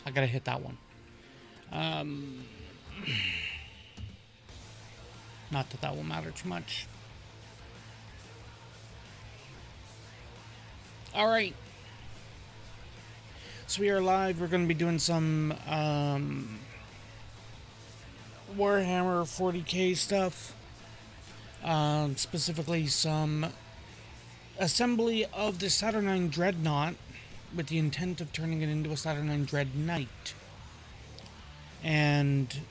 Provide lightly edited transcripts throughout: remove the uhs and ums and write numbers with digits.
I gotta hit that one. Not that that will matter too much. Alright. So we are live. We're going to be doing some Warhammer 40k stuff. Specifically some assembly of the Saturnine Dreadnought with the intent of turning it into a Saturnine Dreadknight. And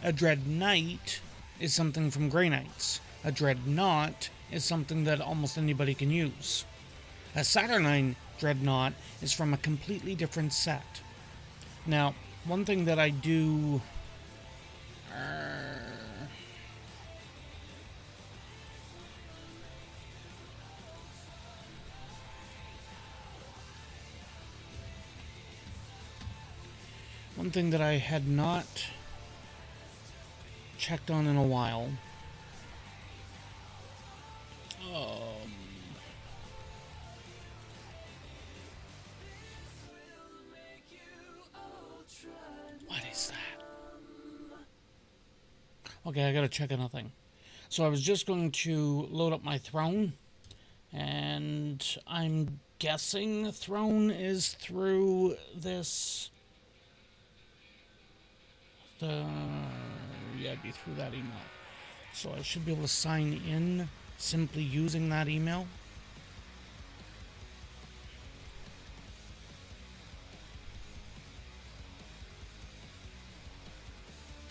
a Dreadknight is something from Grey Knights. A Dreadnought is something that almost anybody can use. A Saturnine Dreadnought is from a completely different set. Now, one thing that I do... One thing that I had not checked on in a while. What is that? Okay, I gotta check another thing. So I was just going to load up my throne, and I'm guessing the throne is through this... Yeah, it'd be through that email. So I should be able to sign in simply using that email.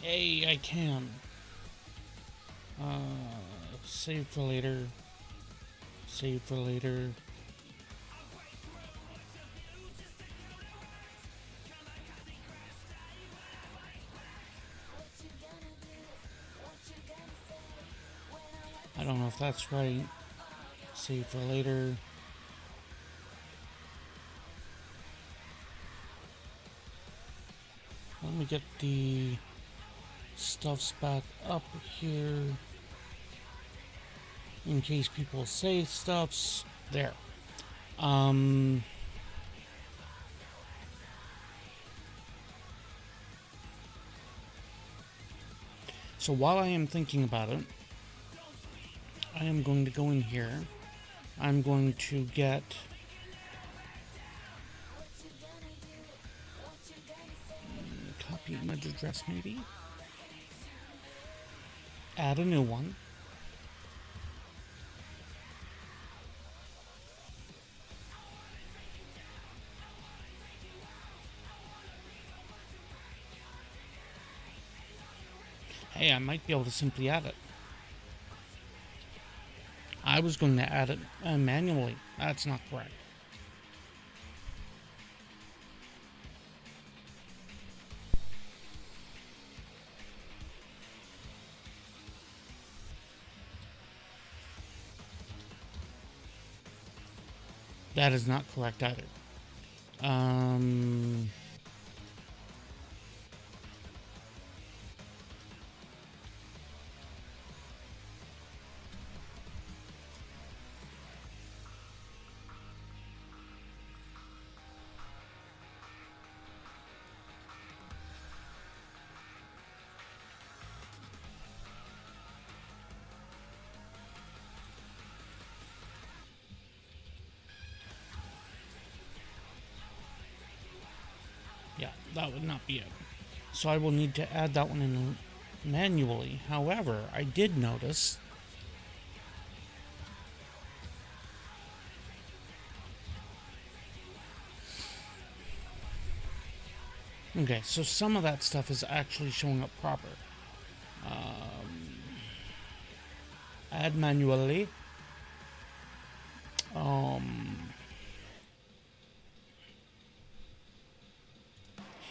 Hey, I can. Save for later. Save for later. I don't know if that's right. Save for later. Let me get the stuffs back up here in case people say stuffs. There. So while I am thinking about it, I am going to go in here. I'm going to get copy image address maybe. Add a new one. Hey, I might be able to simply add it. I was going to add it manually. That's not correct. That is not correct either. Yeah, that would not be it. So I will need to add that one in manually. However, I did notice okay, so some of that stuff is actually showing up proper. Add manually.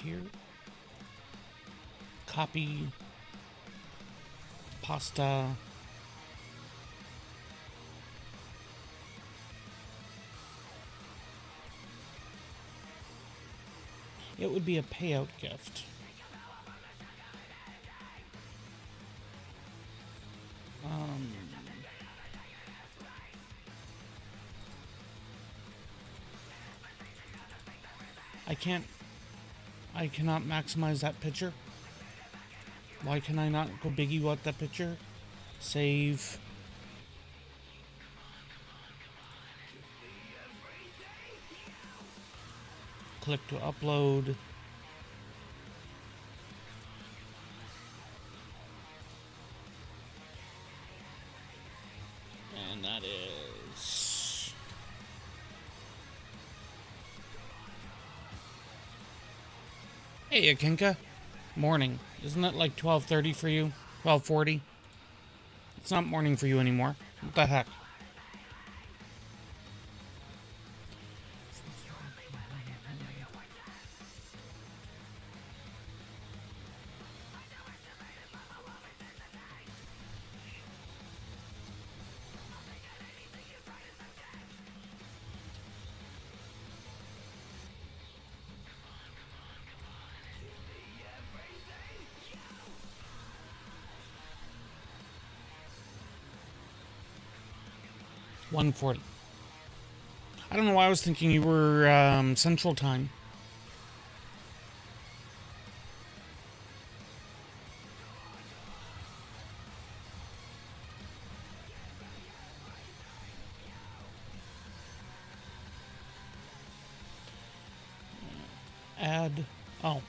Here. Copy. Pasta. It would be a payout gift. I can't I cannot maximize that picture. Why can I not go biggie with that picture? Save. Click to upload. And that is... Hey, Akinka. Morning. Isn't it like 12:30 for you? 12:40? It's not morning for you anymore. What the heck? $1:40. I don't know why I was thinking you were Central Time. Add. Oh.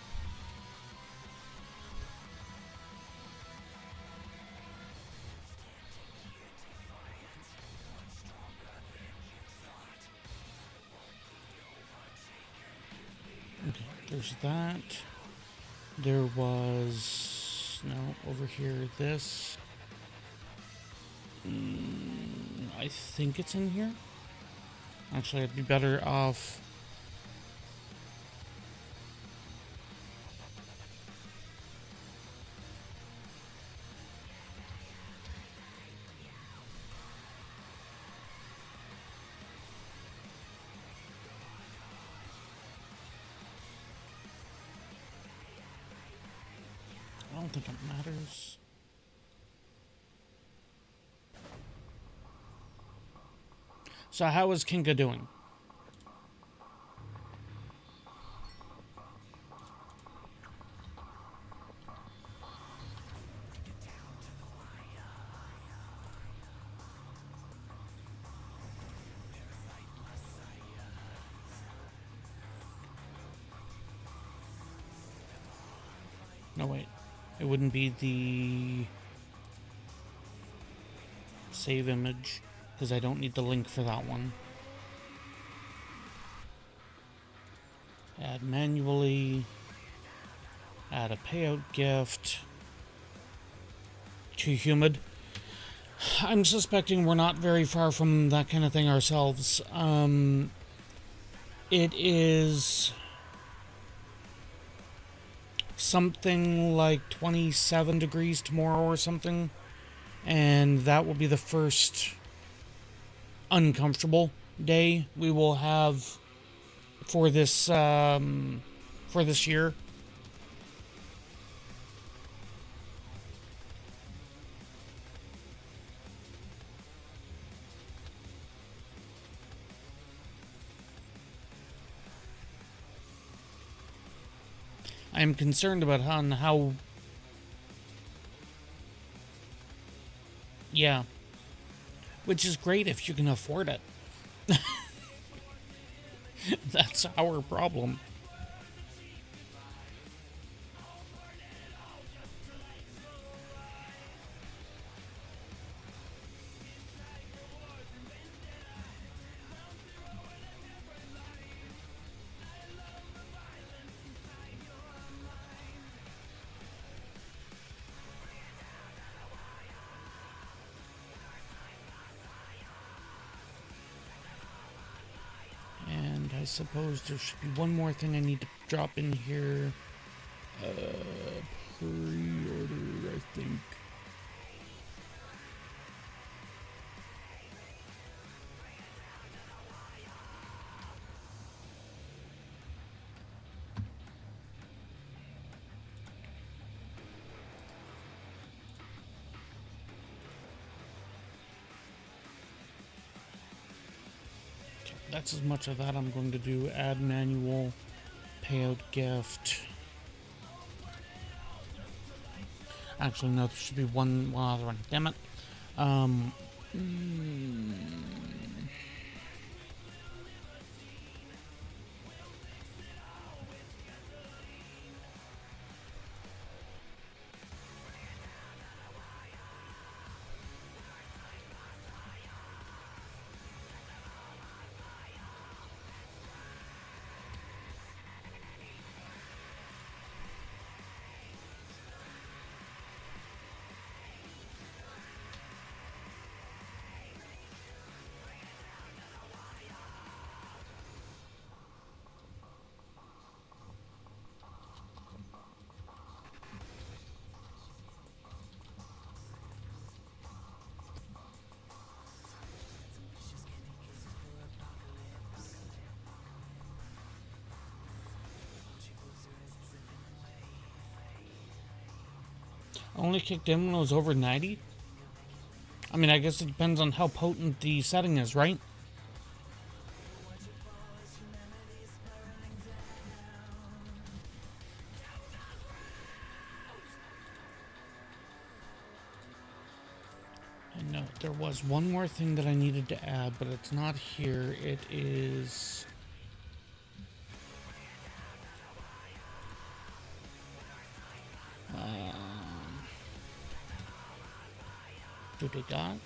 Okay, there's that. There was... No, over here, this. I think it's in here. Actually, I'd be better off... I don't think it matters. So how is Kinga doing? No, wait. It wouldn't be the save image, because I don't need the link for that one. Add manually. Add a payout gift. Too humid. I'm suspecting we're not very far from that kind of thing ourselves. It is... something like 27 degrees tomorrow or something, and that will be the first uncomfortable day we will have for this year. I'm concerned about how... Yeah. Which is great if you can afford it. That's our problem. I suppose there should be one more thing I need to drop in here. Pre-order, I think. That's as much of that I'm going to do. Add manual, payout gift. Actually, no, there should be one other one. Damn it. Mm, only kicked in when it was over 90? I mean, I guess it depends on how potent the setting is, right? I know there was one more thing that I needed to add, but it's not here. It is... do they got?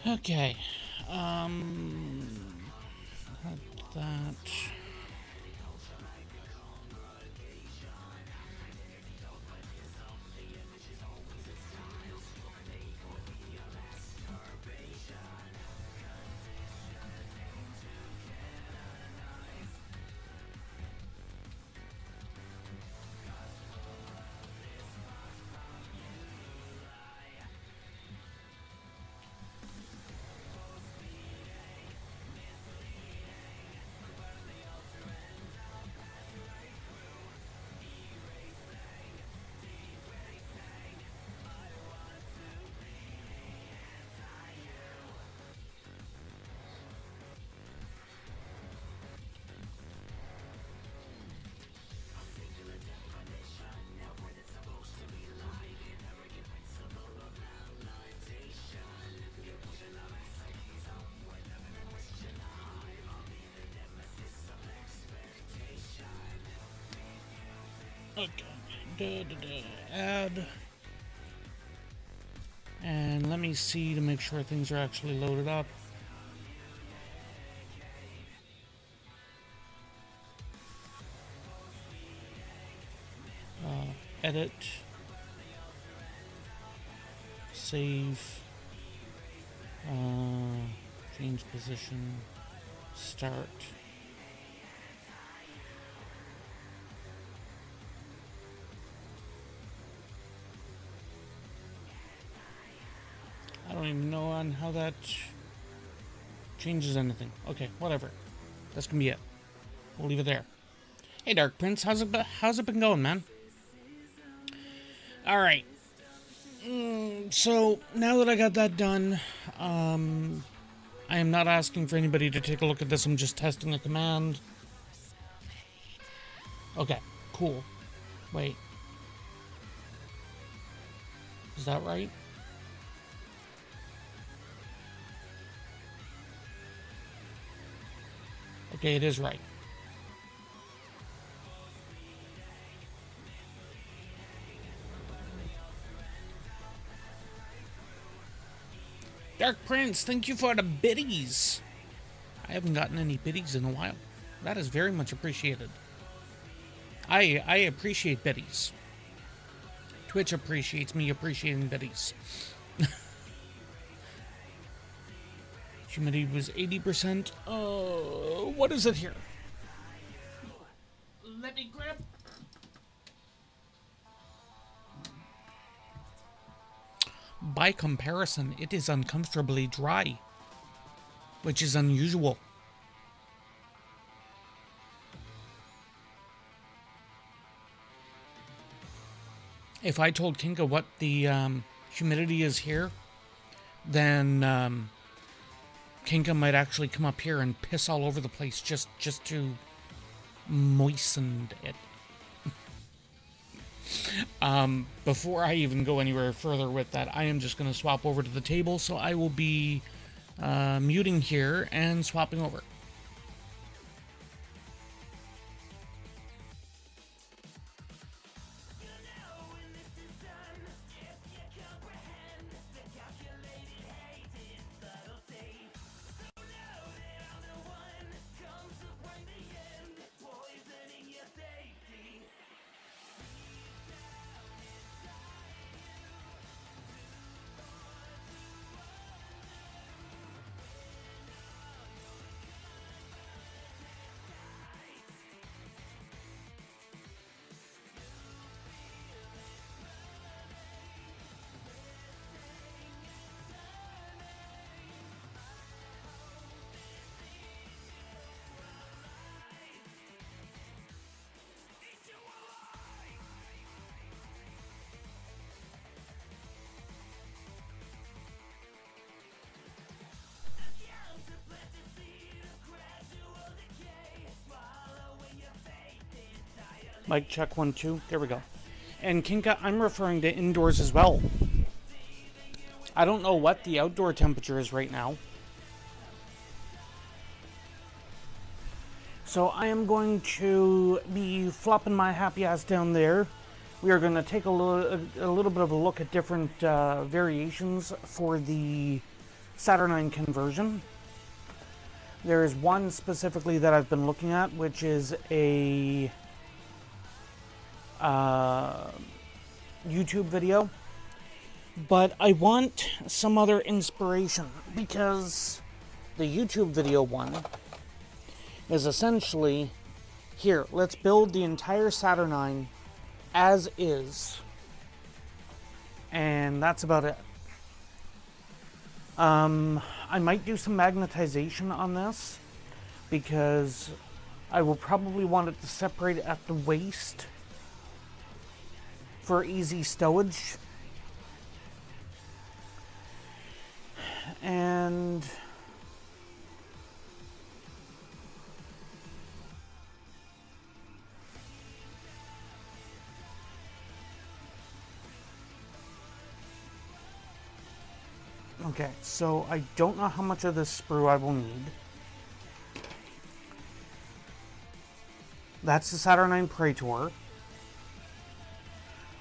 Okay. That. Okay. Add. And let me see to make sure things are actually loaded up. Edit. Save. Change position. Start. I don't even know on how that changes anything. Okay, whatever. That's gonna be it. We'll leave it there. Hey, Dark Prince, how's it been going, man? All right. So now that I got that done, I am not asking for anybody to take a look at this. I'm just testing the command. Okay, cool. Wait. Is that right? Okay, it is right. Dark Prince, thank you for the biddies. I haven't gotten any biddies in a while. That is very much appreciated. I appreciate biddies. Twitch appreciates me appreciating biddies. Humidity was 80%. What is it here? Let me grab. By comparison, it is uncomfortably dry, which is unusual. If I told Kinka what the humidity is here, then Kinka might actually come up here and piss all over the place just to moisten it. Before I even go anywhere further with that, I am just going to swap over to the table, so I will be muting here and swapping over. Mic check 1 2. There we go. And Kinka, I'm referring to indoors as well. I don't know what the outdoor temperature is right now. So I am going to be flopping my happy ass down there. We are going to take a little bit of a look at different variations for the Saturnine conversion. There is one specifically that I've been looking at, which is a YouTube video, but I want some other inspiration because the YouTube video one is essentially, here, let's build the entire Saturnine as is, and that's about it. I might do some magnetization on this because I will probably want it to separate at the waist for easy stowage. And okay, so I don't know how much of this sprue I will need. That's the Saturnine Praetor.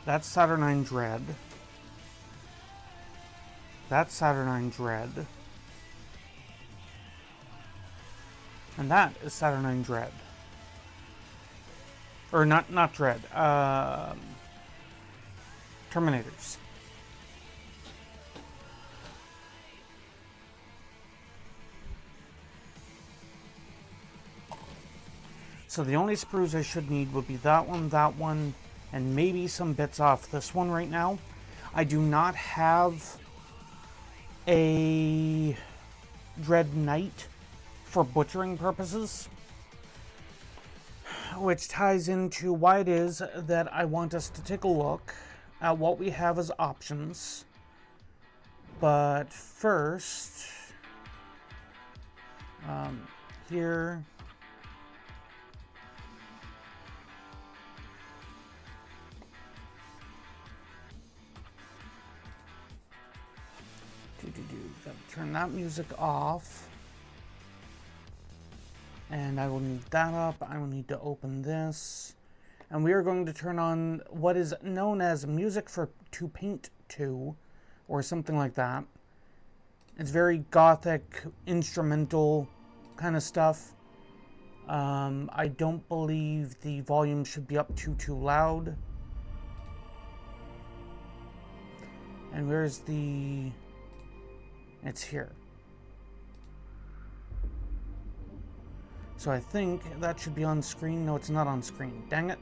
That's Saturnine Dread. That's Saturnine Dread. And that is Saturnine Dread. Or not Dread. Terminators. So the only sprues I should need would be that one, and maybe some bits off this one right now. I do not have a Dreadknight for butchering purposes, which ties into why it is that I want us to take a look at what we have as options. But first, here, gotta turn that music off. And I will need that up. I will need to open this. And we are going to turn on what is known as music to paint to, or something like that. It's very gothic, instrumental kind of stuff. I don't believe the volume should be up too loud. And where's the... It's here. So I think that should be on screen. No, it's not on screen. Dang it.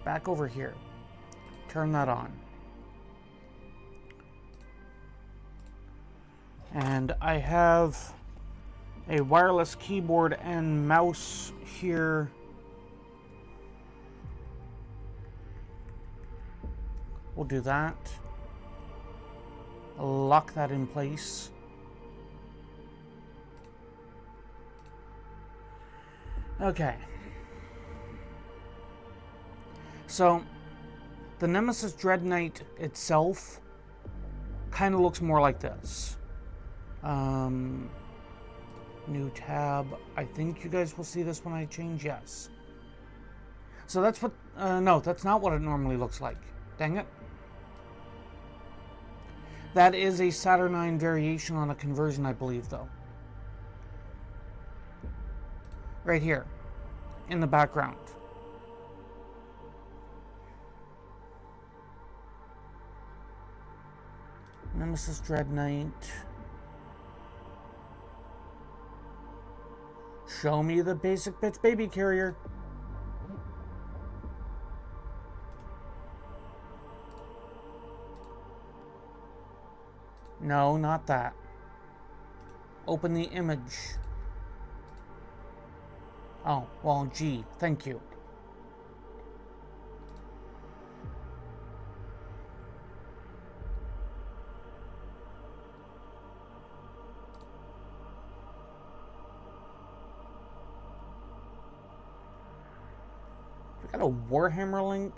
Back over here. Turn that on. And I have a wireless keyboard and mouse here. We'll do that. Lock that in place. Okay. So, the Nemesis Dreadknight itself kind of looks more like this. New tab. I think you guys will see this when I change. Yes. So that's what... no, that's not what it normally looks like. Dang it. That is a Saturnine variation on a conversion, I believe, though. Right here. In the background. Nemesis Dreadknight. Show me the basic bitch baby carrier. No, not that. Open the image. Oh, well, gee, thank you. We got a Warhammer link.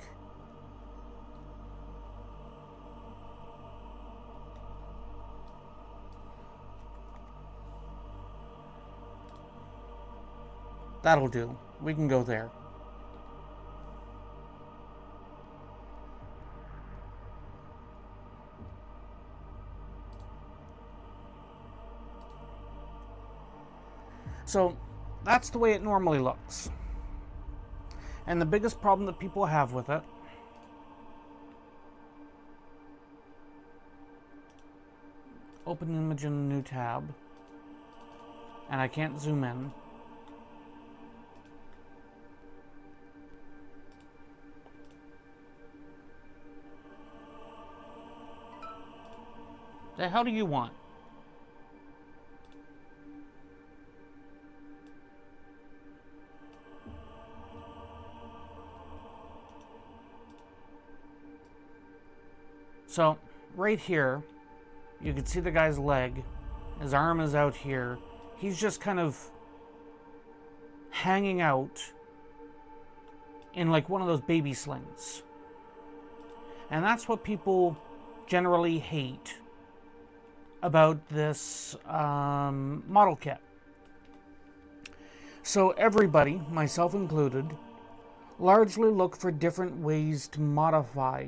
That'll do. We can go there. So, that's the way it normally looks. And the biggest problem that people have with it open image in a new tab. And I can't zoom in. The hell do you want? So, right here, you can see the guy's leg. His arm is out here. He's just kind of hanging out in like one of those baby slings. And that's what people generally hate about this model kit. So everybody, myself included, largely look for different ways to modify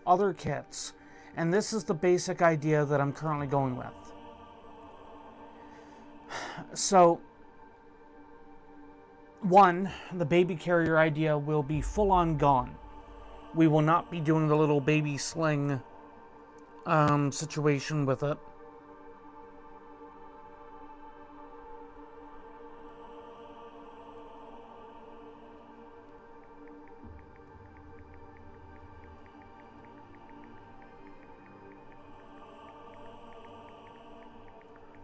other kits, and this is the basic idea that I'm currently going with. So, one, the baby carrier idea will be full on gone. We will not be doing the little baby sling situation with it.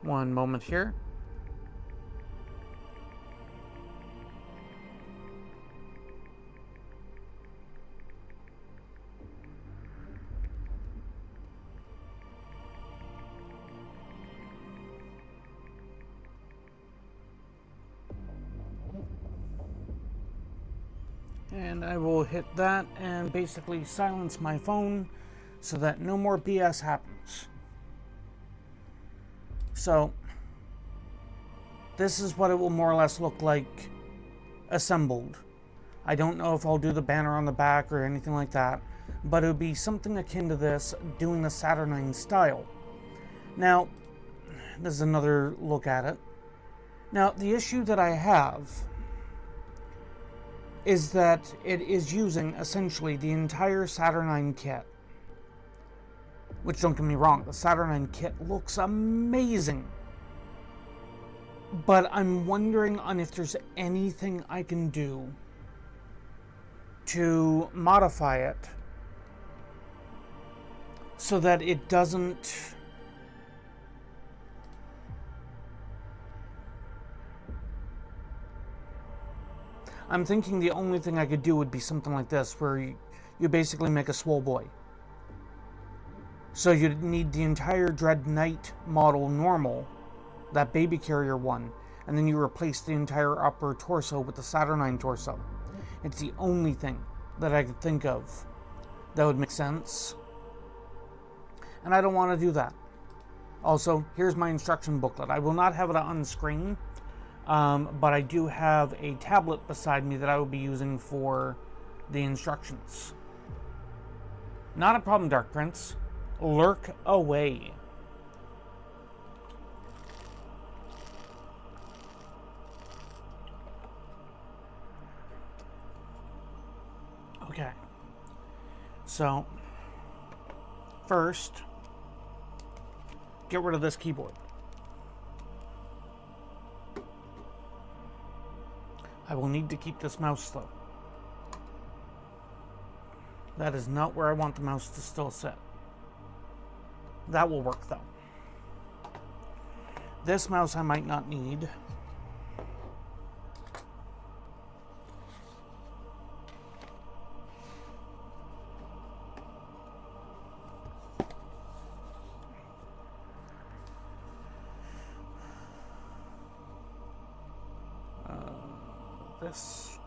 One moment here. And I will hit that and basically silence my phone so that no more BS happens. So, this is what it will more or less look like assembled. I don't know if I'll do the banner on the back or anything like that, but it would be something akin to this, doing the Saturnine style. Now, this is another look at it. Now, the issue that I have is that it is using essentially the entire Saturnine kit. Which, don't get me wrong, the Saturnine kit looks amazing. But I'm wondering on if there's anything I can do to modify it so that it doesn't I'm thinking the only thing I could do would be something like this, where you basically make a swole boy. So you'd need the entire Dreadknight model normal, that baby carrier one, and then you replace the entire upper torso with the Saturnine torso. It's the only thing that I could think of that would make sense. And I don't want to do that. Also, here's my instruction booklet. I will not have it on screen, but I do have a tablet beside me that I will be using for the instructions. Not a problem, Dark Prince. Lurk away. Okay. So, first, get rid of this keyboard. I will need to keep this mouse though. That is not where I want the mouse to still sit. That will work though. This mouse I might not need. This.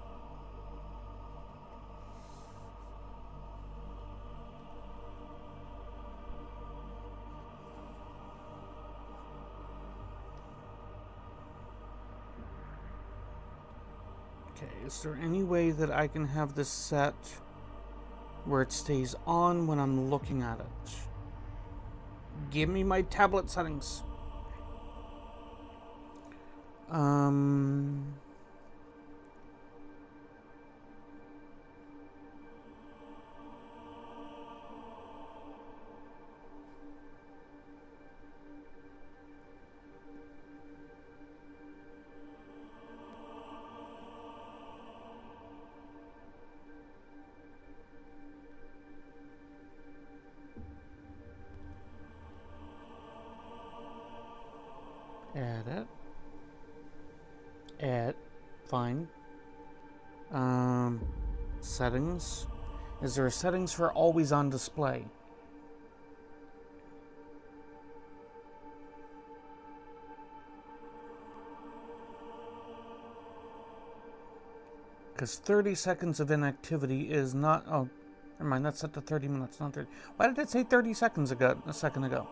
Okay, is there any way that I can have this set where it stays on when I'm looking at it? Give me my tablet settings. Edit. Add. Fine. Settings. Is there a settings for always on display? Because 30 seconds of inactivity is not... Oh, never mind. That's set to 30 minutes, not 30. Why did it say 30 seconds ago? A second ago.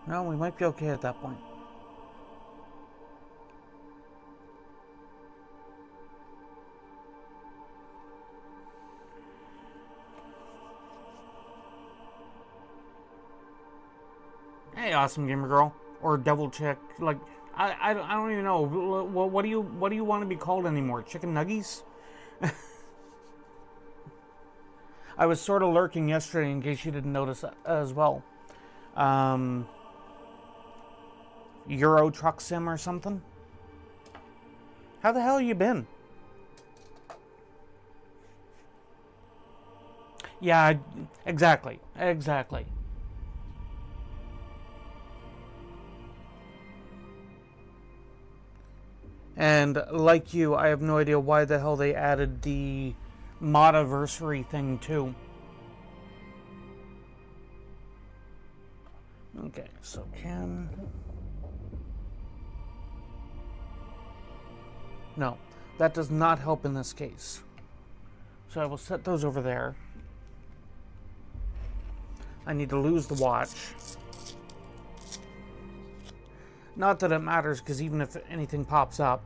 No, we might be okay at that point. Hey, awesome gamer girl, or devil chick. Like, I don't even know. What do you want to be called anymore? Chicken nuggies? I was sort of lurking yesterday, in case you didn't notice as well. Euro Truck Sim or something? How the hell you been? Yeah, exactly. Exactly. And like you, I have no idea why the hell they added the Modiversary thing too. Okay, so can... No, that does not help in this case. So I will set those over there. I need to lose the watch. Not that it matters, because even if anything pops up.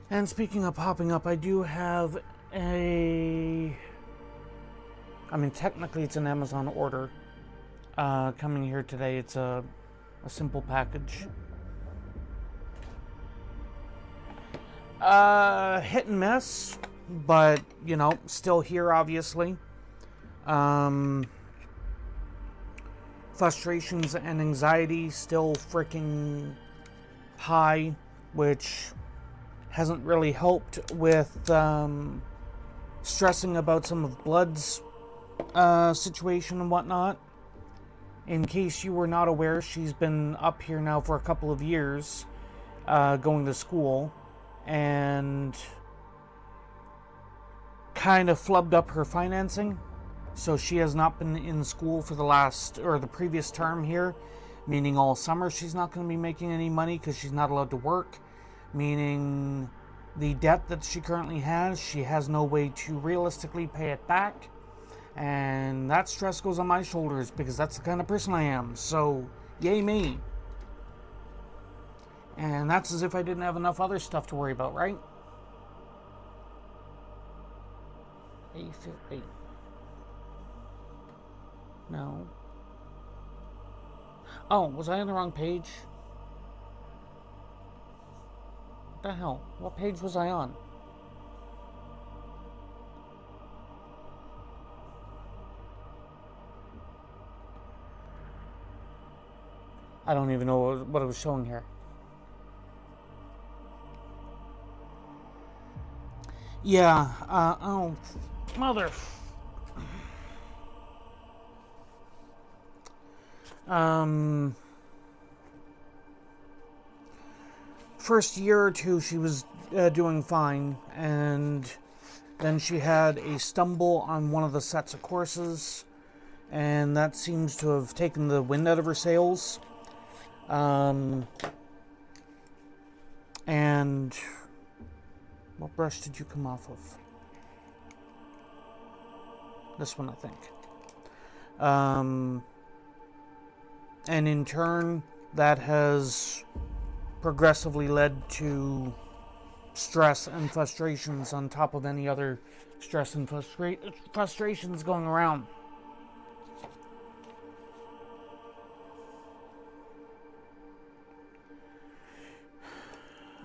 And speaking of popping up, I do have a... I mean, technically it's an Amazon order. Coming here today. It's a simple package. Hit and miss, but, you know, still here, obviously. Frustrations and anxiety still freaking high, which hasn't really helped with stressing about some of Blood's situation and whatnot. In case you were not aware, she's been up here now for a couple of years, going to school, and kind of flubbed up her financing. So she has not been in school for the previous term here, meaning all summer she's not going to be making any money because she's not allowed to work, meaning the debt that she currently has, she has no way to realistically pay it back. And that stress goes on my shoulders because that's the kind of person I am. So, yay me. And that's as if I didn't have enough other stuff to worry about, right? A50. No. Oh, was I on the wrong page? What the hell? What page was I on? I don't even know what it was showing here. Yeah, oh, mother... First year or two she was doing fine, and then she had a stumble on one of the sets of courses, and that seems to have taken the wind out of her sails. And what brush did you come off of? This one, I think. And in turn, that has progressively led to stress and frustrations on top of any other stress and frustrations going around.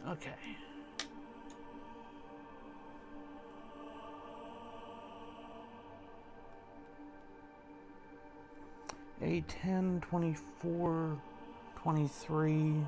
Okay. A10, 24, 23.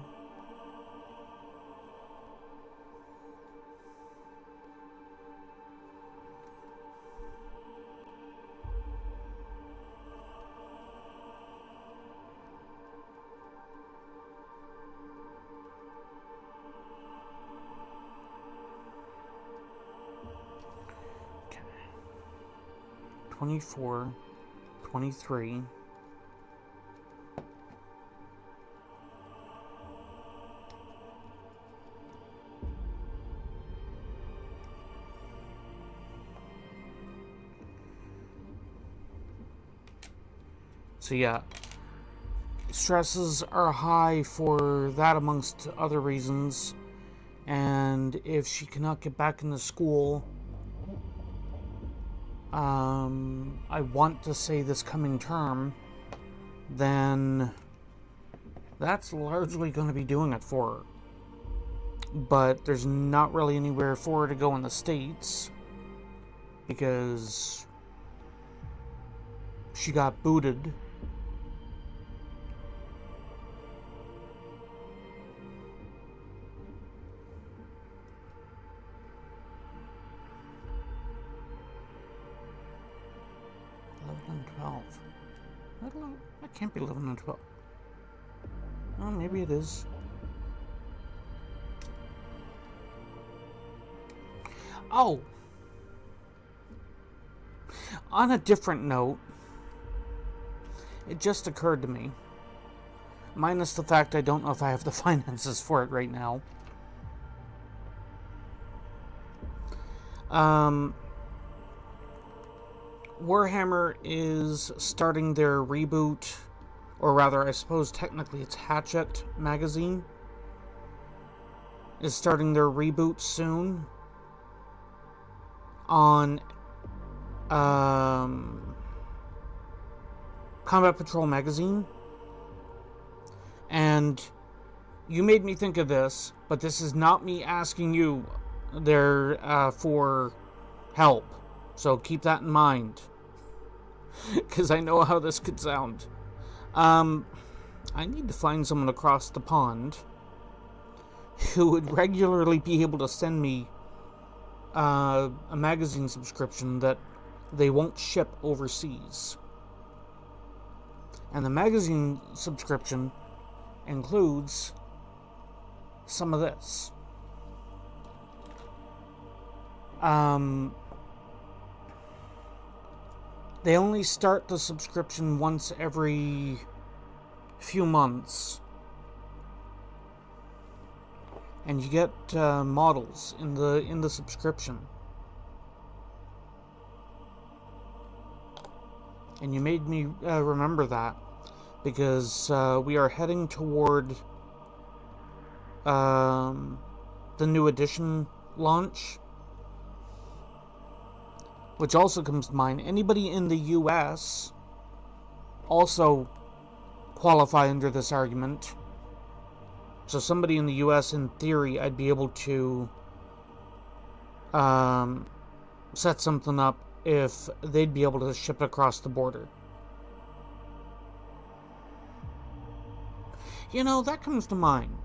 Okay. 24, 23. So yeah, stresses are high for that amongst other reasons, and if she cannot get back into school, I want to say this coming term, then that's largely going to be doing it for her. But there's not really anywhere for her to go in the States, because she got booted. And 12. That can't be 11 and 12. Oh, maybe it is. Oh! On a different note, it just occurred to me. Minus the fact I don't know if I have the finances for it right now. Warhammer is starting their reboot, or rather, I suppose technically it's Hatchet magazine, is starting their reboot soon on Combat Patrol magazine. And you made me think of this, but this is not me asking you there for help. So keep that in mind, because I know how this could sound. I need to find someone across the pond who would regularly be able to send me a magazine subscription that they won't ship overseas. And the magazine subscription includes some of this. They only start the subscription once every few months. And you get models in the subscription. And you made me remember that, because we are heading toward the new edition launch, which also comes to mind. Anybody in the US also qualify under this argument. So somebody in the US, in theory, I'd be able to set something up if they'd be able to ship it across the border. You know, that comes to mind.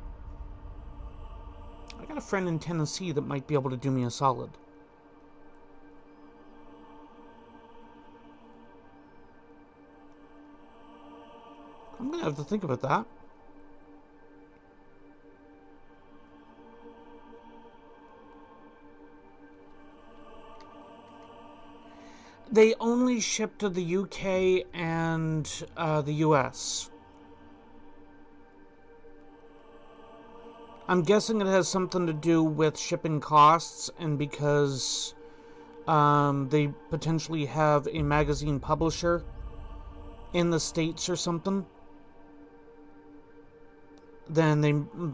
I got a friend in Tennessee that might be able to do me a solid. I'm gonna have to think about that. They only ship to the UK and the US. I'm guessing it has something to do with shipping costs, and because they potentially have a magazine publisher in the States or something, then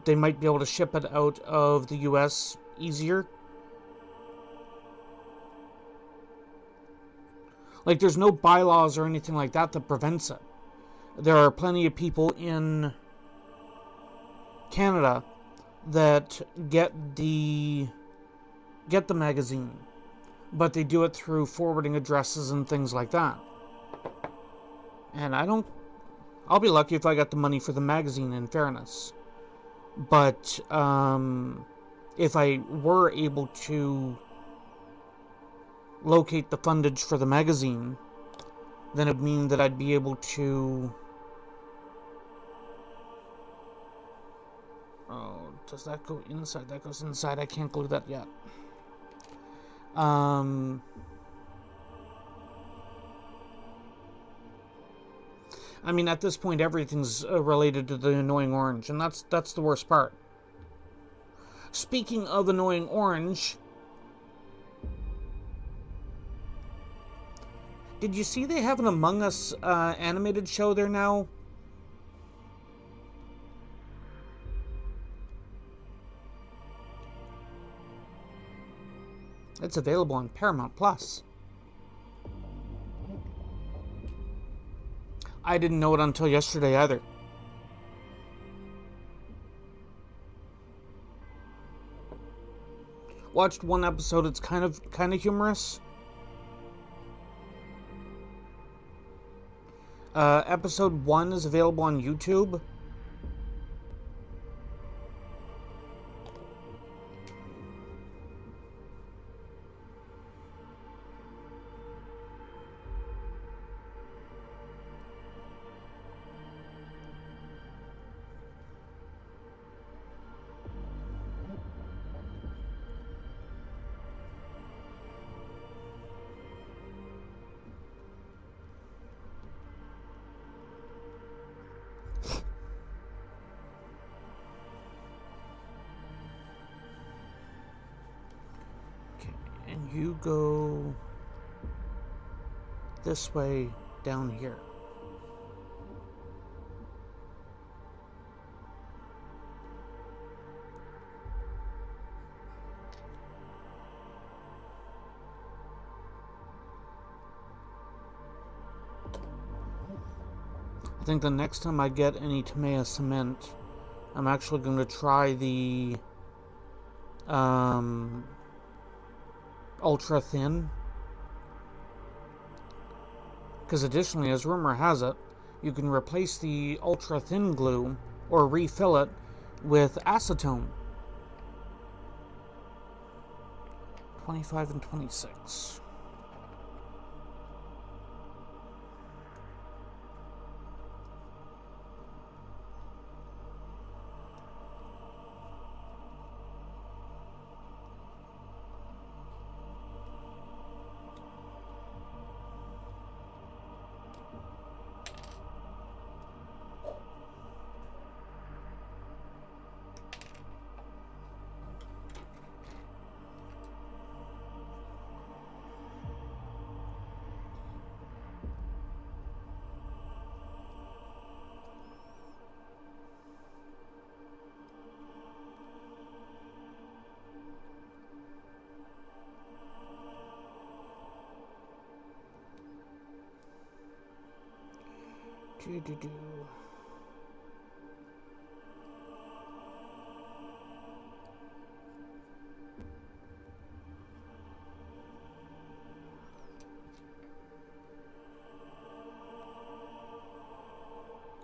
they might be able to ship it out of the US easier. Like, there's no bylaws or anything like that that prevents it. There are plenty of people in Canada that get the magazine, but they do it through forwarding addresses and things like that. And I'll be lucky if I got the money for the magazine, in fairness. But if I were able to locate the fundage for the magazine, then it would mean that I'd be able to... Oh, does that go inside? That goes inside. I can't glue that yet. I mean, at this point, everything's related to the annoying orange, and that's the worst part. Speaking of annoying orange, did you see they have an Among Us animated show there now? It's available on Paramount Plus. I didn't know it until yesterday either. Watched one episode. It's kind of humorous. Episode 1 is available on YouTube. you go this way down here. I think the next time I get any Tamiya cement, I'm actually going to try the ultra thin. Because additionally, as rumor has it, you can replace the ultra thin glue or refill it with acetone. 25 and 26.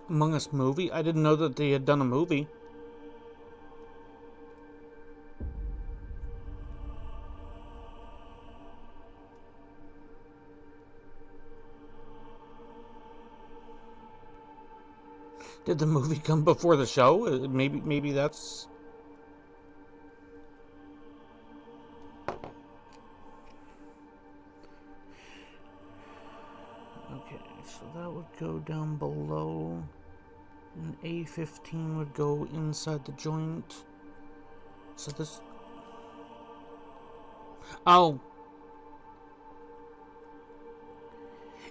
Among Us movie? I didn't know that they had done a movie. Did the movie come before the show? Maybe that's... Okay, so that would go down below, and A15 would go inside the joint. So this... Oh!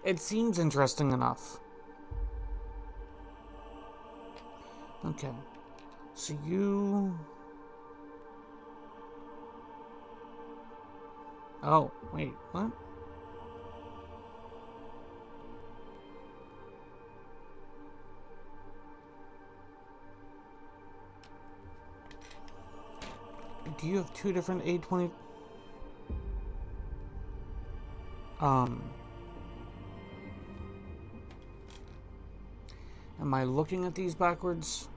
It seems interesting enough. Okay, so you... Oh, wait, what? Do you have two different A20? Am I looking at these backwards?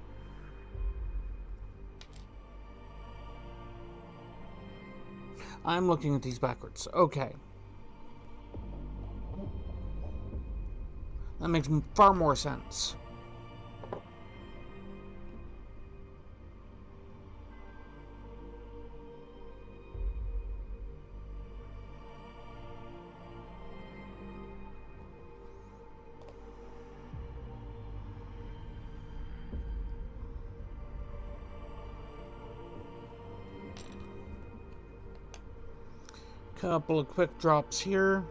I'm looking at these backwards. Okay. That makes far more sense. Couple of quick drops here.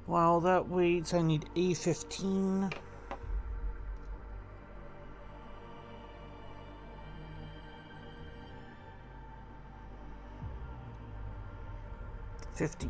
While that waits, I need A15. 15.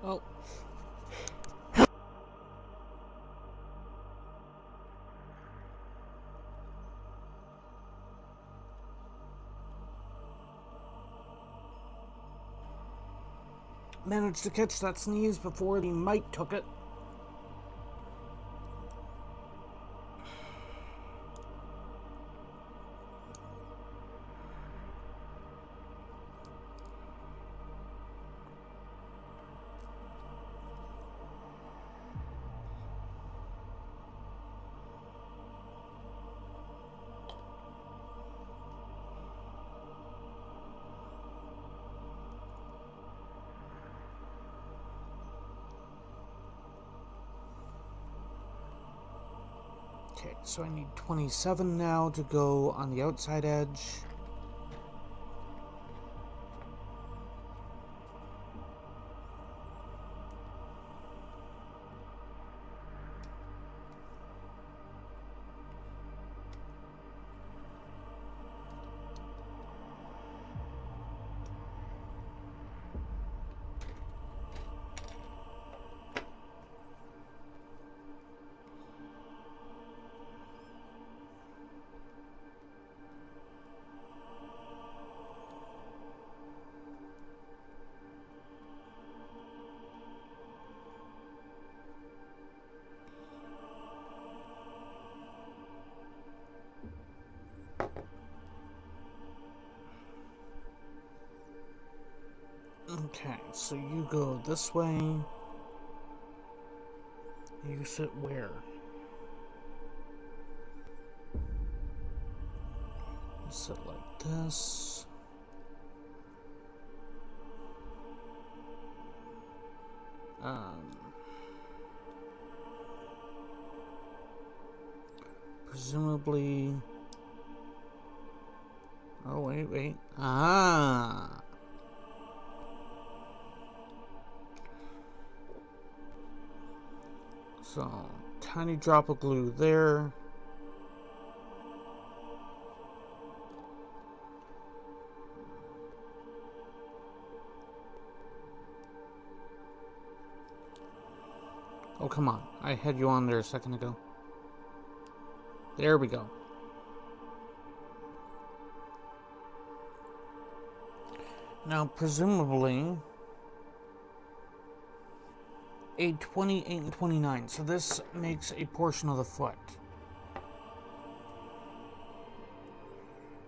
Oh. managed to catch that sneeze before the mic took it. Okay, so I need 27 now to go on the outside edge. Okay, so you go this way. You sit where? You sit like this. Presumably... Oh, wait. Ah! So, tiny drop of glue there. Oh, come on. I had you on there a second ago. There we go. Now, presumably, a 28 and 29. So this makes a portion of the foot.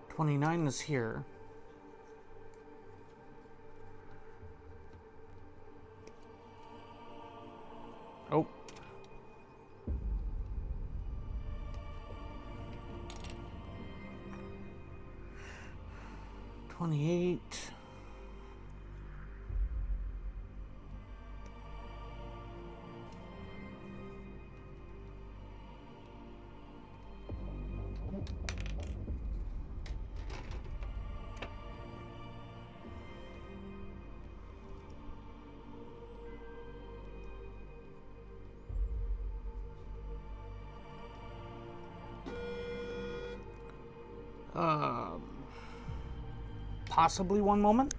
29 is here. Oh. $28. Possibly one moment.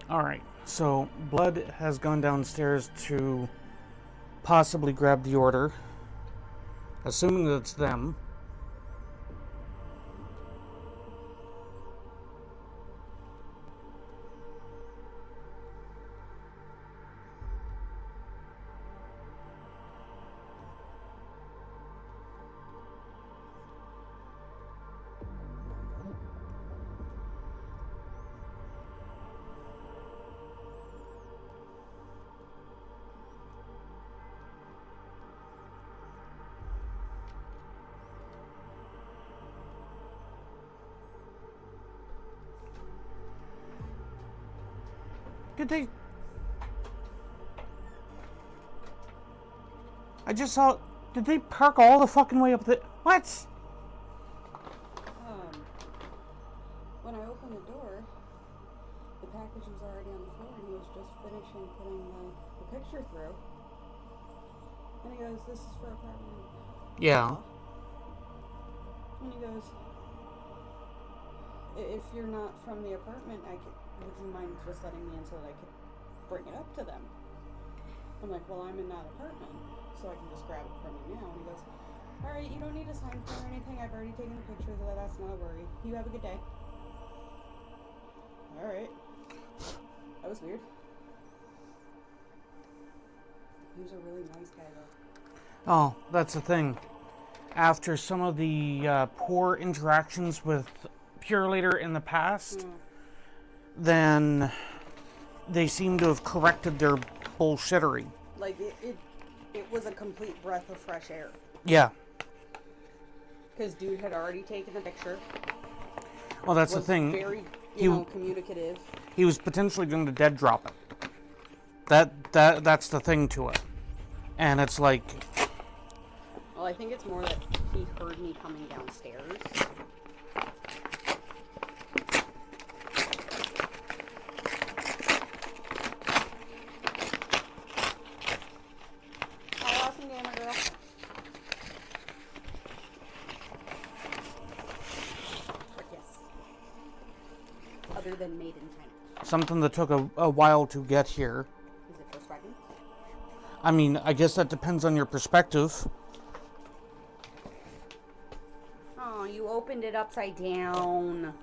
Alright, so Blood has gone downstairs to possibly grab the order. Assuming that it's them. Did they... I just saw... Did they park all the fucking way up the... What? When I opened the door, the package was already on the floor and he was just finishing putting the picture through. And he goes, this is for apartment. Yeah. And he goes, if you're not from the apartment, would you mind just letting me in so that I could bring it up to them? I'm like, well, I'm in that apartment, so I can just grab it from you now. And he goes, all right, you don't need to sign for anything. I've already taken the pictures of that. That's not a worry. You have a good day. All right. That was weird. He was a really nice guy, though. Oh, that's the thing. After some of the poor interactions with Purelator in the past, then they seem to have corrected their bullshittery. Like, it was a complete breath of fresh air. Yeah. Because dude had already taken the picture. Well, that's the thing. Very, communicative. He was potentially going to dead drop it. That's the thing to it. And it's like... Well, I think it's more that he heard me coming downstairs. How awesome, gamer girl. But yes. Other than made in China. Something that took a while to get here. Is it perspective? I mean, I guess that depends on your perspective. Oh, you opened it upside down.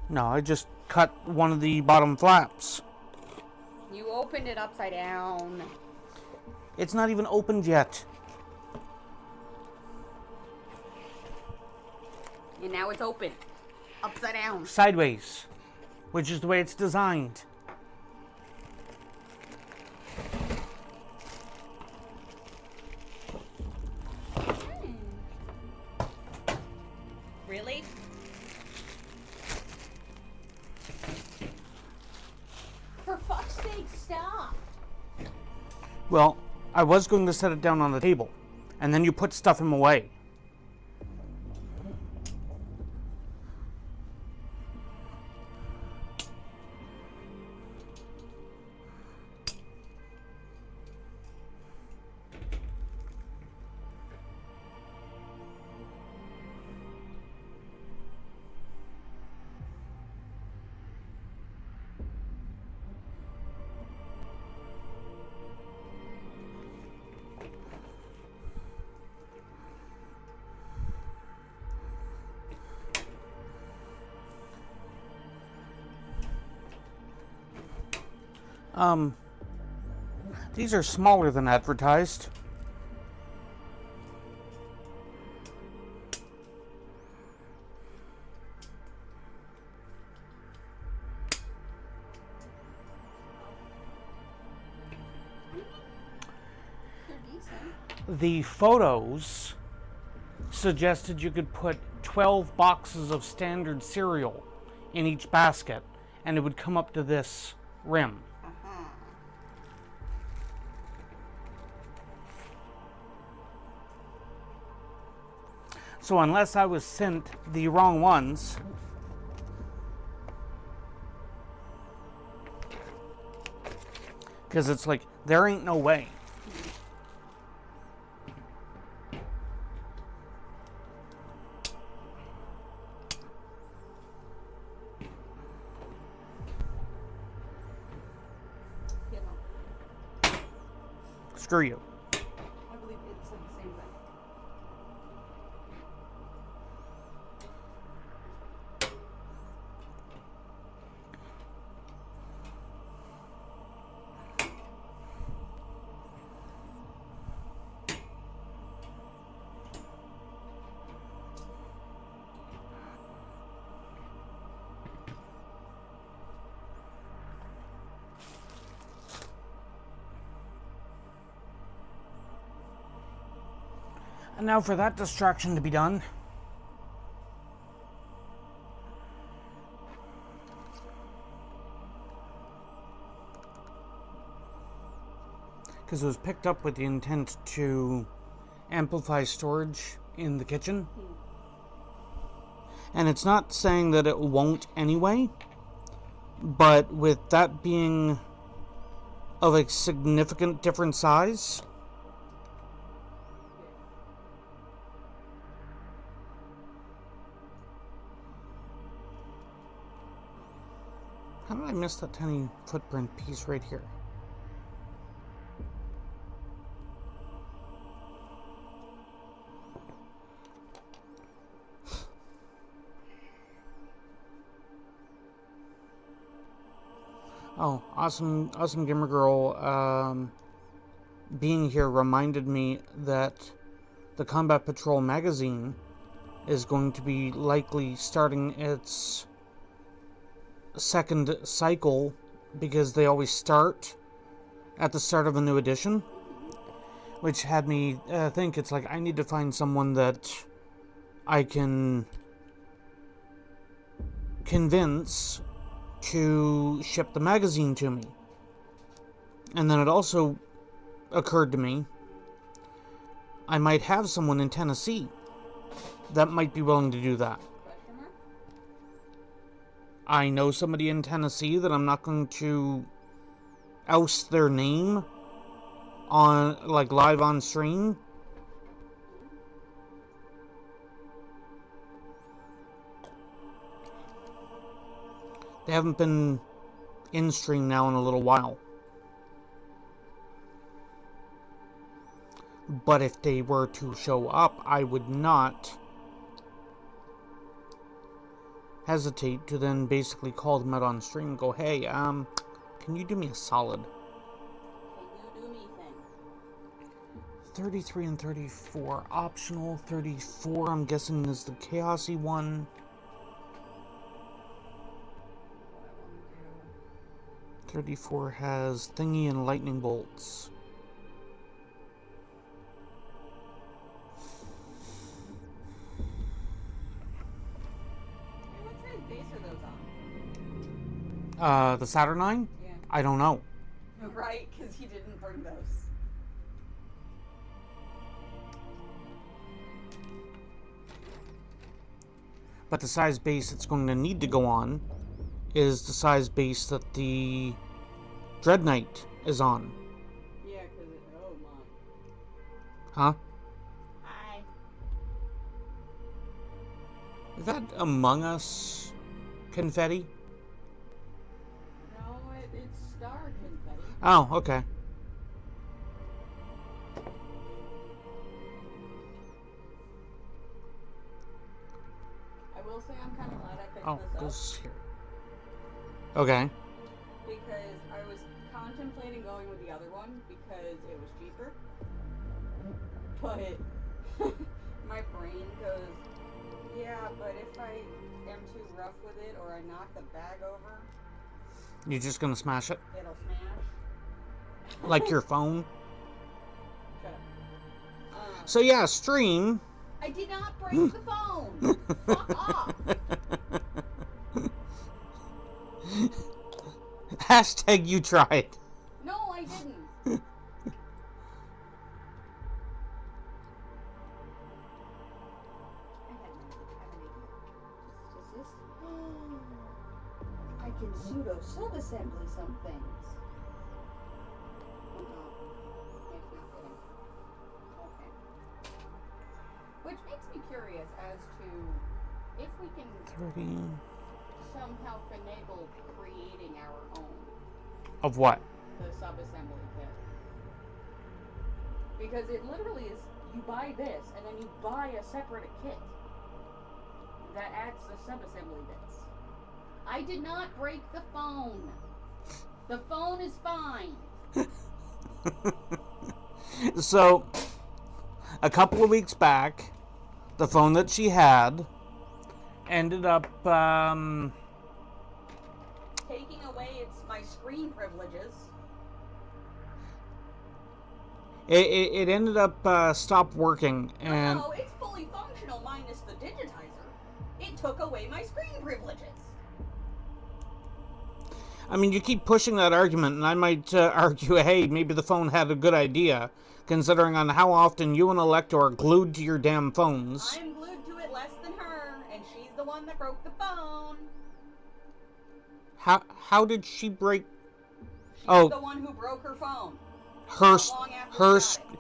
No, I just cut one of the bottom flaps. You opened it upside down. It's not even opened yet. And now it's open. Upside down. Sideways. Which is the way it's designed. Really? For fuck's sake, stop! Well, I was going to set it down on the table. And then you put stuff in my way. These are smaller than advertised. They're decent. The photos suggested you could put 12 boxes of standard cereal in each basket, and it would come up to this rim. So unless I was sent the wrong ones, because it's like, there ain't no way. You know, Screw you. I believe it said the same thing. And now for that distraction to be done. Because it was picked up with the intent to amplify storage in the kitchen. And it's not saying that it won't anyway, but with that being of a significant different size. How did I miss that tiny footprint piece right here? Oh, awesome gamer girl. Being here reminded me that the Combat Patrol magazine is going to be likely starting its second cycle, because they always start at the start of a new edition, which had me think it's like I need to find someone that I can convince to ship the magazine to me. And then it also occurred to me I might have someone in Tennessee that might be willing to do that. I know somebody in Tennessee that I'm not going to oust their name on, like, live on stream. They haven't been in stream now in a little while. But if they were to show up, I would not hesitate to then basically call them out on stream and go, hey, can you do me a solid? Can you do me thing? 33 and 34 optional. 34 I'm guessing is the chaosy one. 34 has thingy and lightning bolts. The Saturnine? Yeah. I don't know. Right, because he didn't bring those. But the size base it's going to need to go on is the size base that the Dreadknight is on. Yeah, because oh my. Huh? Hi. Is that Among Us confetti? No, it's star confetti. Oh, okay. I will say I'm kind of glad I picked Oh, this up. goes here. Okay. Because I was contemplating going with the other one because it was cheaper. But my brain goes, yeah, but if I am too rough with it or I knock the bag over, You're just gonna smash it? it'll smash. Like your phone? Shut up. So yeah, stream. I did not break the phone! Fuck off! Hashtag you tried. No, I didn't. I can pseudo sub-assembly some things. Okay. Which makes me curious as to if we can 30. somehow finagle creating our own. Of what? The sub-assembly kit. Because it literally is, you buy this, and then you buy a separate kit that adds the sub-assembly bits. I did not break the phone. The phone is fine. So, a couple of weeks back, the phone that she had ended up, Taking away my screen privileges. it ended up stopped working, and No, it's fully functional minus the digitizer. It took away my screen privileges. I mean, you keep pushing that argument, and I might argue, hey, maybe the phone had a good idea, considering on how often you and Elector are glued to your damn phones. I'm glued to it less than her, and she's the one that broke the phone. How did she break? She's the one who broke her phone. Her, Not long after her, she got it.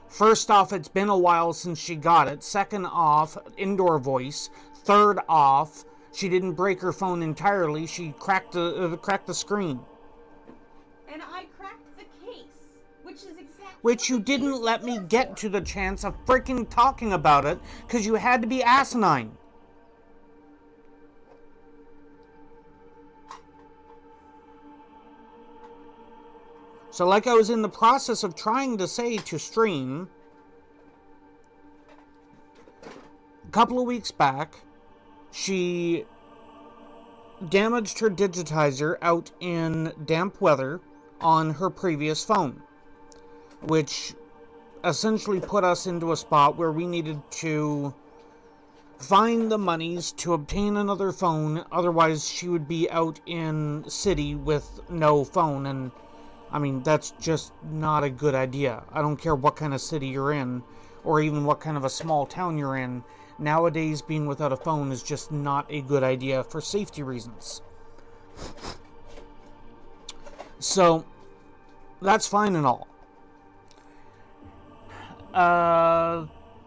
First off, it's been a while since she got it. Second off, indoor voice. Third off, she didn't break her phone entirely. She cracked the screen. And I cracked the case, which is exactly Which you didn't let me get to the chance of freaking talking about it, because you had to be asinine. So like I was in the process of trying to say to stream, a couple of weeks back, she damaged her digitizer out in damp weather on her previous phone, which essentially put us into a spot where we needed to find the monies to obtain another phone. Otherwise, she would be out in city with no phone, and I mean, that's just not a good idea. I don't care what kind of city you're in, or even what kind of a small town you're in. Nowadays, being without a phone is just not a good idea for safety reasons. So, that's fine and all.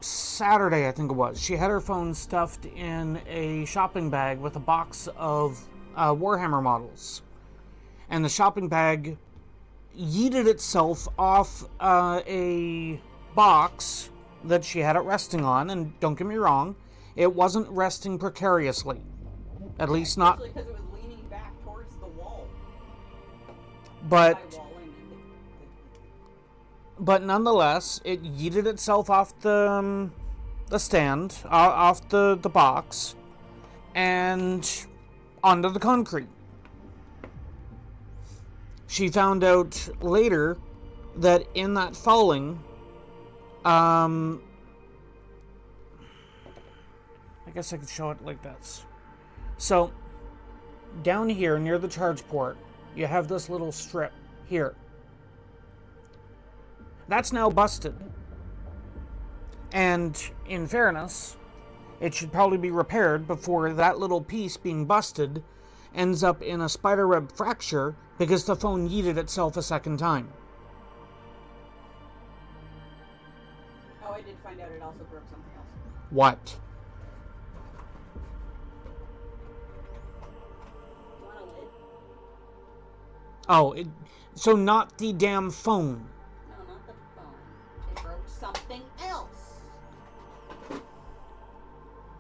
Saturday, I think it was, she had her phone stuffed in a shopping bag with a box of Warhammer models. And the shopping bag yeeted itself off a box that she had it resting on, and don't get me wrong, it wasn't resting precariously. At least not. Especially because it was leaning back towards the wall. But nonetheless, it yeeted itself off the stand, off the box, and onto the concrete. She found out later that in that falling, I guess I could show it like this. So, down here near the charge port, you have this little strip here. That's now busted. And in fairness, it should probably be repaired before that little piece being busted ends up in a spiderweb fracture because the phone yeeted itself a second time. Oh, I did find out it also broke something else. What? You want a lid? Oh, so not the damn phone. No, not the phone. It broke something else.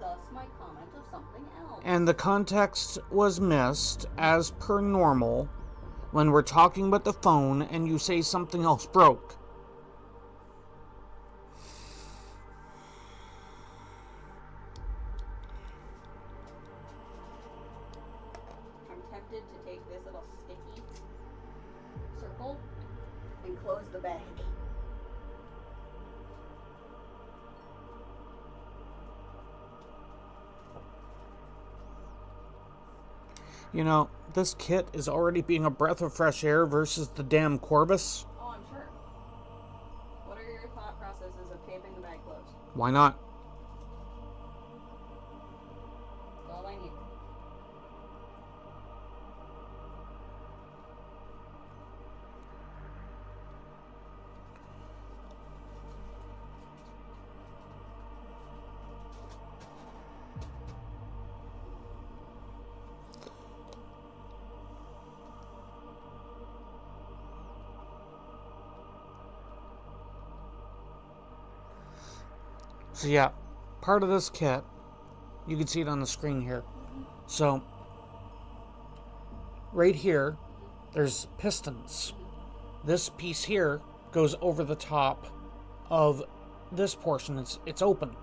Thus my comment of something else. And the context was missed, as per normal, when we're talking about the phone and you say something else broke. I'm tempted to take this little sticky circle and close the bag. You know, this kit is already being a breath of fresh air versus the damn Corvus. Oh, I'm sure. What are your thought processes of taping the bag closed? Why not? That's all I need. So yeah, part of this kit, you can see it on the screen here. So, right here, there's pistons. This piece here goes over the top of this portion. It's open.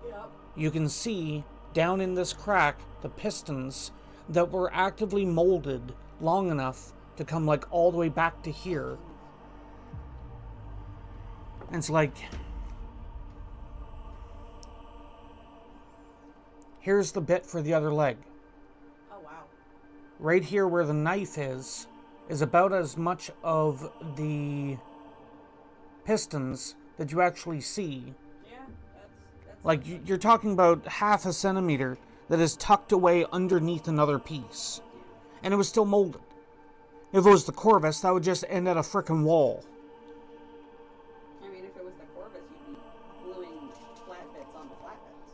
Yep. You can see down in this crack the pistons that were actively molded long enough to come like all the way back to here. And it's like, here's the bit for the other leg. Oh, wow. Right here where the knife is about as much of the pistons that you actually see. Yeah, that's Like, you're talking about half a centimeter that is tucked away underneath another piece. And it was still molded. If it was the Corvus, that would just end at a frickin' wall. I mean, if it was the Corvus, you'd be gluing flat bits on the flat bits.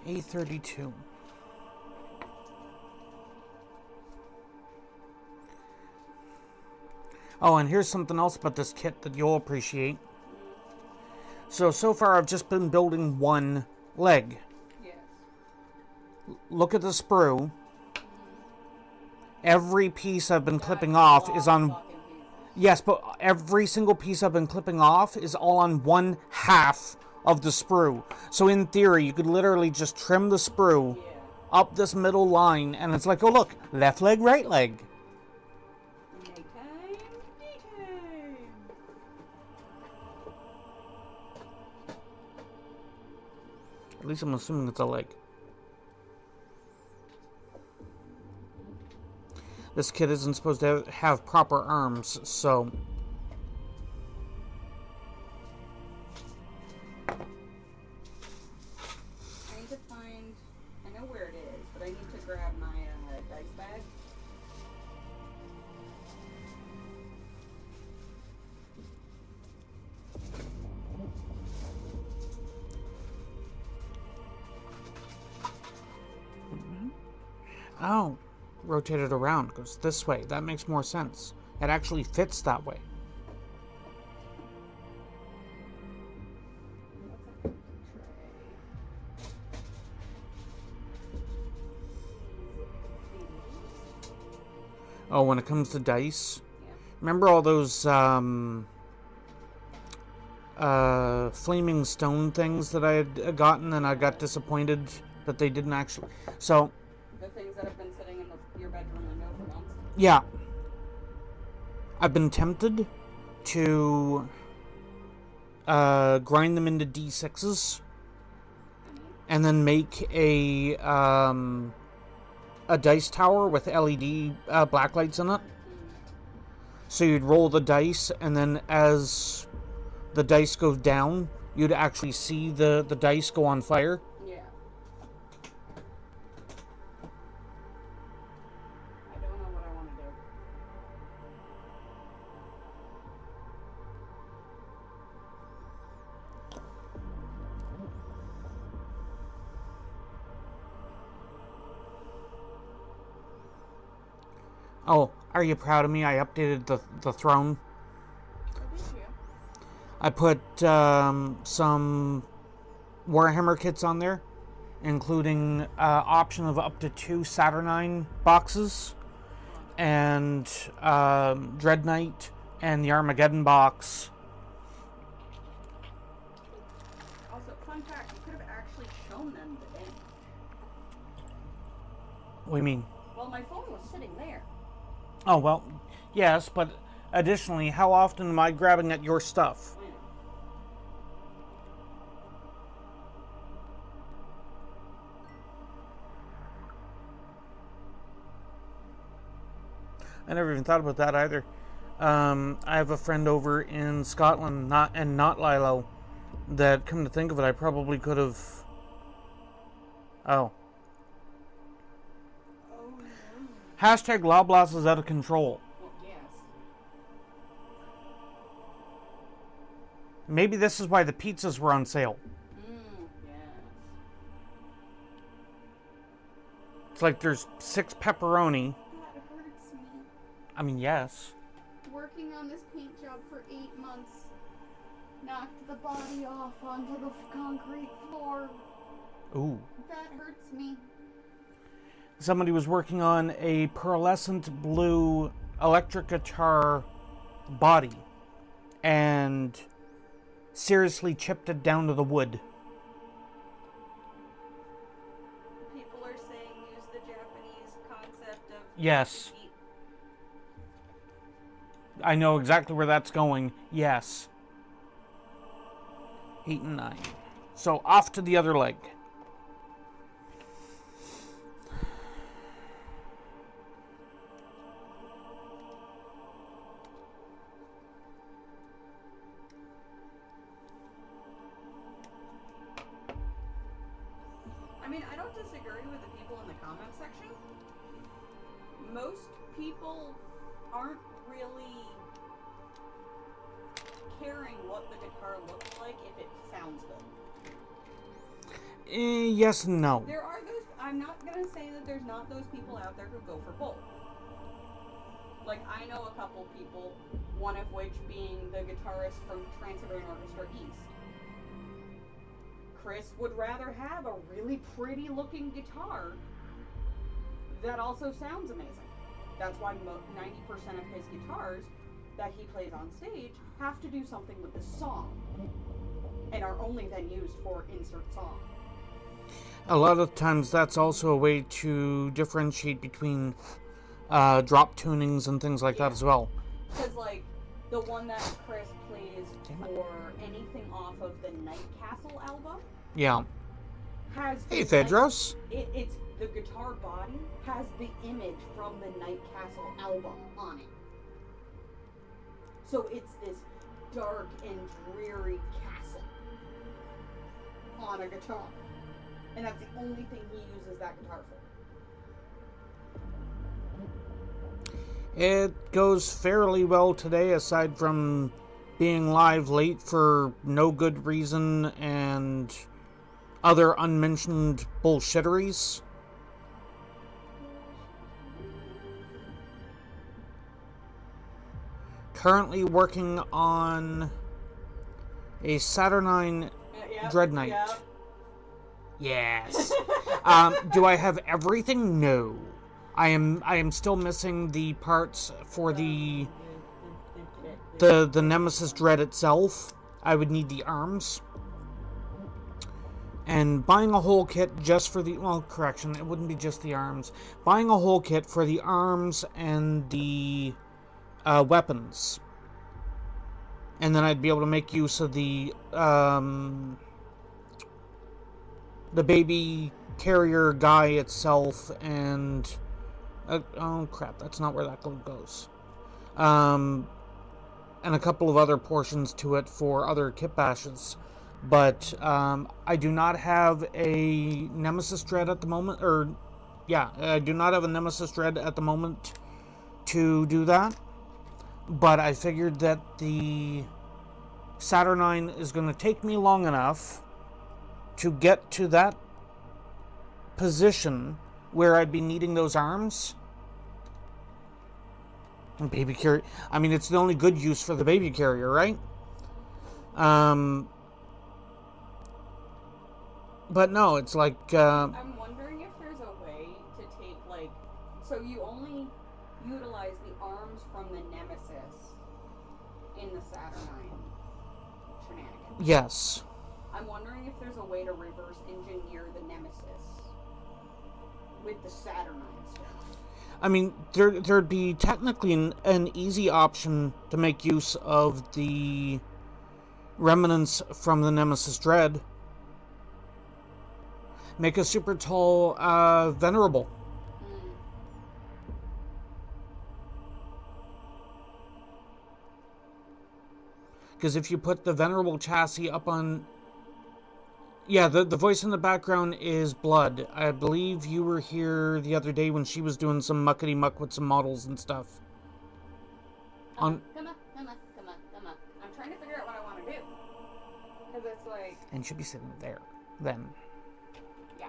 A32. Oh, and here's something else about this kit that you'll appreciate. So far I've just been building one leg. Yes. Look at the sprue. Every piece I've been clipping off is on... Yes, but every single piece I've been clipping off is all on one half of the sprue. So in theory, you could literally just trim the sprue up this middle line, and it's like, oh look, left leg, right leg. At least I'm assuming it's a leg. This kid isn't supposed to have proper arms, so... I need to find... I know where it is, but I need to grab my dice bag. Oh, rotate it around. Goes this way. That makes more sense. It actually fits that way. Oh, when it comes to dice, remember all those flaming stone things that I had gotten, and I got disappointed that they didn't actually. So. The things that have been sitting in your bedroom window for months? Yeah. I've been tempted to grind them into D6s and then make a dice tower with LED blacklights in it. So you'd roll the dice, and then as the dice goes down, you'd actually see the dice go on fire. Oh, are you proud of me? I updated the throne. Oh, did you? I put some Warhammer kits on there, including option of up to 2 Saturnine boxes, and Dreadknight, and the Armageddon box. Also, fun fact, you could have actually shown them the day. What do you mean? Well, my phone was sitting there. Oh, well, yes, but additionally, how often am I grabbing at your stuff? I never even thought about that either. I have a friend over in Scotland, not Lilo, that, come to think of it, I probably could have... Oh. Hashtag Loblaws is out of control. Well, yes. Maybe this is why the pizzas were on sale. Yes. It's like there's 6 pepperoni. That hurts me. I mean, yes. Working on this paint job for 8 months knocked the body off onto the concrete floor. Ooh. That hurts me. Somebody was working on a pearlescent blue electric guitar body and seriously chipped it down to the wood. People are saying use the Japanese concept of... Yes. I know exactly where that's going. Yes. 8 and 9. So off to the other leg. I mean, I don't disagree with the people in the comment section. Most people aren't really caring what the guitar looks like if it sounds good. Yes and no. There are those, I'm not going to say that there's not those people out there who go for both. Like, I know a couple people, one of which being the guitarist from Saturnine Orchestra East. Chris would rather have a really pretty looking guitar that also sounds amazing. That's why 90% of his guitars that he plays on stage have to do something with the song and are only then used for insert song. A lot of times that's also a way to differentiate between drop tunings and things like that as well. Because, like, the one that Chris plays for anything off of the Night Castle album. Yeah. Has hey, Thedros. It's the guitar body has the image from the Night Castle album on it. So it's this dark and dreary castle on a guitar. And that's the only thing he uses that guitar for. It goes fairly well today, aside from being live late for no good reason and other unmentioned bullshitteries. Currently working on a Saturnine Dreadknight. Yep. Yes. Do I have everything? No. I am still missing the parts for the Nemesis Dread itself. I would need the arms. And buying a whole kit just for the... Well, correction, it wouldn't be just the arms. Buying a whole kit for the arms and the weapons. And then I'd be able to make use of the baby carrier guy itself and... oh, crap, that's not where that goes. And a couple of other portions to it for other kit bashes. But I do not have a Nemesis Dread at the moment, I do not have a Nemesis Dread at the moment to do that. But I figured that the Saturnine is going to take me long enough to get to that position where I'd be needing those arms. And baby carrier, I mean, it's the only good use for the baby carrier, right? But no, it's like... I'm wondering if there's a way to take, like... So you only utilize the arms from the Nemesis in the Saturnine shenanigans. Yes. I'm wondering if there's a way to reverse engineer the Nemesis with the Saturnine stuff. I mean, there'd be technically an easy option to make use of the remnants from the Nemesis Dread. Make a super tall Venerable. Because if you put the Venerable chassis up on... Yeah, the voice in the background is Blood. I believe you were here the other day when she was doing some muckety-muck with some models and stuff. Come on. I'm trying to figure out what I want to do. Because it's like... And she'll be sitting there, then. Yeah.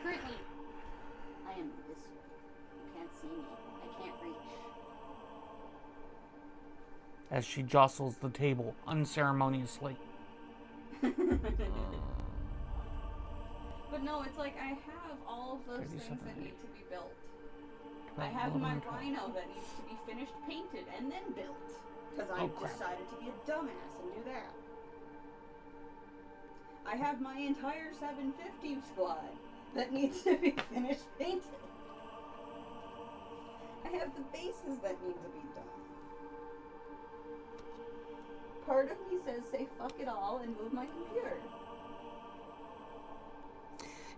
Currently, I am this way. You can't see me. I can't reach. As she jostles the table unceremoniously. But no, it's like I have all of those things that need to be built. I have my Rhino that needs to be finished painted and then built. Because I decided to be a dumbass and do that. I have my entire 750 squad that needs to be finished painted. I have the bases that need to be done. part of me says say fuck it all and move my computer.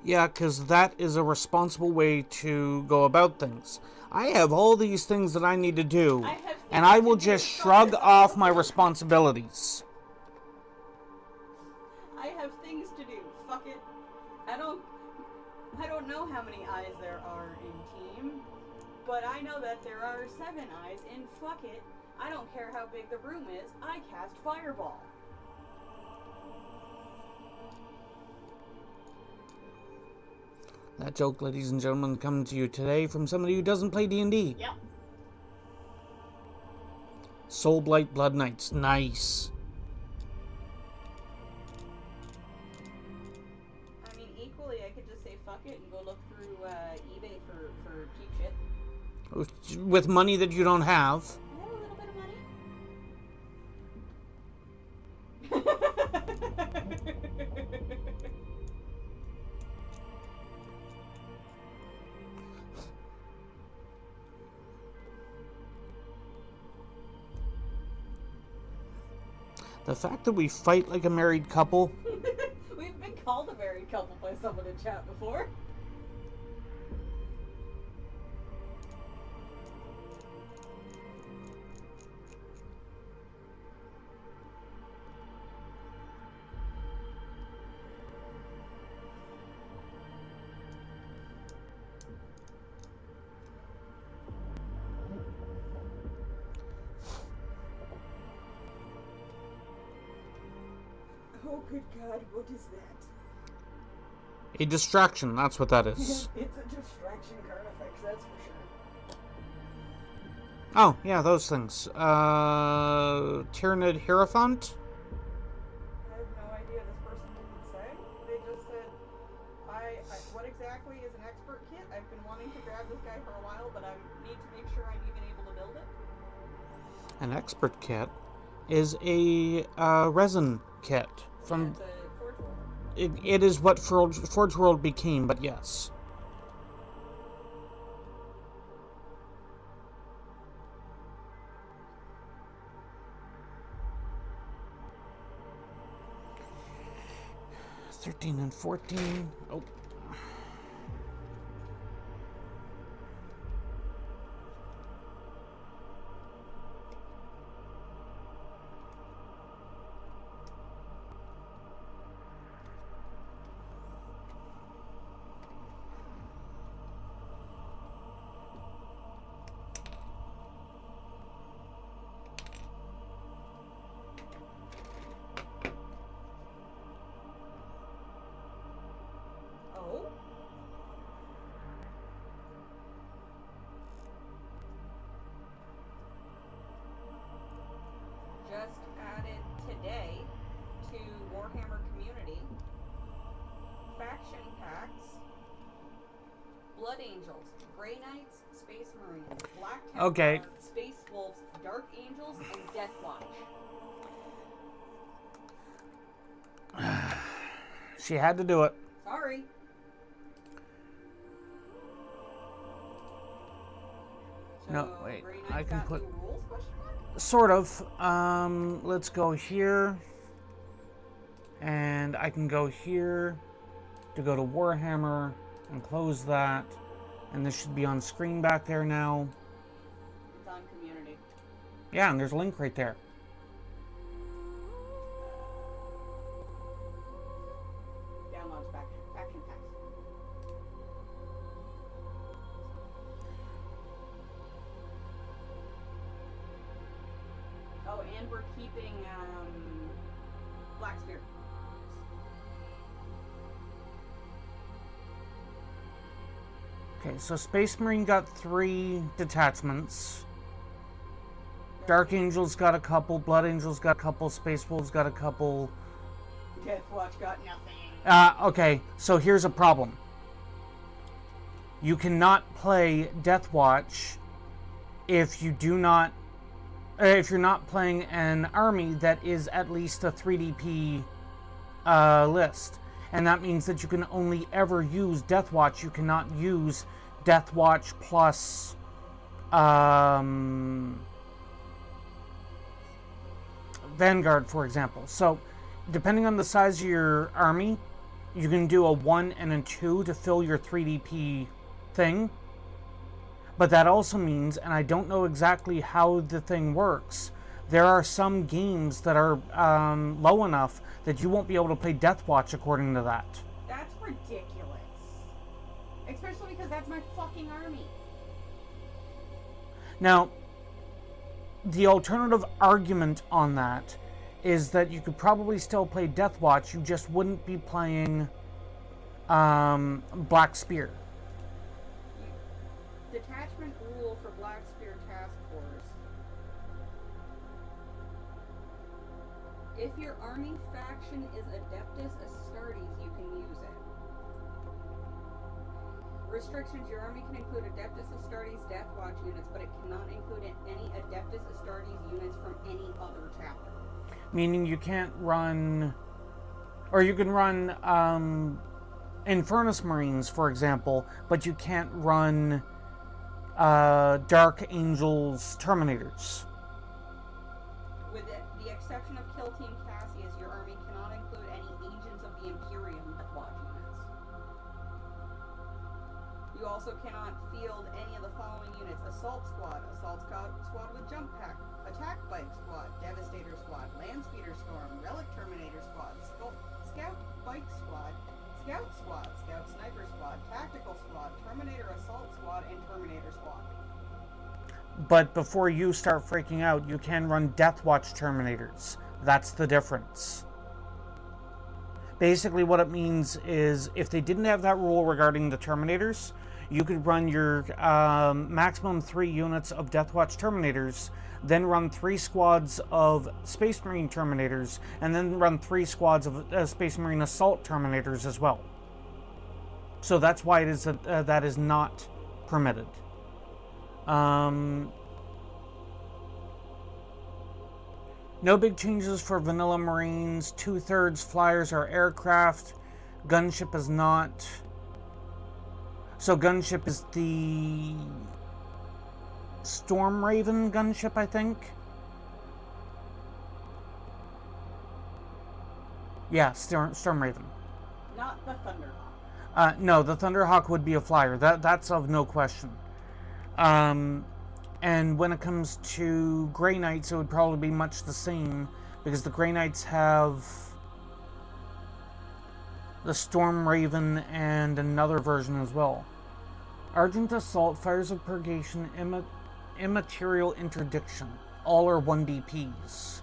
Yeah, because that is a responsible way to go about things. I have all these things that I need to do, and I will just shrug off my responsibilities. I have things to do. Fuck it. I don't know how many eyes there are in Team, but I know that there are 7 eyes in fuck it. I don't care how big the room is. I cast Fireball. That joke, ladies and gentlemen, coming to you today from somebody who doesn't play D&D. Yep. Soulblight Blood Knights. Nice. I mean, equally, I could just say fuck it and go look through eBay for cheap shit. With money that you don't have. I have a little bit of money. The fact that we fight like a married couple. We've been called a married couple by someone in chat before. Oh, good God, what is that? A distraction, that's what that is. It's a distraction carnifex, that's for sure. Oh, yeah, those things. Tyrannid Hierophant? I have no idea, this person didn't say. They just said, what exactly is an expert kit? I've been wanting to grab this guy for a while, but I need to make sure I'm even able to build it. An expert kit is a resin kit. From It's a Forge World. it is what Forge World became, but yes. $13 and $14. Oh. Oh? Just added today to Warhammer Community. Faction packs. Blood Angels, Grey Knights, Space Marines, Black Templar, Okay. Space Wolves, Dark Angels, and Death Watch. She had to do it. Sorry. No, So, wait, Grey I Knight's can got put- new rules, question mark? Sort of. Let's go here. And I can go here to go to Warhammer and close that. And this should be on screen back there now. It's on Community. Yeah, and there's a link right there. Downloads faction packs. Oh, and we're keeping Black Spear. Okay, so Space Marine got 3 detachments. Dark Angel's got a couple. Blood Angel's got a couple. Space Wolves got a couple. Death Watch got nothing. Okay, so here's a problem. You cannot play Death Watch if you do not, if you're not playing an army that is at least a 3DP list. And that means that you can only ever use Death Watch. You cannot use Death Watch plus Vanguard, for example. So, depending on the size of your army, you can do a 1 and a 2 to fill your 3DP thing. But that also means, and I don't know exactly how the thing works, there are some games that are low enough that you won't be able to play Deathwatch according to that. That's ridiculous. Especially because that's my fucking army. Now, the alternative argument on that is that you could probably still play Deathwatch, you just wouldn't be playing Black Spear. Detachment rule for Black Spear Task Force. If your army faction is Adeptus Astartes, you can use it. Restrictions: your army can include Adeptus Astartes Deathwatch units, but it cannot include any Adeptus Astartes units from any other chapter. Meaning you can't run, or you can run Infernus Marines, for example, but you can't run Dark Angels Terminators. With the exception of Kill Team Cassius, your army cannot include any Agents of the Imperium Deathwatch units. You also cannot field any of the following units: Assault Squad with Jump Pack, Attack Bike Squad, Devastator Squad, Landspeeder Storm, Relic Terminator Squad, Scout Bike Squad, Scout Squad, Scout Sniper Squad, Tactical Squad, Terminator Assault Squad, and Terminator Squad. But before you start freaking out, you can run Deathwatch Terminators. That's the difference. Basically what it means is, if they didn't have that rule regarding the Terminators, you could run your maximum 3 units of Deathwatch Terminators, then run 3 squads of Space Marine Terminators, and then run 3 squads of Space Marine Assault Terminators as well. So that's why it is that is not permitted. No big changes for vanilla Marines. 2/3 flyers are aircraft. Gunship is not. So gunship is the Storm Raven gunship, I think. Yeah, Storm Raven. Not the Thunderhawk. No, the Thunderhawk would be a flyer. That's of no question. And when it comes to Grey Knights, it would probably be much the same, because the Grey Knights have the Storm Raven and another version as well. Argent Assault, Fires of Purgation, Immaterial Interdiction. All are 1 DPs.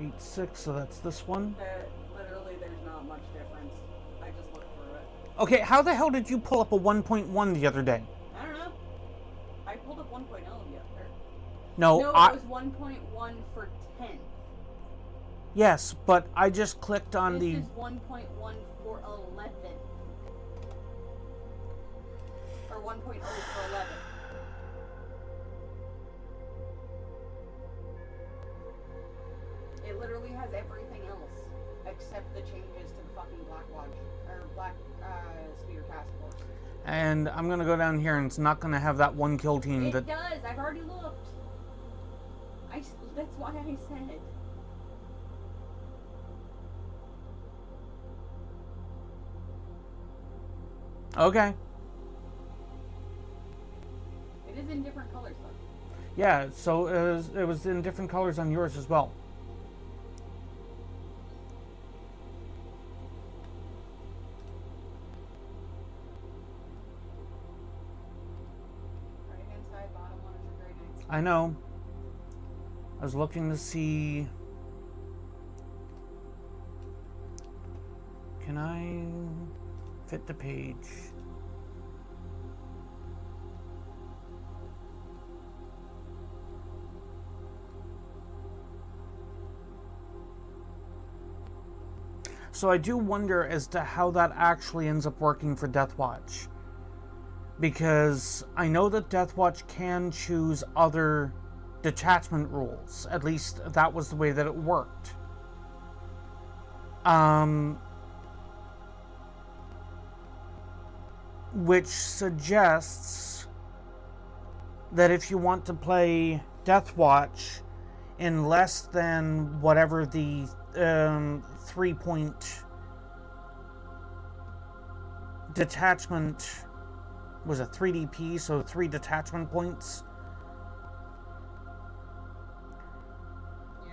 Eight, 6, so that's this one. Literally, there's not much difference. I just looked through it. Okay, how the hell did you pull up a 1.1 the other day? I don't know. I pulled up 1.0 the other. No, it was 1.1 for 10. Yes, but I just clicked on This is 1.1 for 11. Or 1.0 for 11. It literally has everything else except the changes to the fucking Black Spear Task Force. And I'm gonna go down here, and it's not gonna have that 1 kill team. It does. I've already looked. That's why I said. Okay. It is in different colors though. Yeah, so it was in different colors on yours as well. Right hand side, bottom one is your Grey Knights. I know. I was looking to see. Can I fit the page? So I do wonder as to how that actually ends up working for Deathwatch. Because I know that Deathwatch can choose other detachment rules. At least that was the way that it worked. which suggests that if you want to play Deathwatch in less than whatever the 3-point detachment was, a 3DP, so 3 detachment points. Yeah.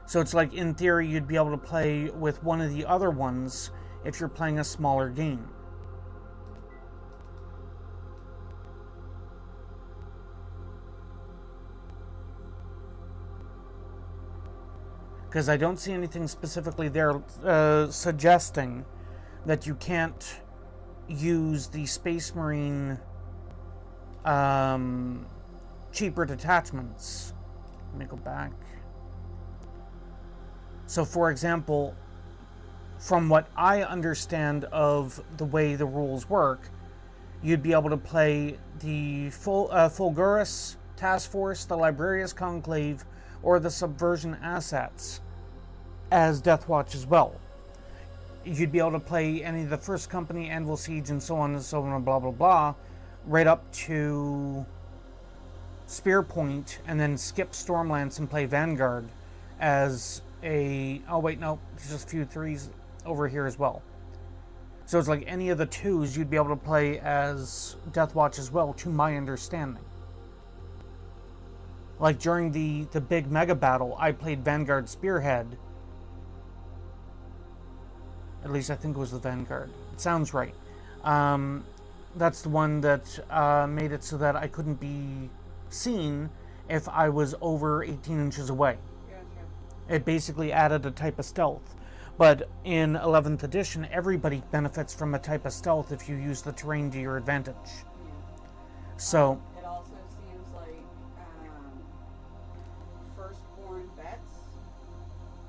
So it's like, in theory, you'd be able to play with one of the other ones if you're playing a smaller game. Because I don't see anything specifically there suggesting that you can't use the Space Marine cheaper detachments. Let me go back. So, for example, from what I understand of the way the rules work, you'd be able to play the Fulgurus Task Force, the Librarius Conclave, or the Subversion Assets as Deathwatch as well. You'd be able to play any of the First Company, Anvil Siege, and so on and so on, blah blah blah, right up to Spear Point, and then skip Stormlance and play Vanguard as a... oh wait, no, there's just a few 3s over here as well. So it's like any of the 2s you'd be able to play as Deathwatch as well, to my understanding. Like during the big mega battle, I played Vanguard Spearhead. At least I think it was the Vanguard. It sounds right. That's the one that made it so that I couldn't be seen if I was over 18 inches away. Gotcha. It basically added a type of stealth. But in 11th edition, everybody benefits from a type of stealth if you use the terrain to your advantage. Yeah. So... it also seems like firstborn vets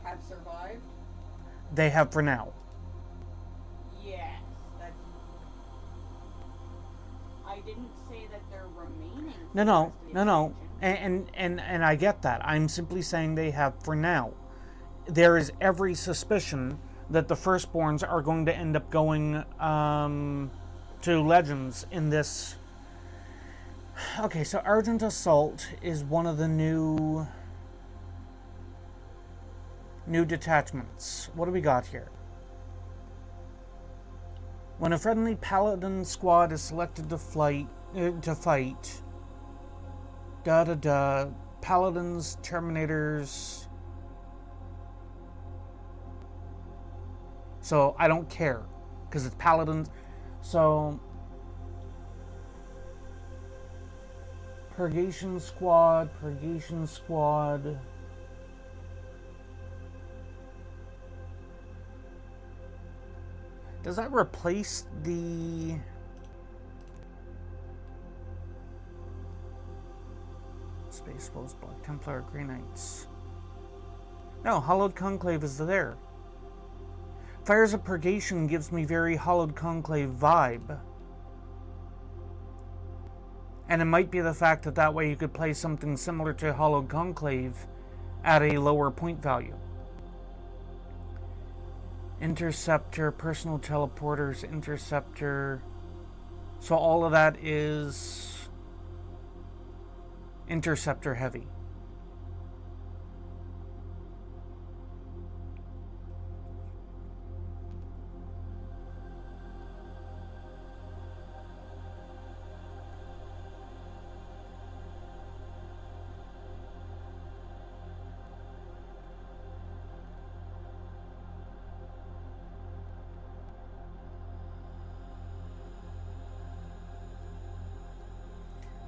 have survived. they have for now. Yes, that's... I didn't say that they're remaining. No. And I get that. I'm simply saying they have for now. There is every suspicion that the firstborns are going to end up going to Legends in this. Okay, so Argent Assault is one of the new detachments. What do we got here? When a friendly paladin squad is selected to fight, paladins, terminators. So I don't care because it's paladins. So Purgation Squad. Does that replace the... Space Wolves, Black Templar, Grey Knights? No, Hallowed Conclave is there. Fires of Purgation gives me very Hallowed Conclave vibe. And it might be the fact that that way you could play something similar to Hallowed Conclave at a lower point value. Interceptor, personal teleporters, interceptor. So all of that is interceptor heavy.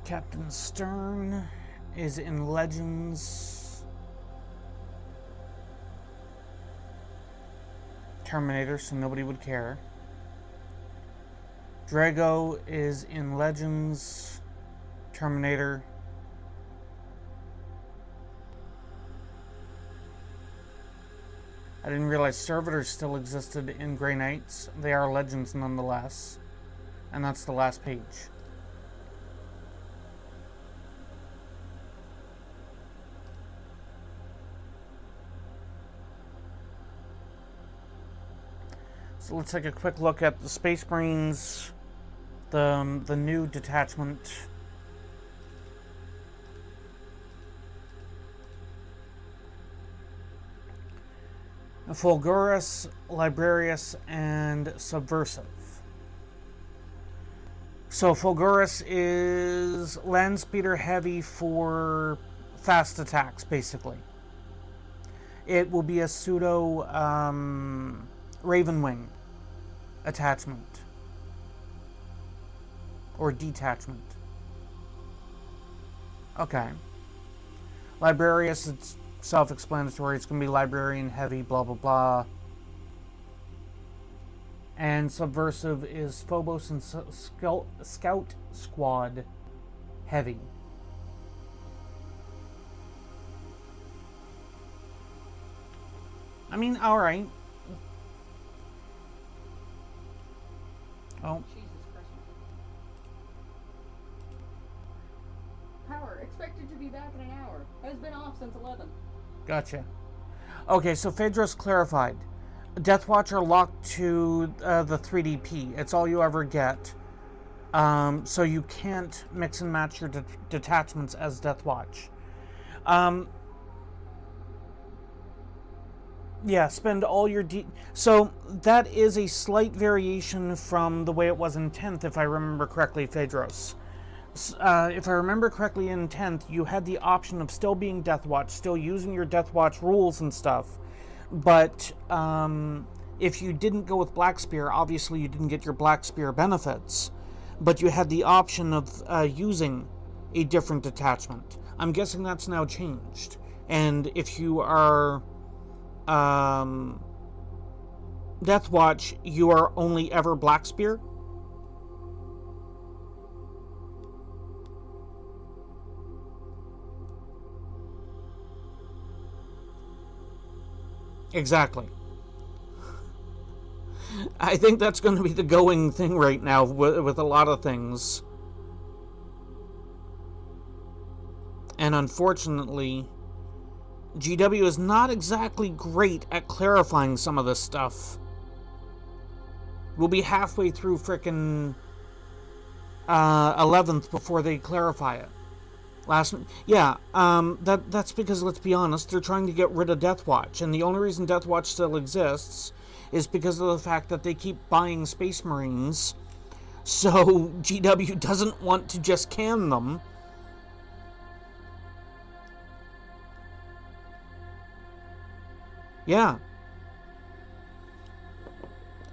Captain Stern is in Legends. Terminator, so nobody would care. Drago is in Legends. Terminator. I didn't realize servitors still existed in Grey Knights. They are Legends nonetheless. And that's the last page. So let's take a quick look at the Space Marines, the new detachment. Fulgurus, Librarius, and Subversive. So Fulgurus is land speeder heavy for fast attacks, basically. It will be a pseudo Ravenwing attachment or detachment. Okay. Librarius, it's self-explanatory. It's going to be librarian heavy, blah blah blah. And Subversive is Phobos and Scout Squad heavy. I mean, alright. Oh. Jesus Christ. Power expected to be back in an hour. Has been off since 11. Gotcha. Okay, so Phaedros clarified. Deathwatch are locked to the 3DP. It's all you ever get. So you can't mix and match your detachments as Deathwatch. Yeah, spend all your so that is a slight variation from the way it was in 10th, if I remember correctly, Phaedros. If I remember correctly, in 10th, you had the option of still being Deathwatch, still using your Deathwatch rules and stuff, but if you didn't go with Black Spear, obviously you didn't get your Black Spear benefits, but you had the option of using a different detachment. I'm guessing that's now changed, and if you are Deathwatch, you are only ever Black Spear. Exactly. I think that's going to be the going thing right now with a lot of things. And unfortunately, GW is not exactly great at clarifying some of this stuff. We'll be halfway through frickin' 11th before they clarify it. That's because, let's be honest, they're trying to get rid of Deathwatch, and the only reason Deathwatch still exists is because of the fact that they keep buying Space Marines, so GW doesn't want to just can them. Yeah.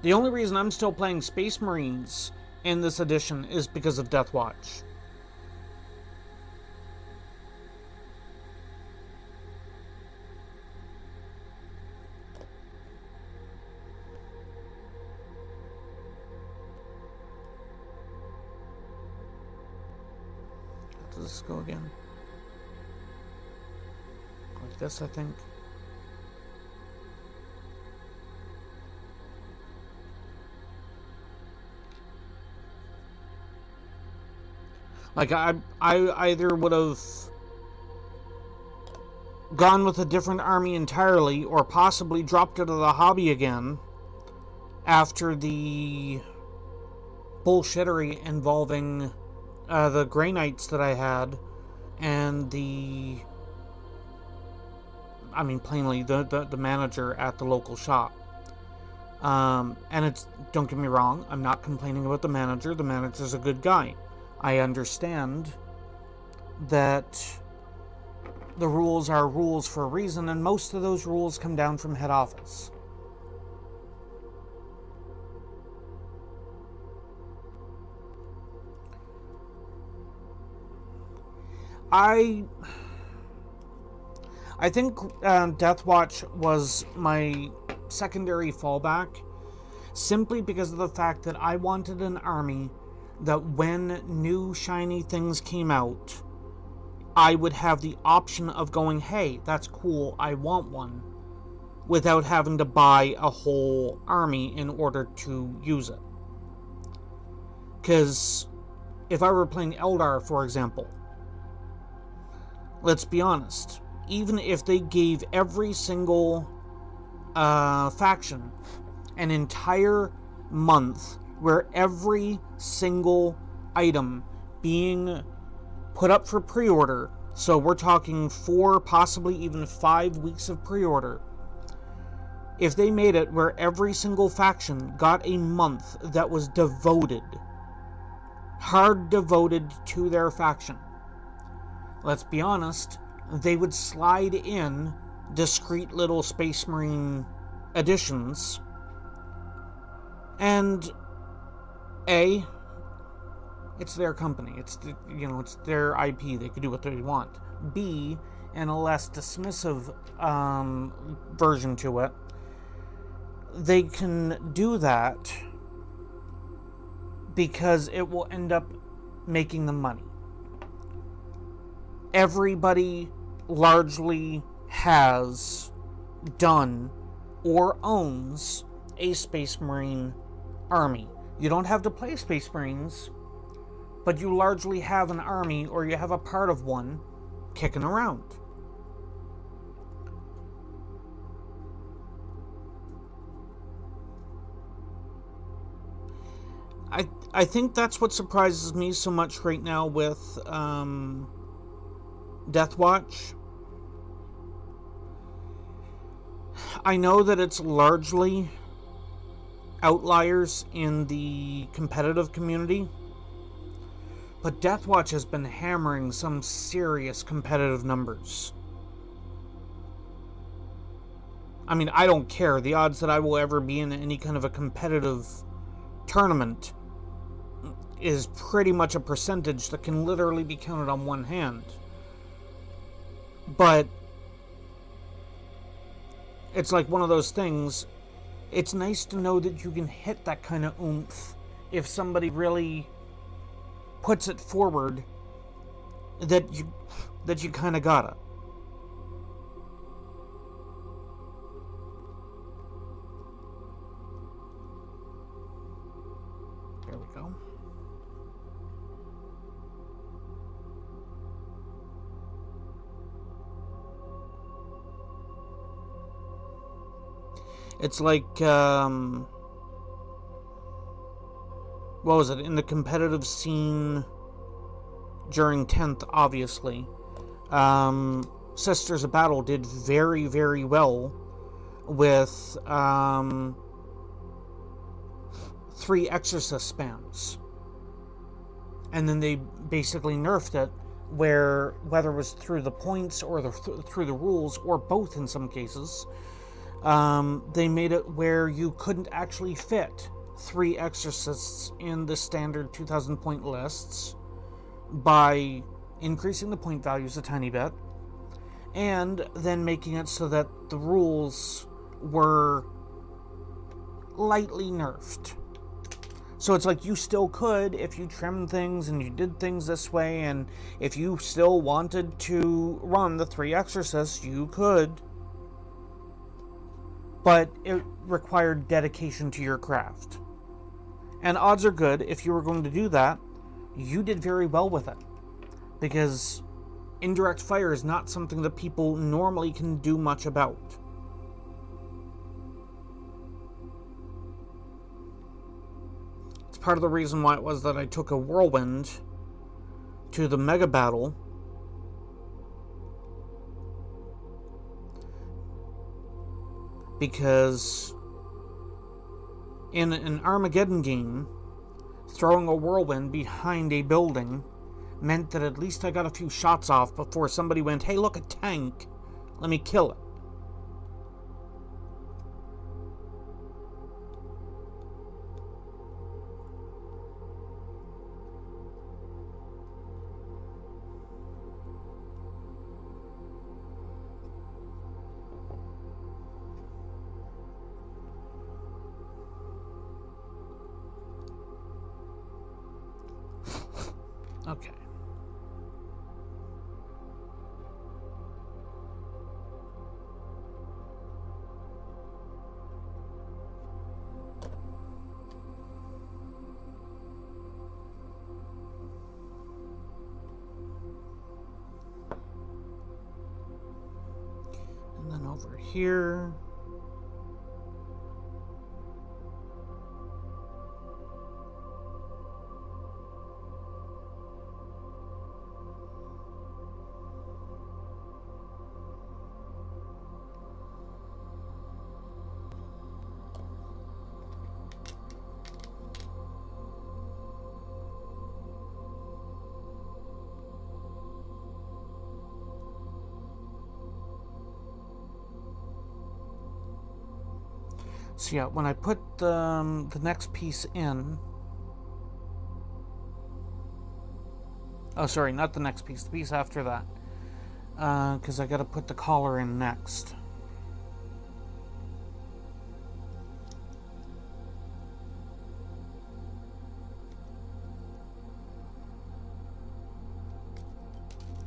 The only reason I'm still playing Space Marines in this edition is because of Deathwatch. How does this go again? Like this, I think. Like, I either would have gone with a different army entirely, or possibly dropped out of the hobby again after the bullshittery involving the Grey Knights that I had, and plainly, the manager at the local shop. And it's, don't get me wrong, I'm not complaining about the manager. The manager's a good guy. I understand that the rules are rules for a reason, and most of those rules come down from head office. I think Deathwatch was my secondary fallback, simply because of the fact that I wanted an army that when new shiny things came out, I would have the option of going, hey, that's cool, I want one, without having to buy a whole army in order to use it. Because if I were playing Eldar, for example, let's be honest, even if they gave every single faction an entire month where every single item being put up for pre-order, so we're talking 4, possibly even 5 weeks of pre-order, if they made it where every single faction got a month that was devoted, hard devoted to their faction, let's be honest, they would slide in discrete little Space Marine additions, and it's their company. It's it's their IP. They can do what they want. B, and a less dismissive version to it, they can do that because it will end up making them money. Everybody largely has done or owns a Space Marine army. You don't have to play Space Marines, but you largely have an army, or you have a part of one kicking around. I think that's what surprises me so much right now with Death Watch. I know that it's largely outliers in the competitive community, but Death Watch has been hammering some serious competitive numbers. I mean, I don't care. The odds that I will ever be in any kind of a competitive tournament is pretty much a percentage that can literally be counted on one hand. But it's like one of those things. It's nice to know that you can hit that kind of oomph if somebody really puts it forward that you kind of gotta. There we go. It's like, what was it, in the competitive scene during 10th, obviously. Sisters of Battle did very, very well with 3 Exorcist spams. And then they basically nerfed it, where whether it was through the points or through the rules, or both in some cases, they made it where you couldn't actually fit 3 Exorcists in the standard 2,000 point lists by increasing the point values a tiny bit, and then making it so that the rules were lightly nerfed. So it's like you still could, if you trimmed things and you did things this way, and if you still wanted to run the 3 Exorcists, you could. But it required dedication to your craft. And odds are good, if you were going to do that, you did very well with it. Because indirect fire is not something that people normally can do much about. It's part of the reason why it was that I took a whirlwind to the mega battle. Because in an Armageddon game, throwing a whirlwind behind a building meant that at least I got a few shots off before somebody went, "Hey, look, a tank. Let me kill it." Okay. And then over here. So yeah, when I put the next piece in... Oh, sorry, not the next piece, the piece after that. Because I gotta put the collar in next.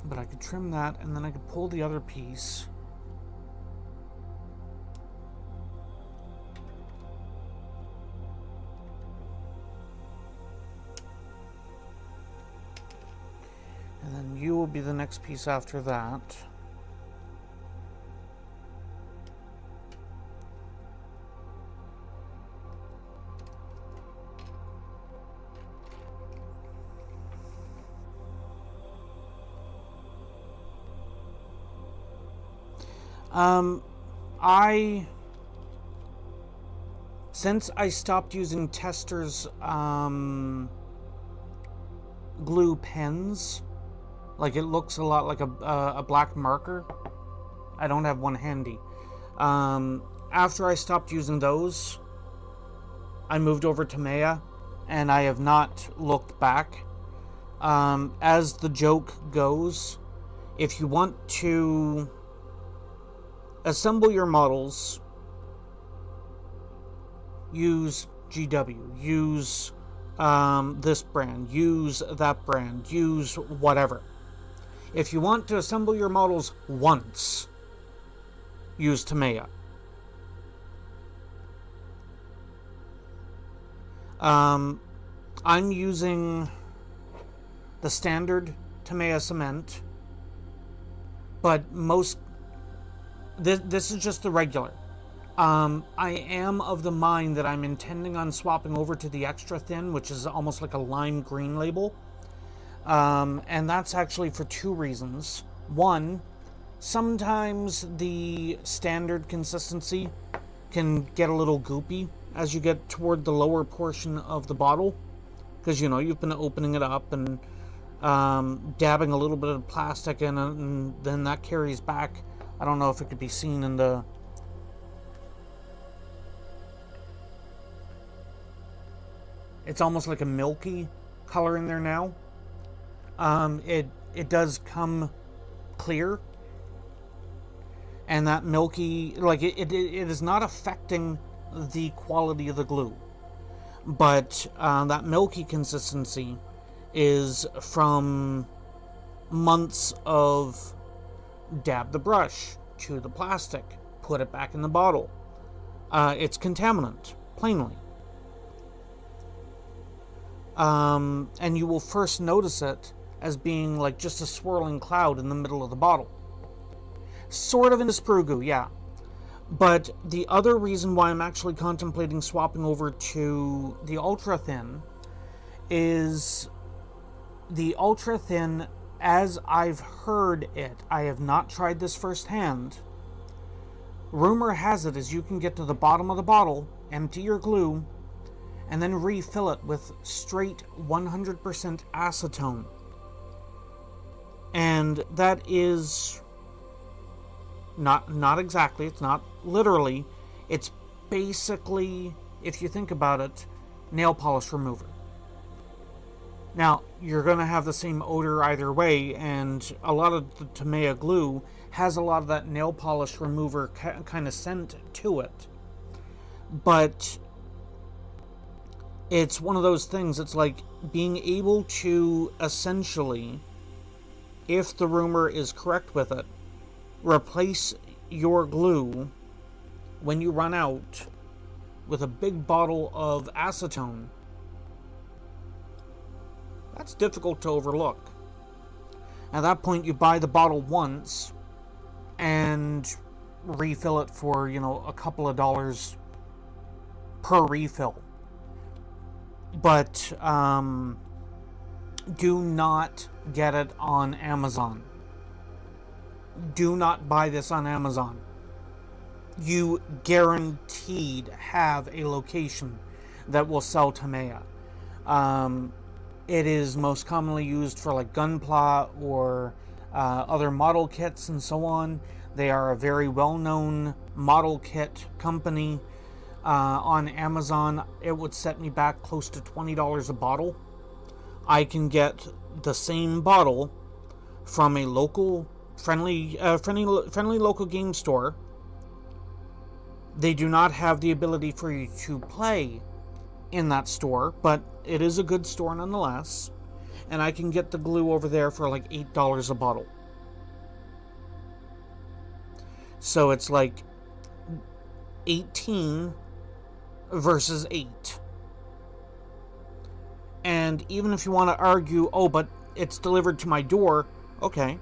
But I could trim that, and then I could pull the other piece. And then you will be the next piece after that. Since I stopped using Tester's glue pens, like it looks a lot like a black marker. I don't have one handy. After I stopped using those, I moved over to Maya, and I have not looked back. As the joke goes, if you want to assemble your models, use GW, use this brand, use that brand, use whatever. If you want to assemble your models once, use Tamiya. I'm using the standard Tamiya cement, but this is just the regular. I am of the mind that I'm intending on swapping over to the extra thin, which is almost like a lime green label. And that's actually for two reasons. One, sometimes the standard consistency can get a little goopy as you get toward the lower portion of the bottle, because you've been opening it up and dabbing a little bit of plastic in it, and then that carries back. I don't know if it could be seen in the... It's almost like a milky color in there now. It does come clear, and that milky, like it is not affecting the quality of the glue, but that milky consistency is from months of dab the brush, chew the plastic, put it back in the bottle. It's contaminant, plainly. And you will first notice it as being like just a swirling cloud in the middle of the bottle. Sort of in the sprue goo, yeah. But the other reason why I'm actually contemplating swapping over to the ultra thin is the ultra thin, as I've heard it, I have not tried this firsthand. Rumor has it is you can get to the bottom of the bottle, empty your glue, and then refill it with straight 100% acetone. And that is not exactly, it's not literally, it's basically, if you think about it, nail polish remover. Now, you're going to have the same odor either way, and a lot of the Tamiya glue has a lot of that nail polish remover kind of scent to it. But it's one of those things, it's like being able to essentially, if the rumor is correct with it, replace your glue when you run out with a big bottle of acetone. That's difficult to overlook. At that point, you buy the bottle once and refill it for, a couple of dollars per refill. But do not get it on Amazon. Do not buy this on Amazon. You guaranteed have a location that will sell Tamiya. It is most commonly used for like Gunpla or other model kits and so on. They are a very well-known model kit company. On Amazon, it would set me back close to $20 a bottle. I can get the same bottle from a local friendly local game store. They do not have the ability for you to play in that store, but it is a good store nonetheless. And I can get the glue over there for like $8 a bottle. So it's like 18 versus 8. And even if you want to argue, oh, but it's delivered to my door, okay.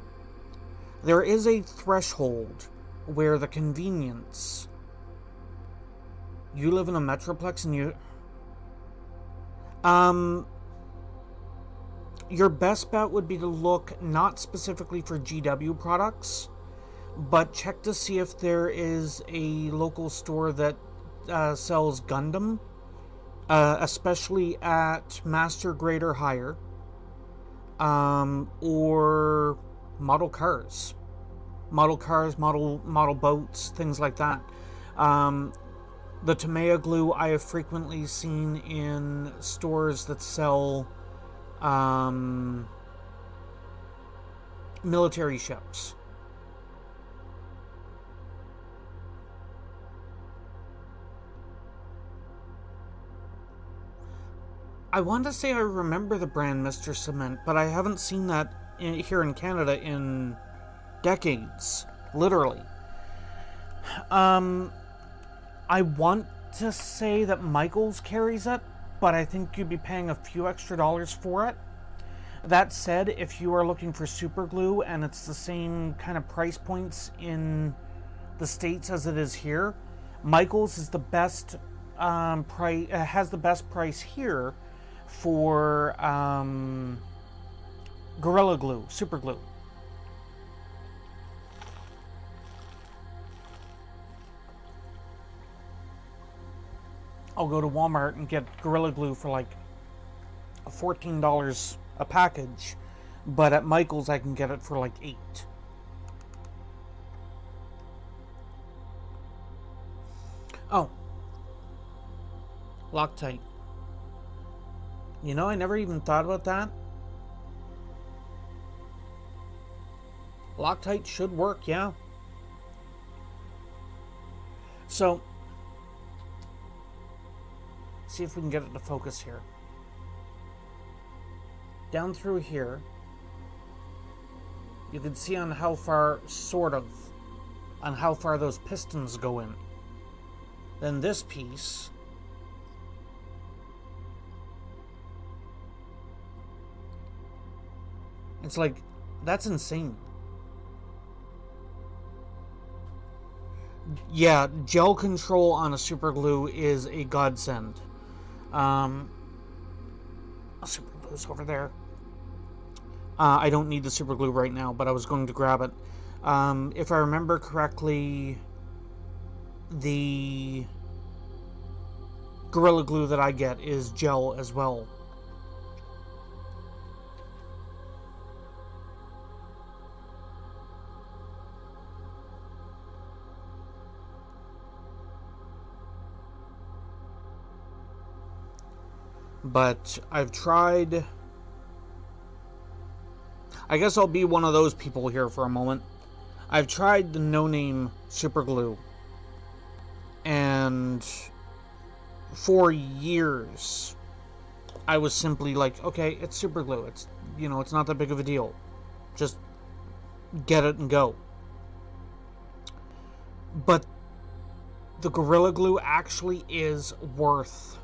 There is a threshold where the convenience. You live in a metroplex and your best bet would be to look not specifically for GW products, but check to see if there is a local store that sells Gundam, especially at Master Grade or higher, or model cars, model boats, things like that. The Tamiya glue I have frequently seen in stores that sell military ships. I want to say I remember the brand Mr. Cement, but I haven't seen that here in Canada in decades, literally. I want to say that Michaels carries it, but I think you'd be paying a few extra dollars for it. That said, if you are looking for super glue and it's the same kind of price points in the States as it is here, Michaels is the best has the best price here for Gorilla Glue, super glue. I'll go to Walmart and get Gorilla Glue for like $14 a package, but at Michael's I can get it for like $8. Oh, Loctite. You know, I never even thought about that. Loctite should work, yeah. So, see if we can get it to focus here. Down through here, you can see on how far, on how far those pistons go in. Then this piece, it's like, that's insane. Yeah, gel control on a super glue is a godsend. Super glue's over there. I don't need the super glue right now, but I was going to grab it. If I remember correctly, the Gorilla Glue that I get is gel as well. But I've tried... I guess I'll be one of those people here for a moment. I've tried the no-name super glue. And for years, I was simply like, okay, it's super glue. It's, you know, it's not that big of a deal. Just get it and go. But the Gorilla Glue actually is worth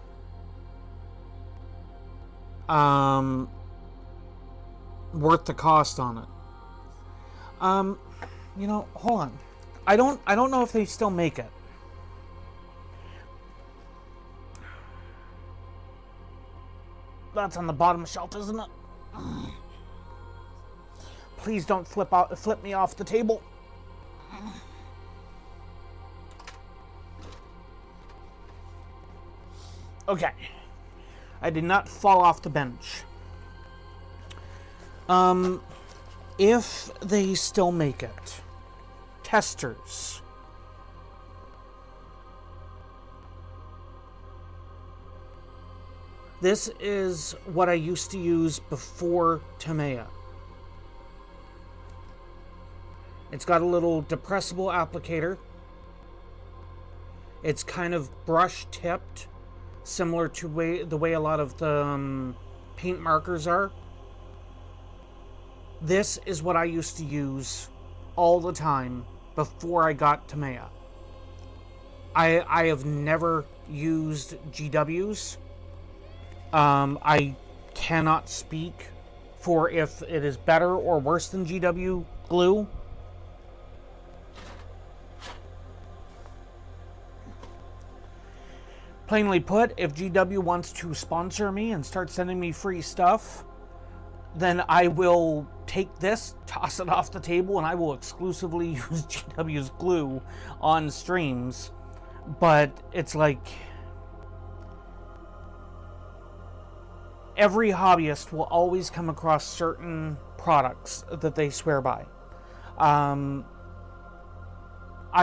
the cost on it. You know, hold on. I don't know if they still make it. That's on the bottom shelf, isn't it? Please don't flip me off the table. Okay. I did not fall off the bench. If they still make it, testers, This is what I used to use before Tamea. It's got a little depressible applicator. It's kind of brush tipped, similar to the way a lot of the paint markers are. This is what I used to use all the time before I got Tamea. I have never used GWs. I cannot speak for if it is better or worse than GW glue. Plainly put, if GW wants to sponsor me and start sending me free stuff, then I will take this, toss it off the table, and I will exclusively use GW's glue on streams. But it's like, every hobbyist will always come across certain products that they swear by. I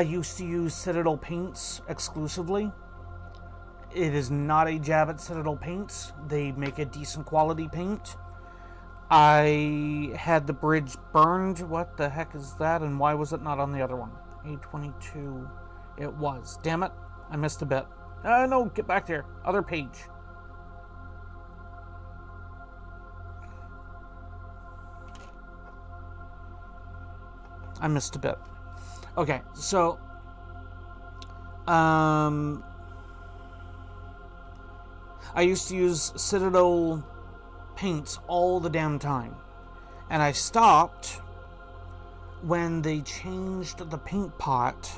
used to use Citadel paints exclusively. It is not a jab at Citadel paints. They make a decent quality paint. I had the bridge burned. What the heck is that? And why was it not on the other one? A22. It was. Damn it. I missed a bit. No, get back there. Other page. I missed a bit. Okay, so I used to use Citadel paints all the damn time. And I stopped when they changed the paint pot.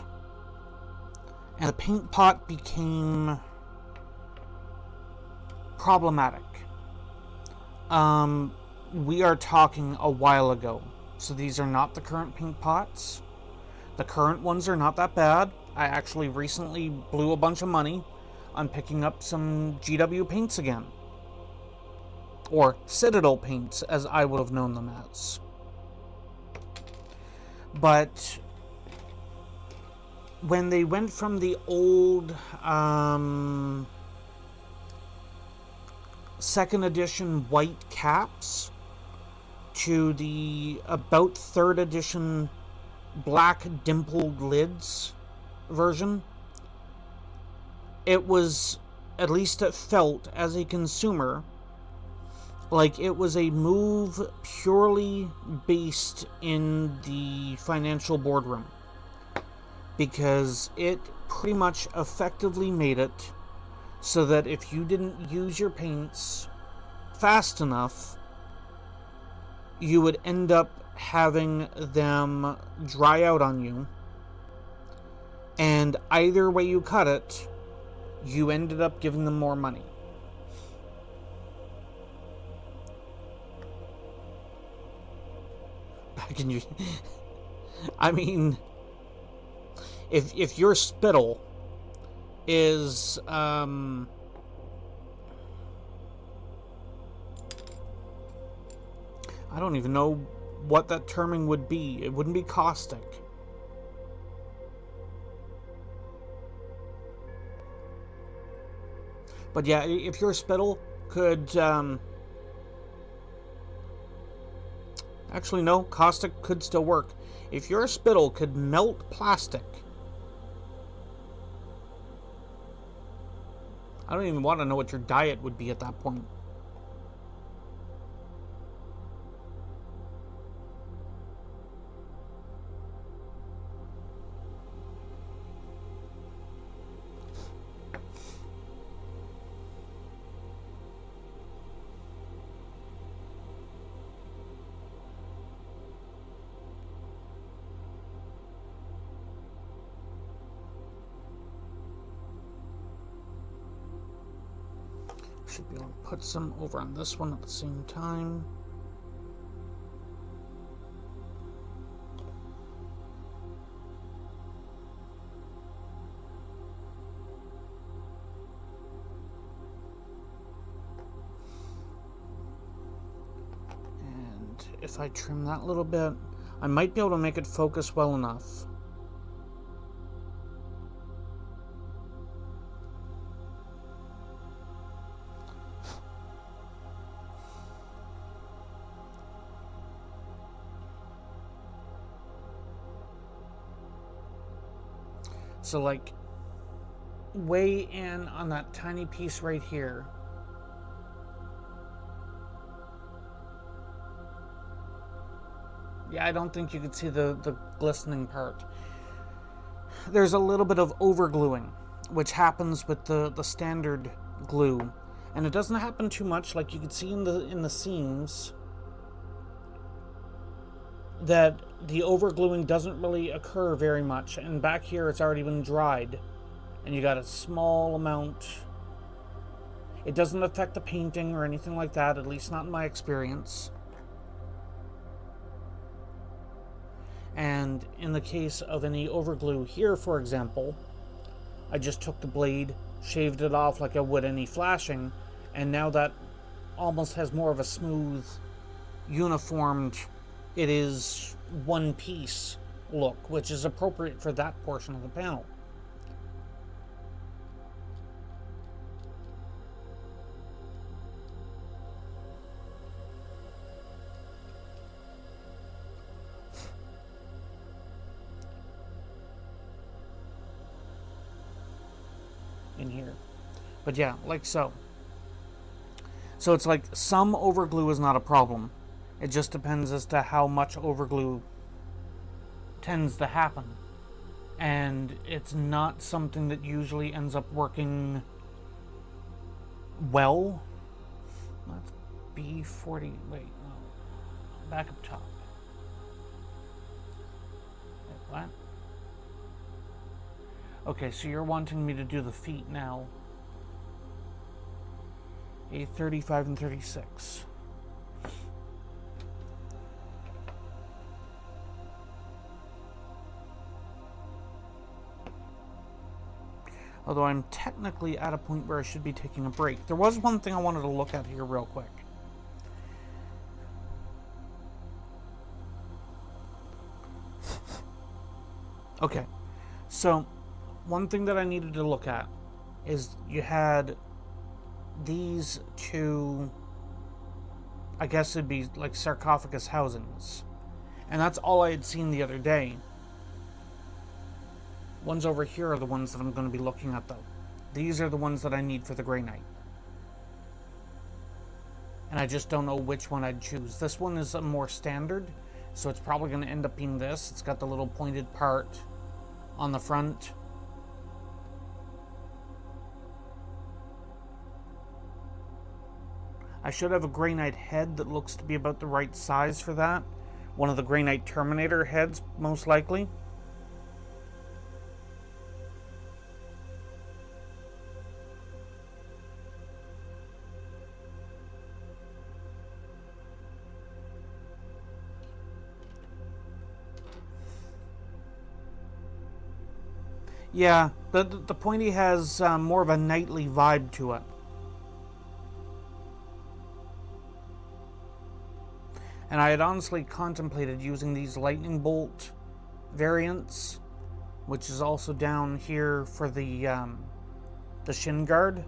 And the paint pot became problematic. We are talking a while ago. So these are not the current paint pots. The current ones are not that bad. I actually recently blew a bunch of money on picking up some GW paints again. Or Citadel paints, as I would have known them as. But when they went from the old 2nd edition white caps to the about 3rd edition black dimpled lids version, it was, at least it felt as a consumer, like it was a move purely based in the financial boardroom, because it pretty much effectively made it so that if you didn't use your paints fast enough, you would end up having them dry out on you, and either way you cut it, you ended up giving them more money. Can you? I mean, if your spittle is I don't even know what that terming would be. It wouldn't be caustic. But yeah, if your spittle could actually, no, caustic could still work. If your spittle could melt plastic, I don't even want to know what your diet would be at that point. Should be able to put some over on this one at the same time. And if I trim that a little bit, I might be able to make it focus well enough. So like way in on that tiny piece right here. Yeah, I don't think you could see the glistening part. There's a little bit of overgluing, which happens with the standard glue. And it doesn't happen too much, like you can see in the seams that the overgluing doesn't really occur very much. And back here it's already been dried. And you got a small amount. It doesn't affect the painting or anything like that, at least not in my experience. And in the case of any overglue here, for example, I just took the blade, shaved it off like I would any flashing, and now that almost has more of a smooth, uniformed, it is one piece look, which is appropriate for that portion of the panel. In here. But yeah, like so. So it's like some overglue is not a problem. It just depends as to how much overglue tends to happen. And it's not something that usually ends up working well. Let's B40. Wait, no. Back up top. Wait, what? Okay, so you're wanting me to do the feet now. A 35 and 36. Although I'm technically at a point where I should be taking a break. There was one thing I wanted to look at here real quick. Okay, so one thing that I needed to look at is you had these two, I guess it'd be like sarcophagus housings. And that's all I had seen the other day. Ones over here are the ones that I'm going to be looking at though. These are the ones that I need for the Grey Knight. And I just don't know which one I'd choose. This one is a more standard, so it's probably going to end up being this. It's got the little pointed part on the front. I should have a Grey Knight head that looks to be about the right size for that. One of the Grey Knight Terminator heads, most likely. Yeah, the pointy has more of a knightly vibe to it. And I had honestly contemplated using these lightning bolt variants, which is also down here for the shin guard.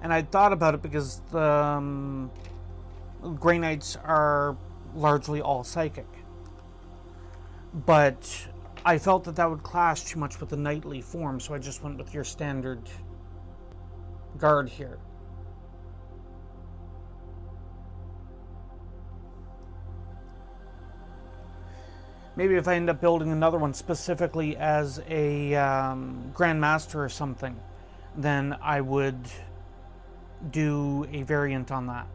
And I thought about it because the Grey Knights are largely all psychic. But I felt that that would clash too much with the knightly form, so I just went with your standard guard here. Maybe if I end up building another one specifically as a Grand Master or something, then I would do a variant on that.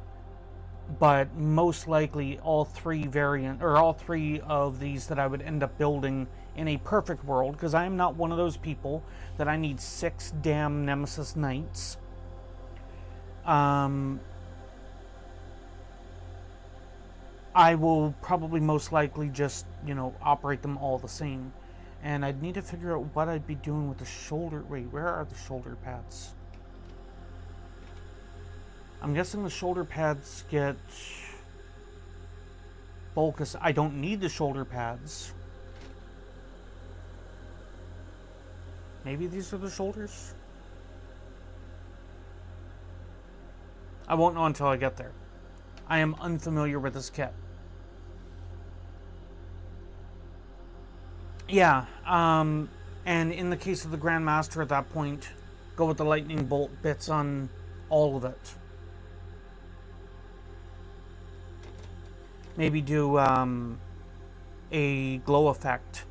But most likely all three of these that I would end up building in a perfect world, because I am not one of those people that I need 6 damn Nemesis Knights. I will probably most likely just, operate them all the same. And I'd need to figure out what I'd be doing with the shoulder... Wait, where are the shoulder pads? I'm guessing the shoulder pads get... bulkus. I don't need the shoulder pads. Maybe these are the shoulders? I won't know until I get there. I am unfamiliar with this kit. Yeah, And in the case of the Grandmaster at that point, go with the lightning bolt bits on all of it. Maybe do a glow effect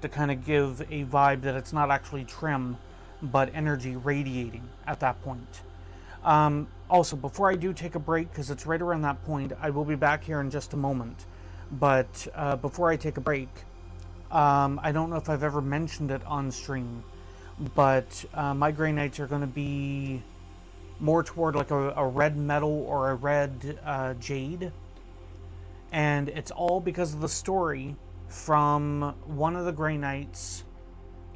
to kind of give a vibe that it's not actually trim, but energy radiating at that point. Also, before I do take a break, because it's right around that point, I will be back here in just a moment. But before I take a break, I don't know if I've ever mentioned it on stream, but my Grey Knights are going to be more toward like a red metal or a red jade. And it's all because of the story from one of the Grey Knights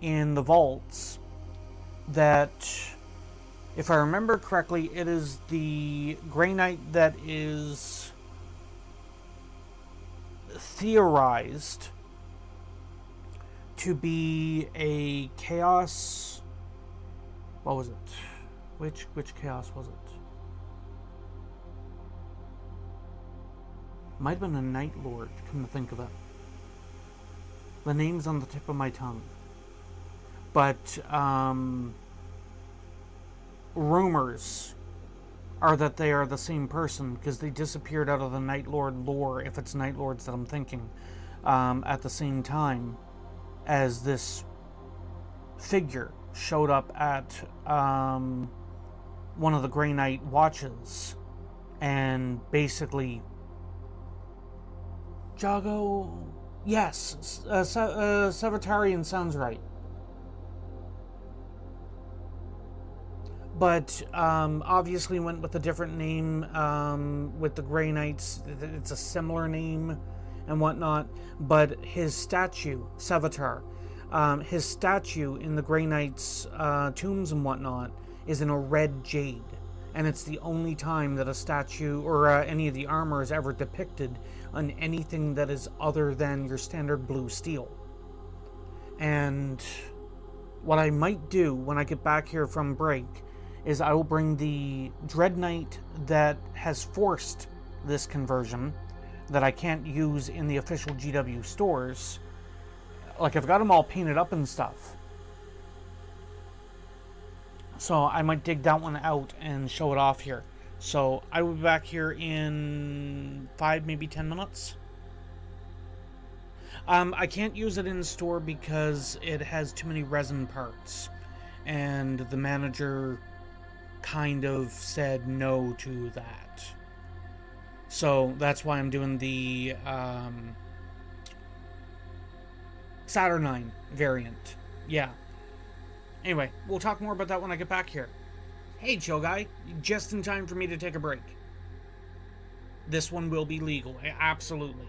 in the vaults that, if I remember correctly, it is the Grey Knight that is theorized to be a chaos. What was it? Which chaos was it? Might have been a Night Lord, come to think of it. The name's on the tip of my tongue. But rumors are that they are the same person, because they disappeared out of the Night Lord lore, if it's Night Lords that I'm thinking, at the same time as this figure showed up at one of the Grey Knight watches and basically Jago, yes, Savatarian sounds right. But obviously went with a different name with the Grey Knights. It's a similar name and whatnot. But his statue, Savitar, his statue in the Grey Knights' tombs and whatnot is in a red jade. And it's the only time that a statue or any of the armor is ever depicted on anything that is other than your standard blue steel. And what I might do when I get back here from break is I will bring the Dreadknight that has forced this conversion, that I can't use in the official GW stores. Like, I've got them all painted up and stuff. So I might dig that one out and show it off here. So I will be back here in 5, maybe 10 minutes. I can't use it in store because it has too many resin parts. And the manager kind of said no to that. So that's why I'm doing the Saturnine variant. Yeah. Anyway, we'll talk more about that when I get back here. Hey, chill guy, just in time for me to take a break. This one will be legal, absolutely.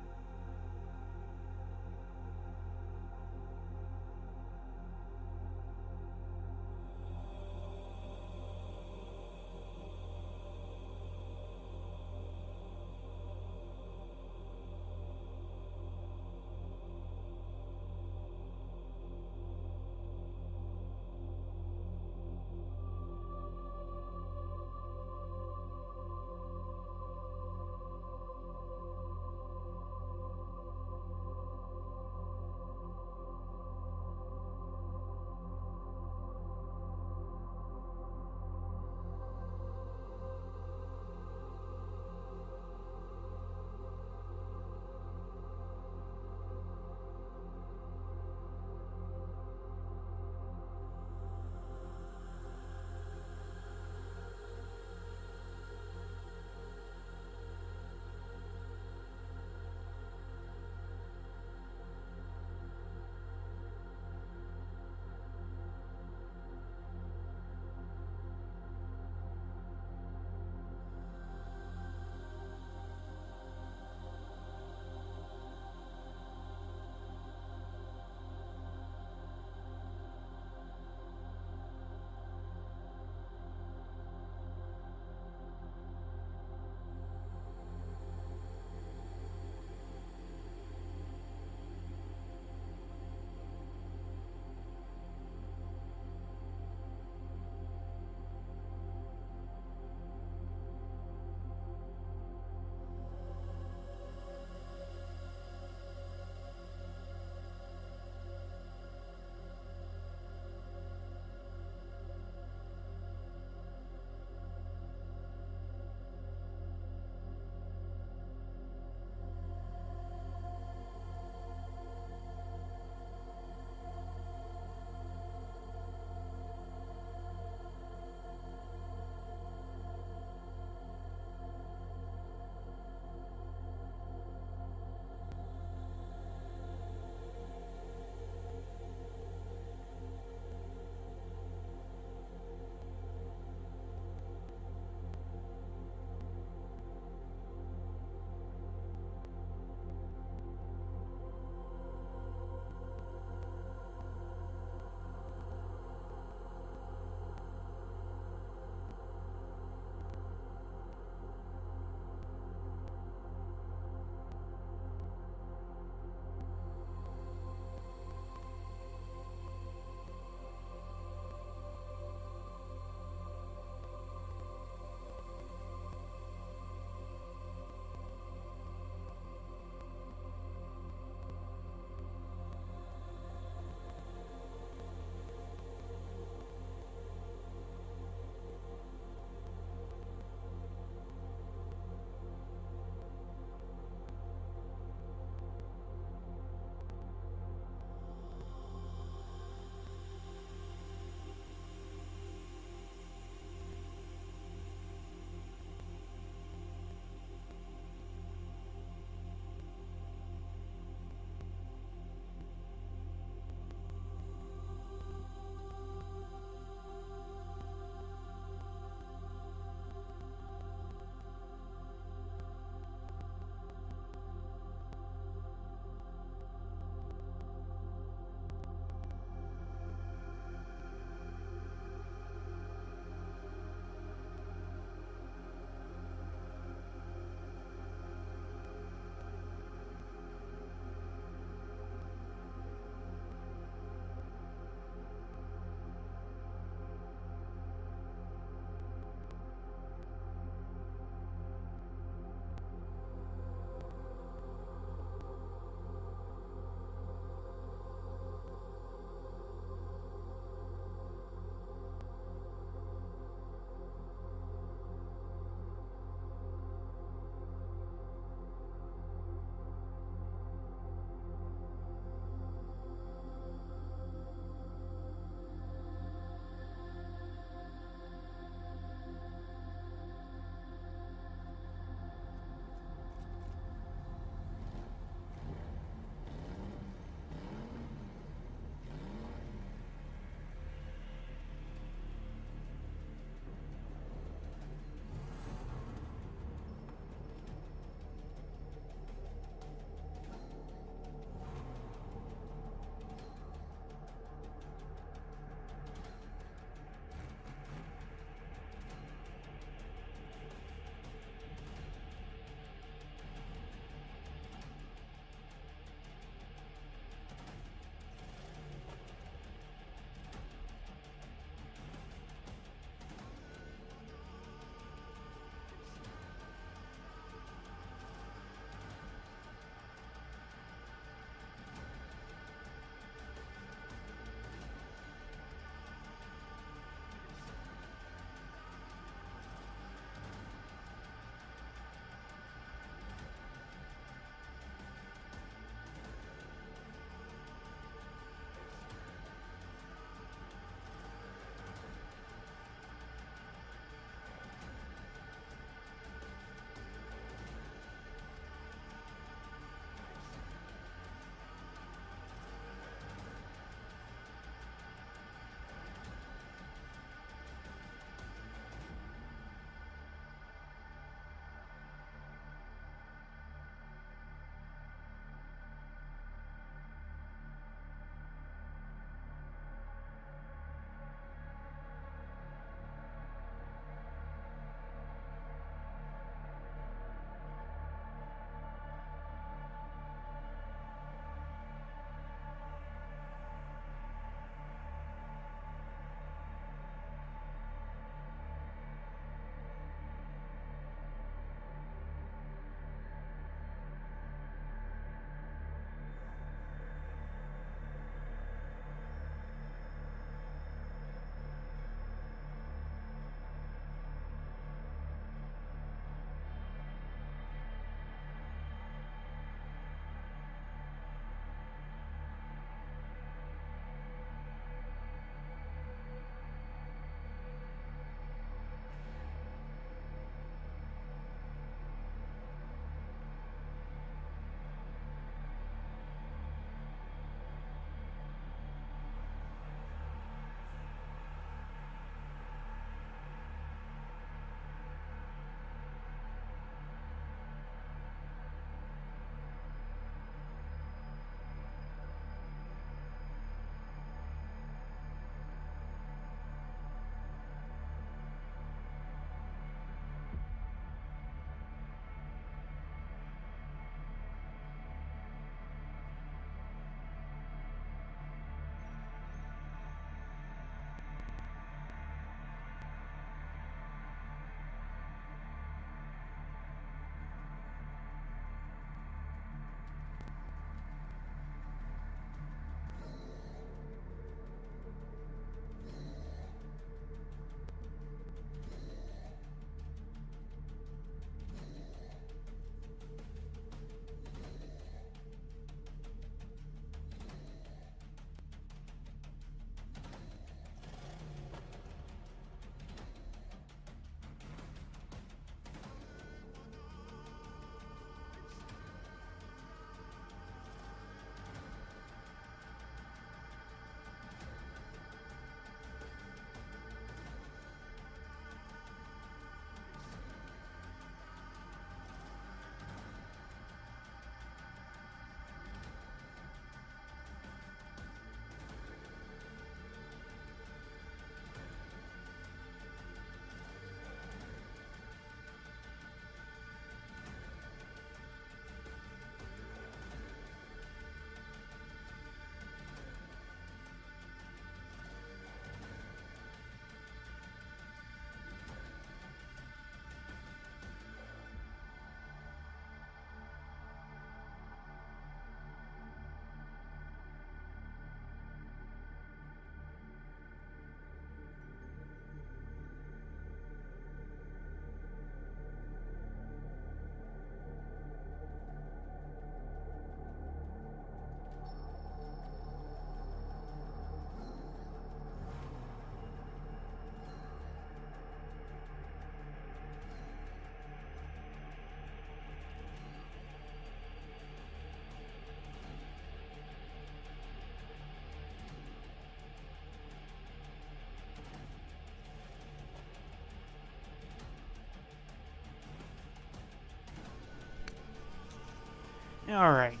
Alright.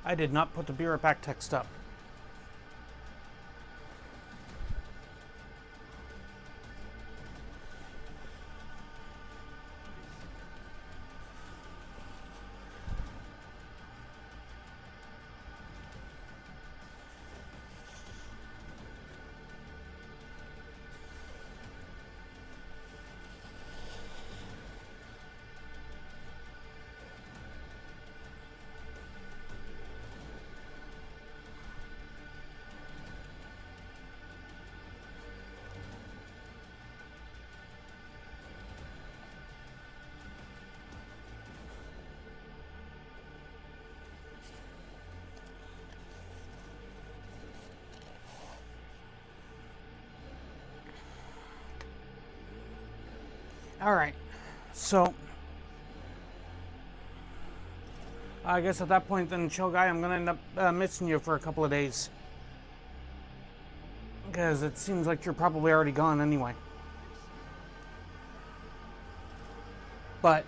I did not put the Be Right Back text up. Alright, so I guess at that point then, chill guy, I'm gonna end up missing you for a couple of days. Because it seems like you're probably already gone anyway. But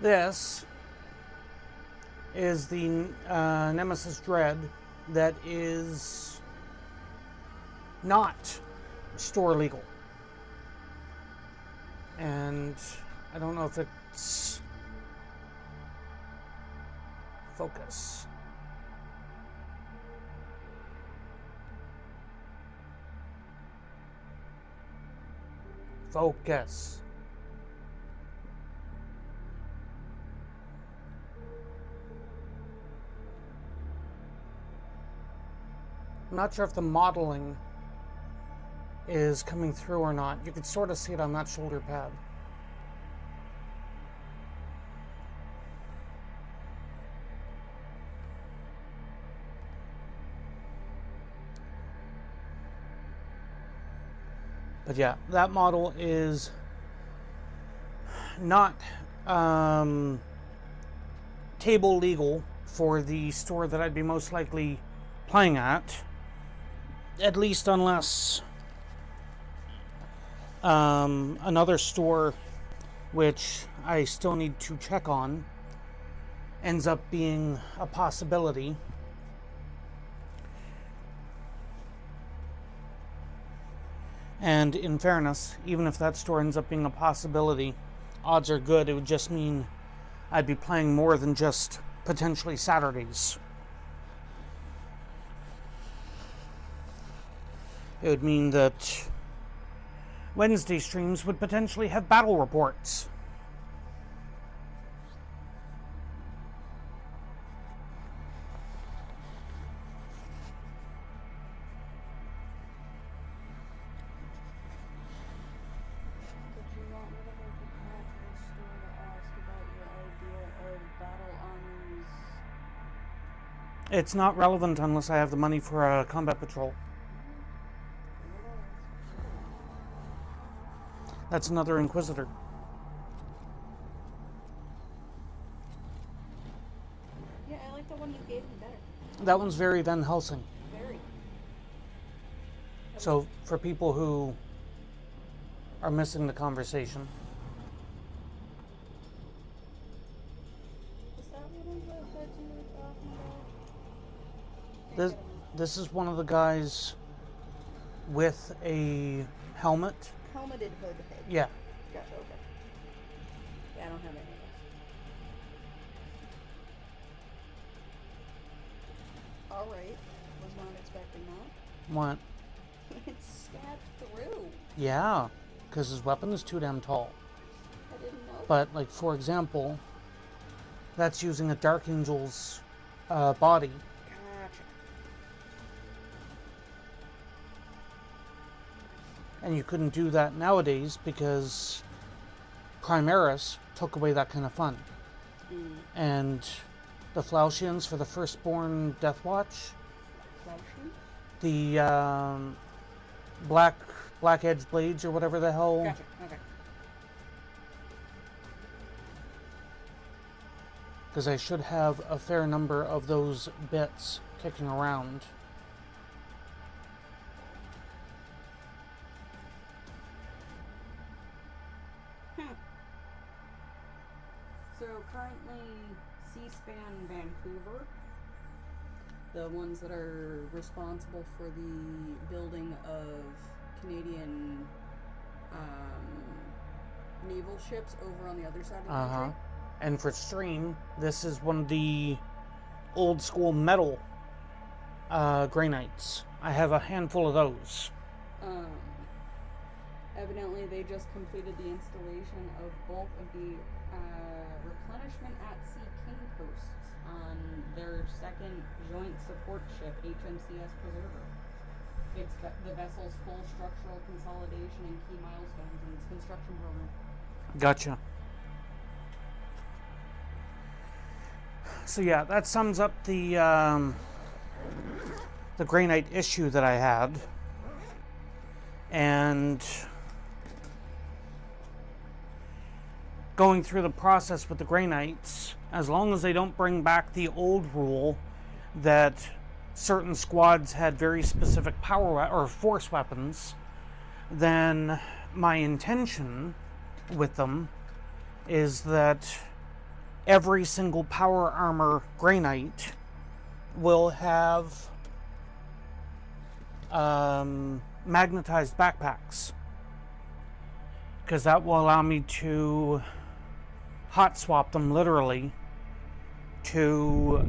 this is the Nemesis Dread that is not store legal. And I don't know if it's focus. Focus. I'm not sure if the modeling is coming through or not. You can sort of see it on that shoulder pad. But yeah, that model is not table legal for the store that I'd be most likely playing at least unless another store, which I still need to check on, ends up being a possibility. And in fairness, even if that store ends up being a possibility, odds are good it would just mean I'd be playing more than just potentially Saturdays. It would mean that Wednesday streams would potentially have battle reports. It's not relevant unless I have the money for a combat patrol. That's another Inquisitor. Yeah, I like the one you gave me better. That one's very Van Helsing. Very. So, for people who are missing the conversation. Is that one of the heads you were talking about? This is one of the guys with a helmet. Helmeted hood head. Yeah. Gotcha, okay. Yeah, I don't have any of those. Alright. Was not expecting that. What? It's stabbed through. Yeah, because his weapon is too damn tall. I didn't know. But, like, for example, that's using a Dark Angel's body. Gotcha. And you couldn't do that nowadays because Primaris took away that kind of fun. Mm. And the Flaushians for the Firstborn Death Watch, Flaushian? the Black Edge Blades or whatever the hell. Gotcha, okay. Because I should have a fair number of those bits kicking around. So currently, C-SPAN Vancouver, the ones that are responsible for the building of Canadian naval ships over on the other side of the country. And for Stream, this is one of the old school metal Grey Knights. I have a handful of those. Evidently, they just completed the installation of both of the replenishment at sea king posts on their second joint support ship, HMCS Preserver. It's the vessel's full structural consolidation and key milestones in its construction program. Gotcha. So yeah, that sums up the Grey Knight issue that I had. And going through the process with the Grey Knights, as long as they don't bring back the old rule that certain squads had very specific power or force weapons, then my intention with them is that every single power armor Grey Knight will have magnetized backpacks, because that will allow me to hot swap them literally to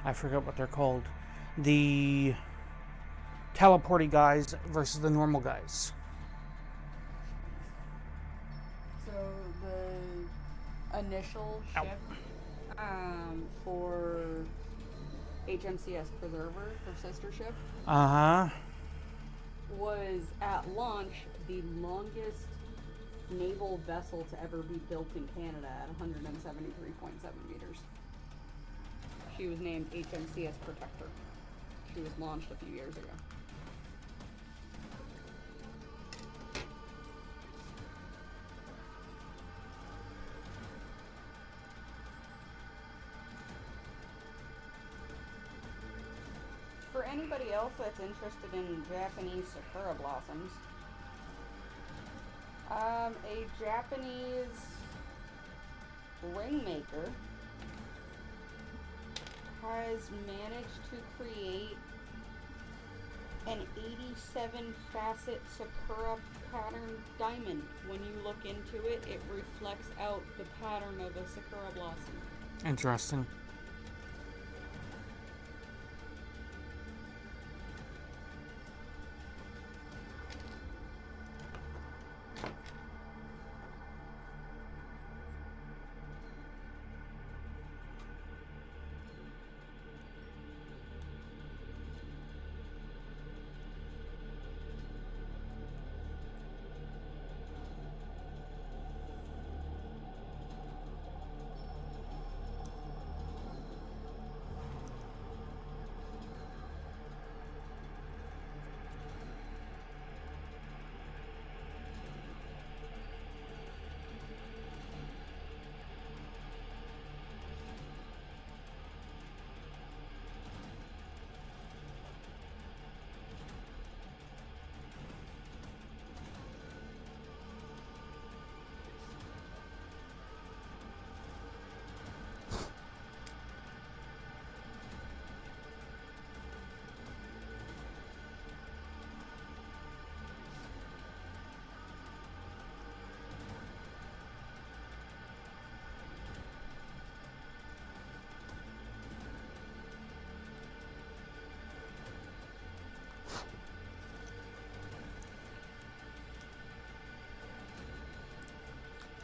I forget what they're called, the teleporty guys versus the normal guys. So the initial ship for HMCS Preserver, her sister ship, was at launch the longest naval vessel to ever be built in Canada at 173.7 meters. She was named HMCS Protector. She was launched a few years ago. For anybody else that's interested in Japanese sakura blossoms, a Japanese ring maker has managed to create an 87 facet sakura pattern diamond. When you look into it, it reflects out the pattern of a sakura blossom. Interesting.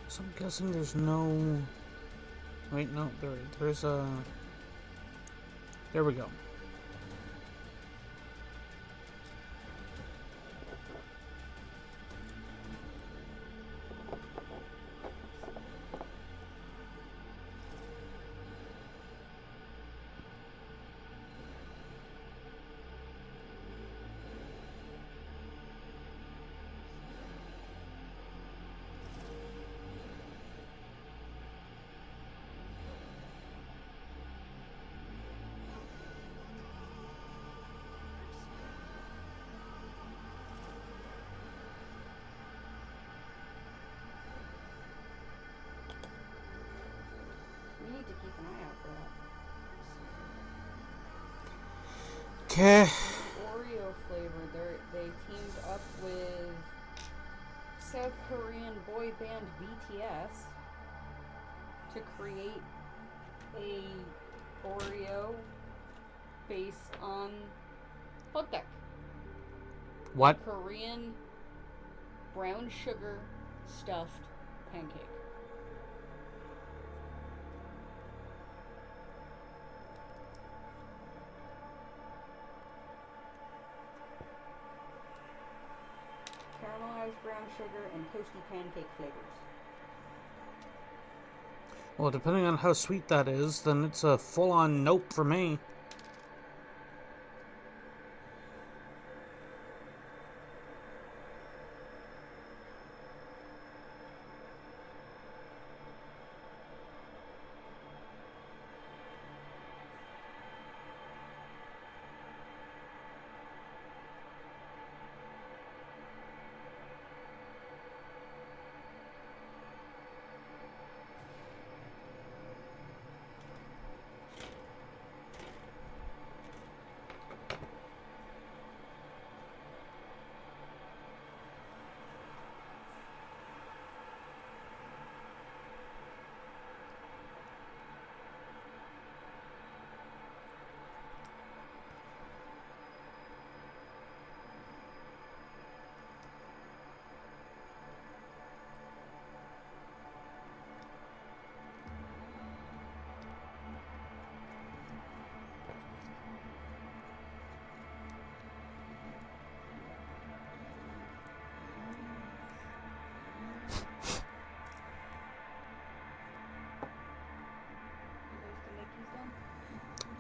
So I'm guessing there's no... Wait, no, there's a... There we go. need to keep an eye out for that. Okay. Oreo flavor. They teamed up with South Korean boy band BTS to create a Oreo based on Hotteok. What? Korean brown sugar stuffed pancake. Caramelized brown sugar and toasty pancake flavors. Well, depending on how sweet that is, then it's a full-on nope for me.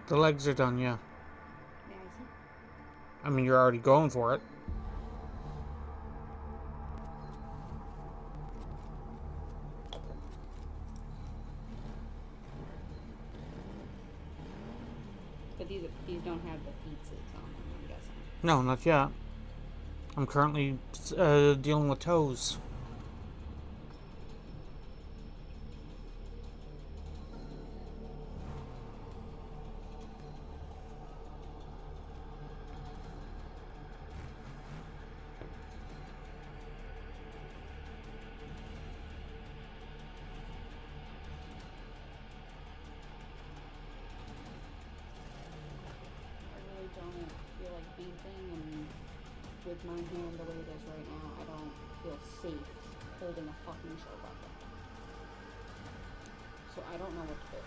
The legs are done, yeah. May I see? I mean, you're already going for it. But these don't have the feet sits on them, I'm guessing. No, not yet. I'm currently dealing with toes. With my hand the way it is right now, I don't feel safe holding a fucking sharp object. So I don't know what to do.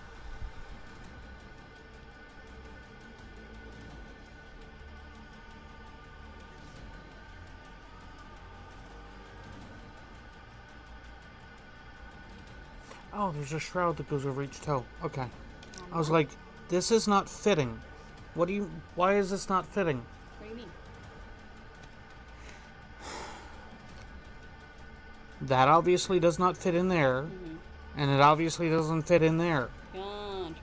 Oh, there's a shroud that goes over each toe. Okay. I was like, this is not fitting. Why is this not fitting? What do you mean? That obviously does not fit in there, and it obviously doesn't fit in there. Gotcha.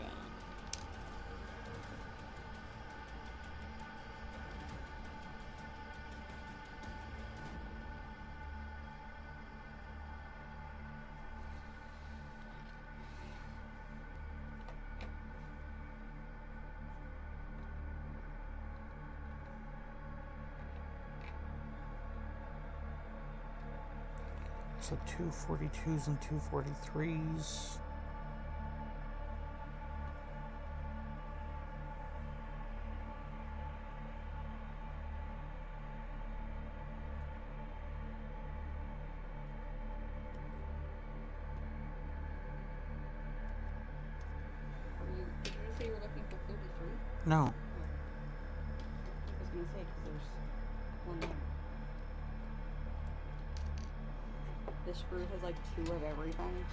So 242s and 243s. Did you say you were looking for 33? No. I was going to say, because there's one there. This sprue has like 2 of everything,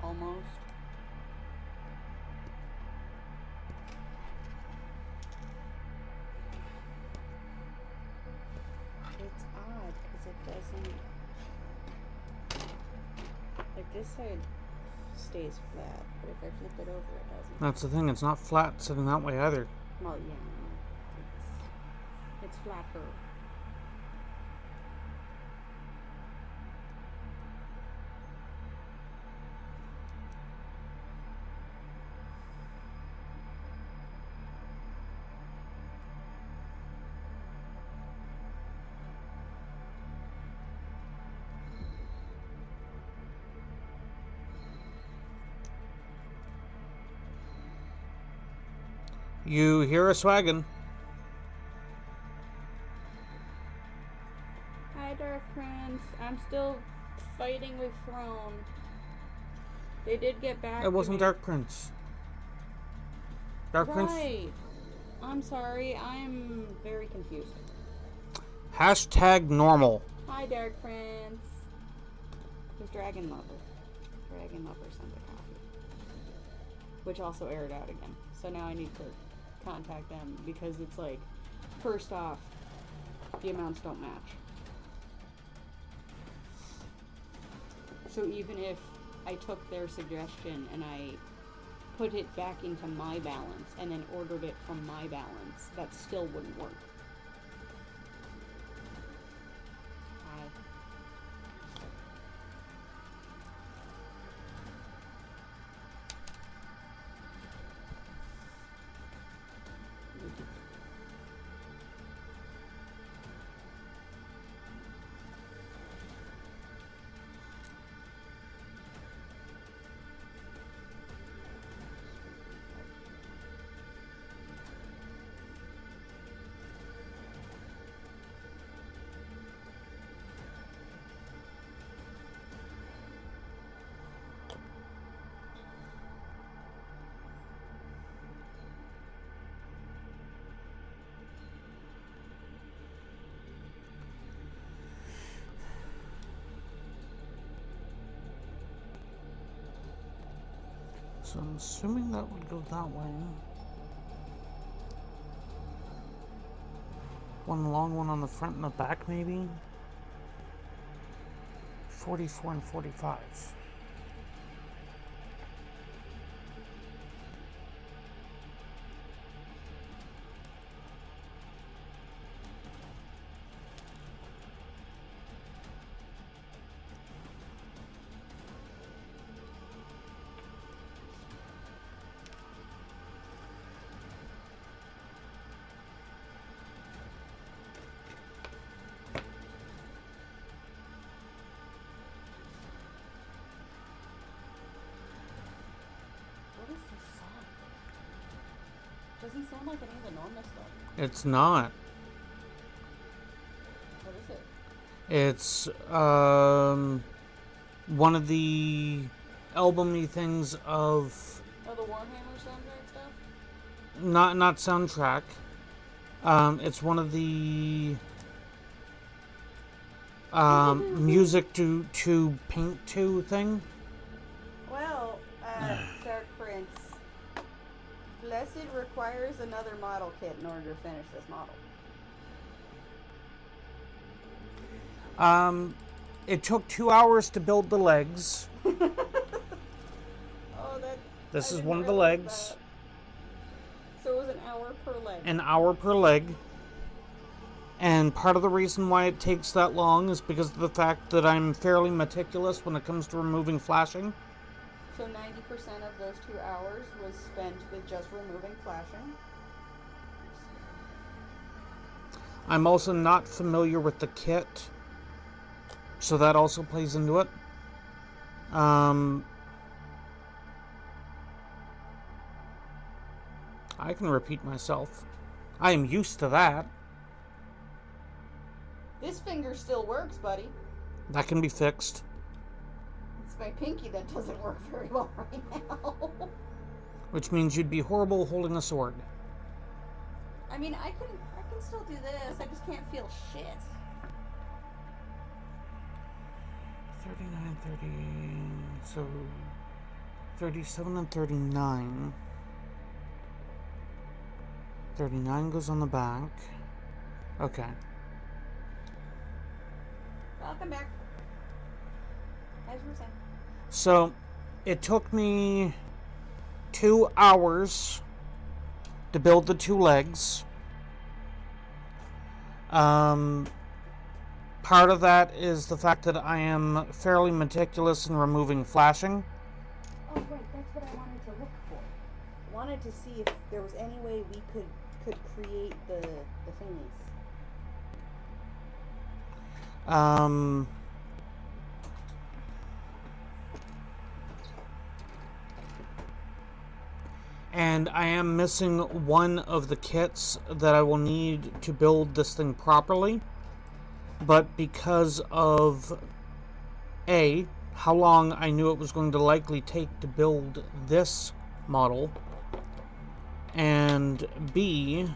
almost. It's odd because it doesn't. Like this side stays flat, but if I flip it over, it doesn't. That's the thing, it's not flat sitting that way either. Well, yeah, it's flatter. You hear a swaggin'. Hi, Dark Prince. I'm still fighting with Throne. They did get back It wasn't to me. Dark Prince. Dark Prince. Right. I'm sorry. I'm very confused. Hashtag normal. Hi, Dark Prince. There's Dragon Lover. Dragon Lover sent a copy. Which also aired out again. So now I need to contact them because it's like, first off, the amounts don't match. So even if I took their suggestion and I put it back into my balance and then ordered it from my balance, that still wouldn't work. Hi. So I'm assuming that would go that way. One long one on the front and the back, maybe? 44 and 45. What is this song? Doesn't sound like any of the normal stuff. It's not. What is it? It's one of the albumy things of Oh, the Warhammer soundtrack stuff? not soundtrack. It's one of the music to paint to thing. Well, Dark Prince, Blessed requires another model kit in order to finish this model. It took 2 hours to build the legs. Oh, that. This I is didn't one of the realize legs. that. So it was an hour per leg. An hour per leg. And part of the reason why it takes that long is because of the fact that I'm fairly meticulous when it comes to removing flashing. So 90% of those 2 hours was spent with just removing flashing. I'm also not familiar with the kit, so that also plays into it. I can repeat myself. I am used to that. This finger still works, buddy. That can be fixed. It's my pinky that doesn't work very well right now. Which means you'd be horrible holding a sword. I mean, I can still do this. I just can't feel shit. 39, 30... So... 37 and 39. 39 goes on the back. Okay. Welcome back. As you were saying. So, it took me 2 hours to build the 2 legs. Part of that is the fact that I am fairly meticulous in removing flashing. Oh, right. That's what I wanted to look for. I wanted to see if there was any way we could create the thingies. And I am missing one of the kits that I will need to build this thing properly. But because of A, how long I knew it was going to likely take to build this model, and B,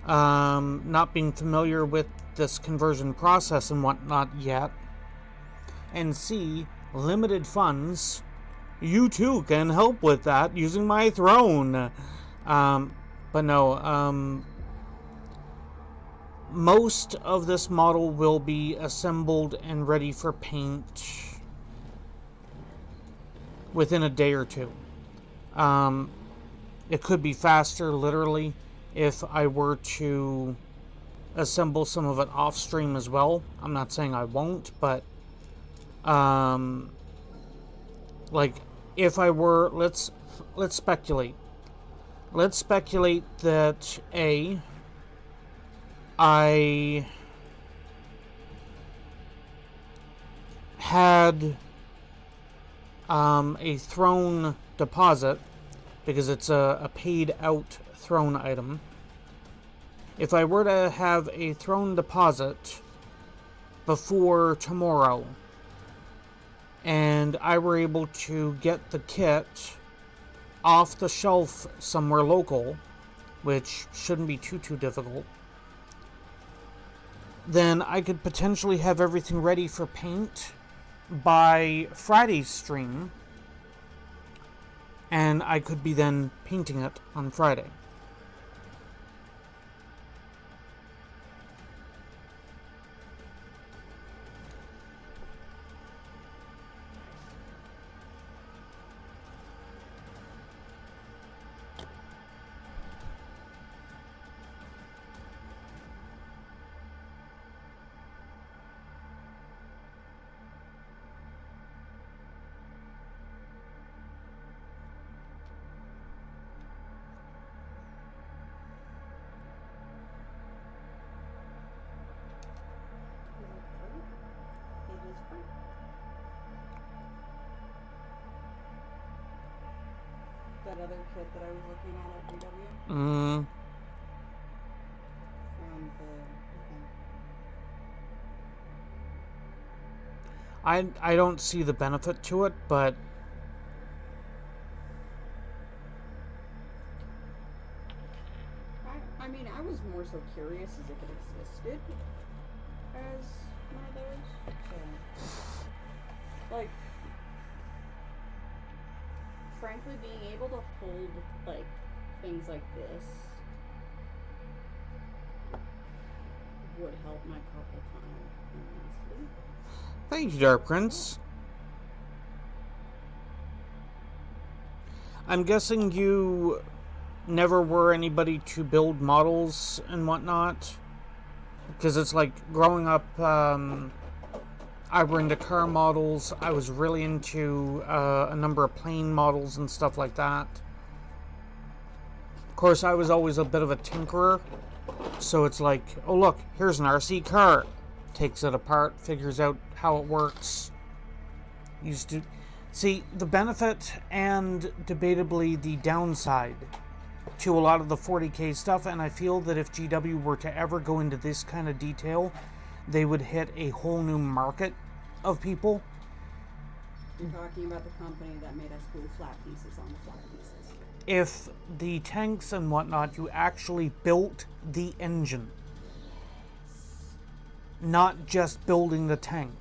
not being familiar with this conversion process and whatnot yet, and C, limited funds, you too can help with that using my throne. But no, most of this model will be assembled and ready for paint within a day or two. It could be faster, literally, if I were to assemble some of it off stream as well. I'm not saying I won't, but like if I were, let's speculate. Let's speculate that I had a throne deposit, because it's a paid out throne item. If I were to have a throne deposit before tomorrow, and I were able to get the kit off the shelf somewhere local, which shouldn't be too difficult, then I could potentially have everything ready for paint by Friday's stream, and I could be then painting it on Friday. That other kit that I was looking at DW. Mm. From the I don't see the benefit to it, but I mean, I was more so curious as if it existed as one of those. So, like, frankly, being able to hold, like, things like this would help my carpal tunnel immensely. thank you, Dark Prince. I'm guessing you never were anybody to build models and whatnot, because it's like growing up, I were into car models. I was really into a number of plane models and stuff like that. Of course, I was always a bit of a tinkerer, so it's like, oh look, here's an RC car. Takes it apart, figures out how it works. Used to see the benefit and debatably the downside to a lot of the 40K stuff, and I feel that if GW were to ever go into this kind of detail, they would hit a whole new market of people. You're talking about the company that made us glue flat pieces on the flat pieces. If the tanks and whatnot, you actually built the engine, not just building the tank.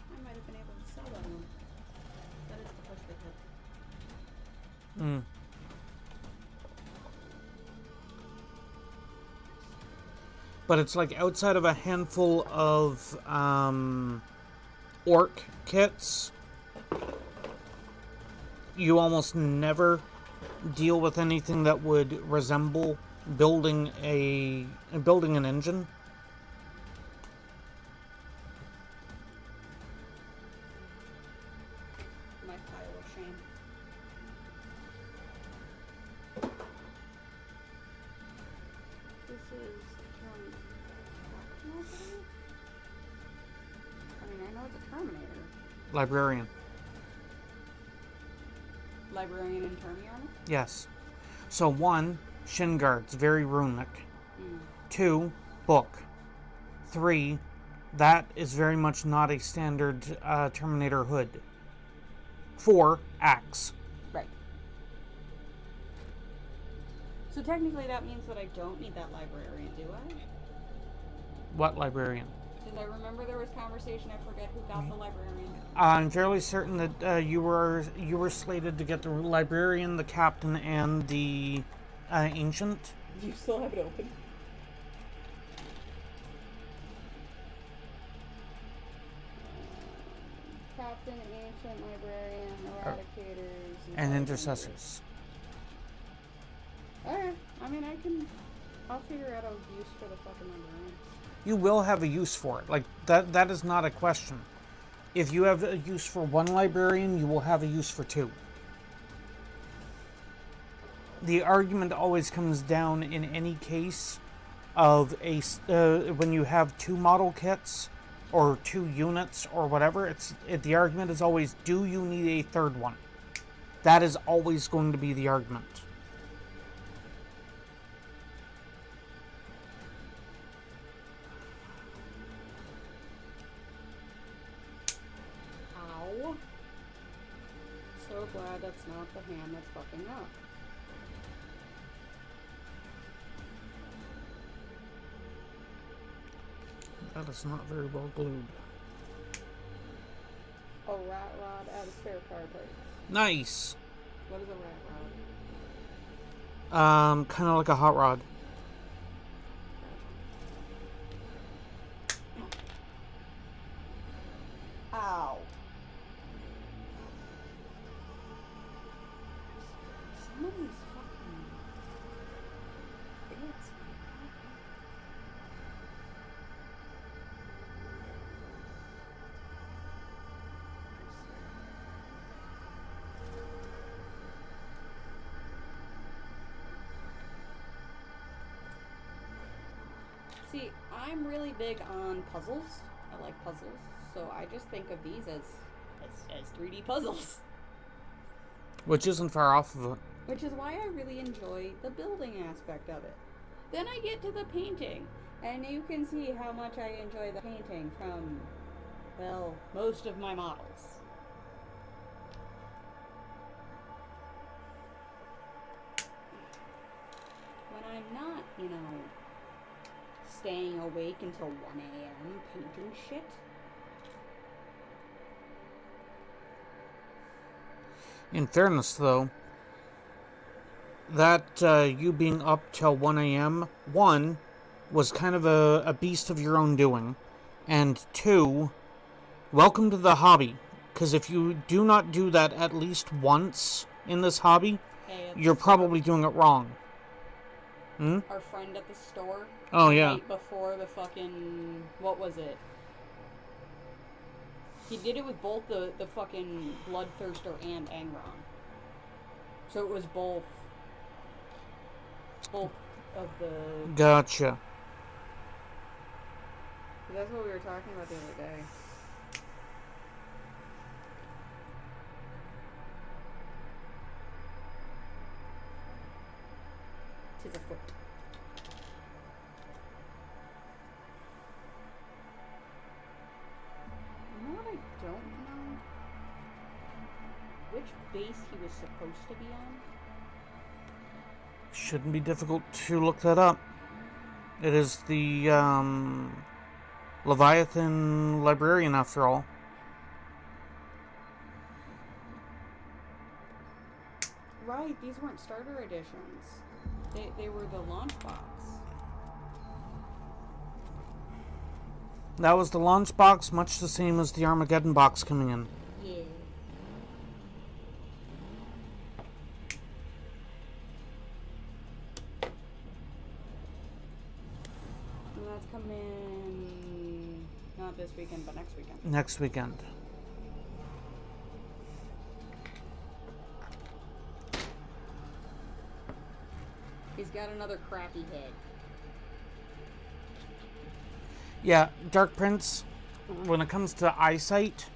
I might have been able to sell that one. That is the push they hit. But it's like outside of a handful of orc kits, you almost never deal with anything that would resemble building an engine. My pile of shame. This is from Terminator? Librarian. Librarian and Terminator? Yes. So 1, shin guards, very runic. 2, book. 3, that is very much not a standard Terminator hood. 4, axe. Right. So technically that means that I don't need that librarian, do I? What librarian? Did I remember there was conversation? I forget who got the librarian. I'm fairly certain that you were slated to get the librarian, the captain, and the ancient. You still have it open? Captain, ancient, librarian, eradicators, and intercessors. Alright, I mean I'll figure out a use for the fucking librarian. You will have a use for it. Like, that is not a question. If you have a use for 1 librarian, you will have a use for 2. The argument always comes down in any case of when you have 2 model kits or 2 units or whatever, the argument is always, do you need a 3rd one? That is always going to be the argument. So glad that's not the hand that's fucking up. That is not very well glued. A rat rod out of spare car parts. Nice. What is a rat rod? Kind of like a hot rod. Ow. Some of these fucking bits. See, I'm really big on puzzles. I like puzzles, so I just think of these as 3D puzzles. Which isn't far off of it. Which is why I really enjoy the building aspect of it. Then I get to the painting, and you can see how much I enjoy the painting from, well, most of my models. When I'm not, staying awake until 1 a.m. painting shit. In fairness, though, that you being up till 1 a.m., 1, was kind of a beast of your own doing, and 2, welcome to the hobby, because if you do not do that at least once in this hobby, you're probably doing it wrong. Our friend at the store. Oh, yeah. Right before the fucking... What was it? He did it with both the fucking Bloodthirster and Angron. So it was both of the... Gotcha. That's what we were talking about the other day. Tis a foot. You know what I don't know? Which base he was supposed to be on? Shouldn't be difficult to look that up. It is the Leviathan Librarian, after all. Right, these weren't starter editions. They were the launch box. That was the launch box, much the same as the Armageddon box coming in. Yeah. And that's coming not this weekend, but next weekend. Next weekend. He's got another crappy head. Yeah, Dark Prince, when it comes to eyesight,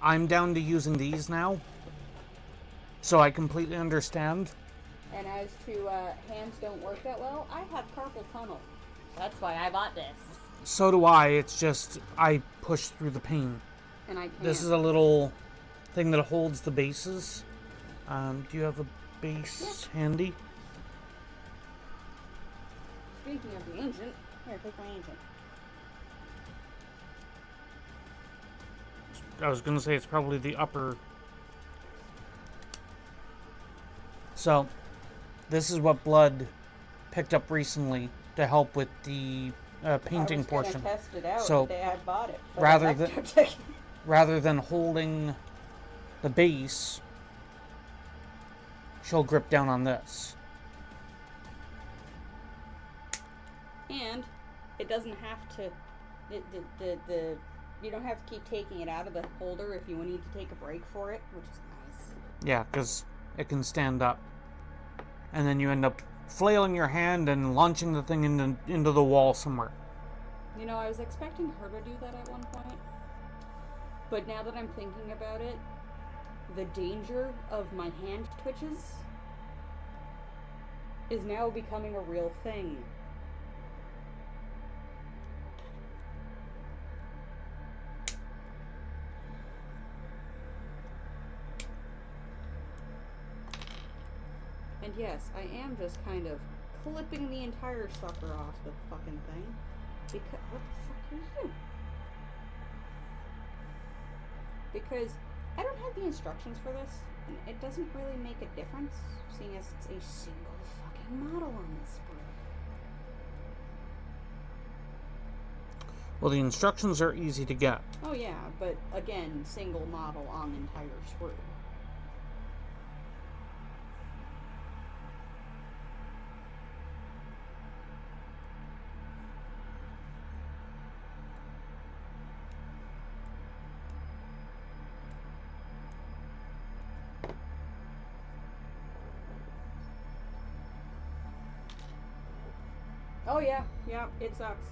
I'm down to using these now. So I completely understand. And as to hands don't work that well, I have carpal tunnel. That's why I bought this. So do I. It's just I push through the pain. And I can't. This is a little thing that holds the bases. Do you have a base handy? Speaking of the ancient, here, take my ancient. I was going to say it's probably the upper. So, this is what Blood picked up recently to help with the painting portion. I was test it out so, the day I bought it. Rather than holding the base, she'll grip down on this. And it doesn't have to. You don't have to keep taking it out of the holder if you need to take a break for it, which is nice. Yeah, because it can stand up. And then you end up flailing your hand and launching the thing into the wall somewhere. You know, I was expecting her to do that at one point. But now that I'm thinking about it, the danger of my hand twitches is now becoming a real thing. And yes, I am just kind of clipping the entire sucker off the fucking thing. Because, what the fuck are you? Because I don't have the instructions for this, and it doesn't really make a difference, seeing as it's a single fucking model on this sprue. Well, the instructions are easy to get. Oh yeah, but again, single model on the entire sprue. Oh yeah, it sucks.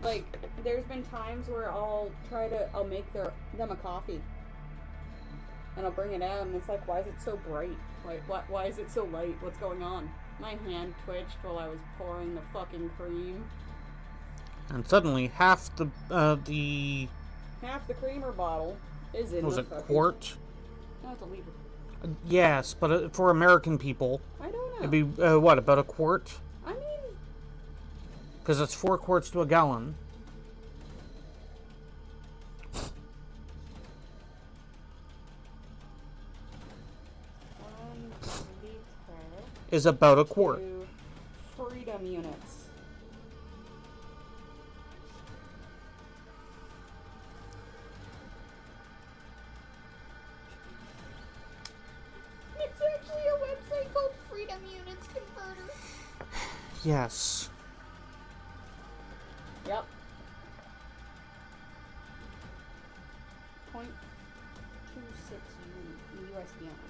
Like, there's been times where I'll make them a coffee. And I'll bring it out and it's like, why is it so bright? Why is it so light? What's going on? My hand twitched while I was pouring the fucking cream. And suddenly half the half the creamer bottle is in was the it fucking... quart? No, it's a liter. Yes, but for American people, I don't know. it'd be, what, about a quart? I mean... Because it's 4 quarts to a gallon. Is about a quart. Freedom units. It's actually a website called Freedom Units Converter. Yes. Yep. 0.26 USD ounce.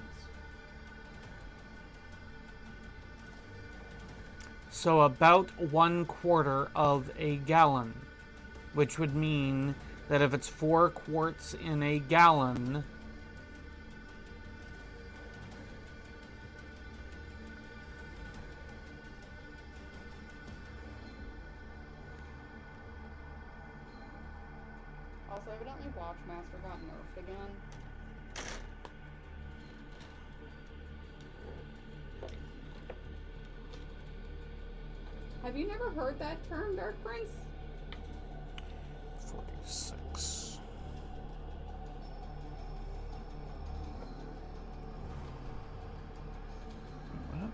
So about 1/4 of a gallon, which would mean that if it's 4 quarts in a gallon, also, evidently Watchmaster got nerfed again. Have you never heard that term, Dark Prince? 46. What?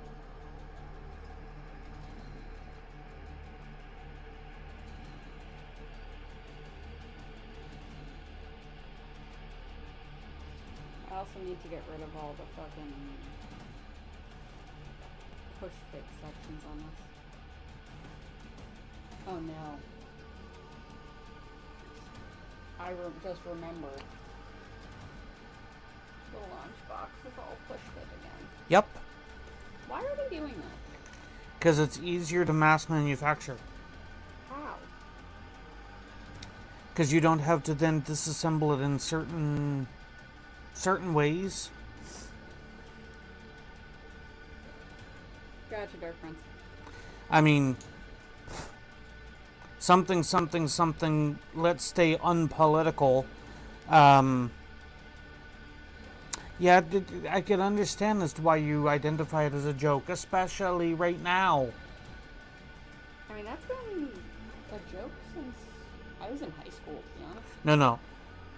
I also need to get rid of all the fucking push fit sections on this. Oh no. I just remembered. The launch box is all push fit again. Yep. Why are they doing that? Because it's easier to mass manufacture. How? Because you don't have to then disassemble it in certain ways. Gotcha, Dark Prince. I mean, something, let's stay unpolitical. Yeah, I can understand as to why you identify it as a joke, especially right now. I mean, that's been a joke since I was in high school, to be honest. No.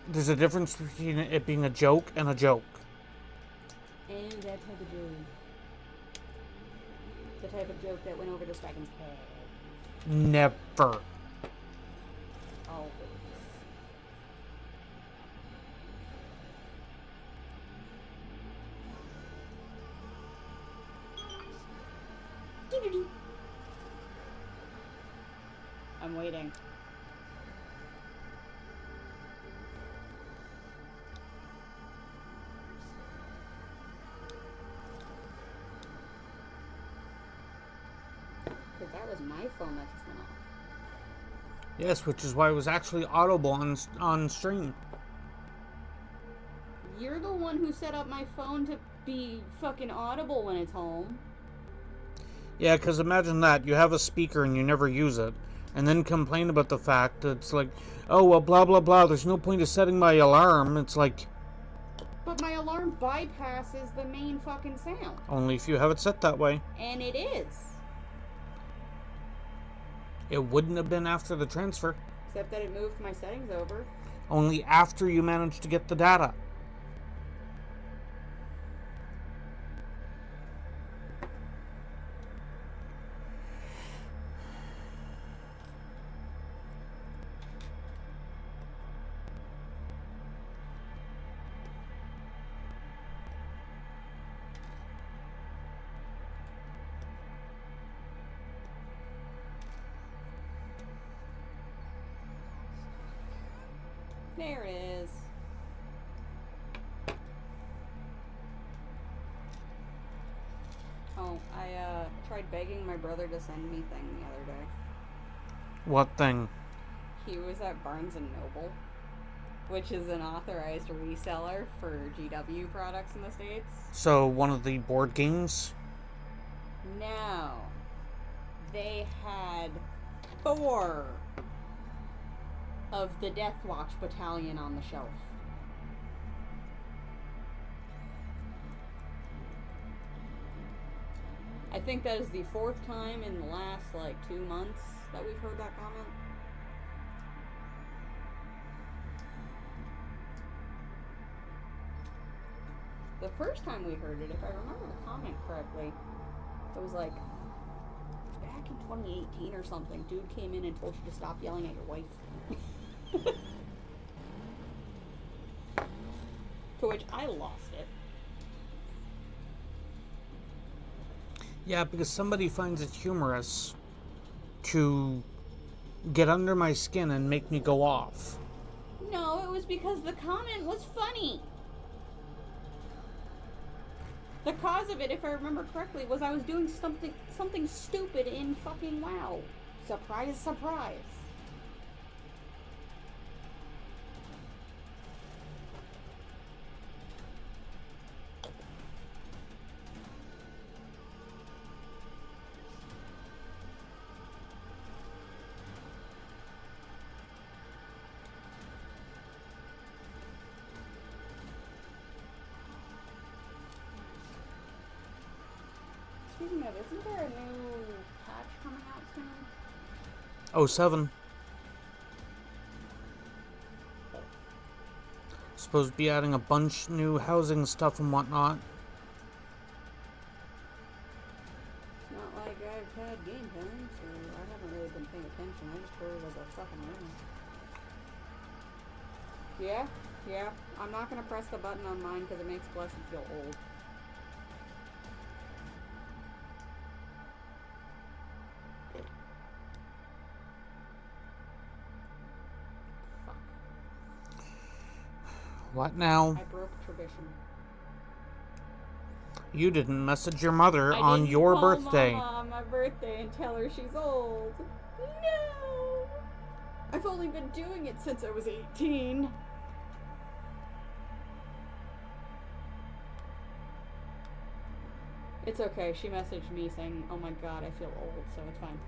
There's a difference between it being a joke and a joke. And that type of joke. The type of joke that went over this dragon's head. Never. Always. I'm waiting. Because that was my phone that just went off. Yes, which is why it was actually audible on stream. You're the one who set up my phone to be fucking audible when it's home. Yeah, because imagine that. You have a speaker and you never use it. And then complain about the fact that it's like, oh, well, blah, blah, blah. There's no point of setting my alarm. It's like... But my alarm bypasses the main fucking sound. Only if you have it set that way. And it is. It wouldn't have been after the transfer. Except that it moved my settings over. Only after you managed to get the data. There it is. Oh, I tried begging my brother to send me thing the other day. What thing? He was at Barnes & Noble, which is an authorized reseller for GW products in the States. So, one of the board games? No. They had 4 of the Death Watch battalion on the shelf. I think that is the 4th time in the last, 2 months that we've heard that comment. The first time we heard it, if I remember the comment correctly, it was back in 2018 or something. Dude came in and told you to stop yelling at your wife. To which I lost it. Yeah, because somebody finds it humorous to get under my skin and make me go off. No, it was because the comment was funny. The cause of it, if I remember correctly, was I was doing something stupid in fucking WoW. Surprise, surprise. Speaking of, isn't there a new patch coming out soon? 07. Supposed to be adding a bunch new housing stuff and whatnot. It's not like I've had game time, so I haven't really been paying attention. I just heard it was a fucking rumor. Yeah. I'm not gonna press the button on mine because it makes Blessed feel old. What now? I broke tradition. You didn't message your mother I on didn't your call birthday. Mama on my birthday and tell her she's old. No. I've only been doing it since I was 18. It's okay. She messaged me saying, oh my god, I feel old, so it's fine.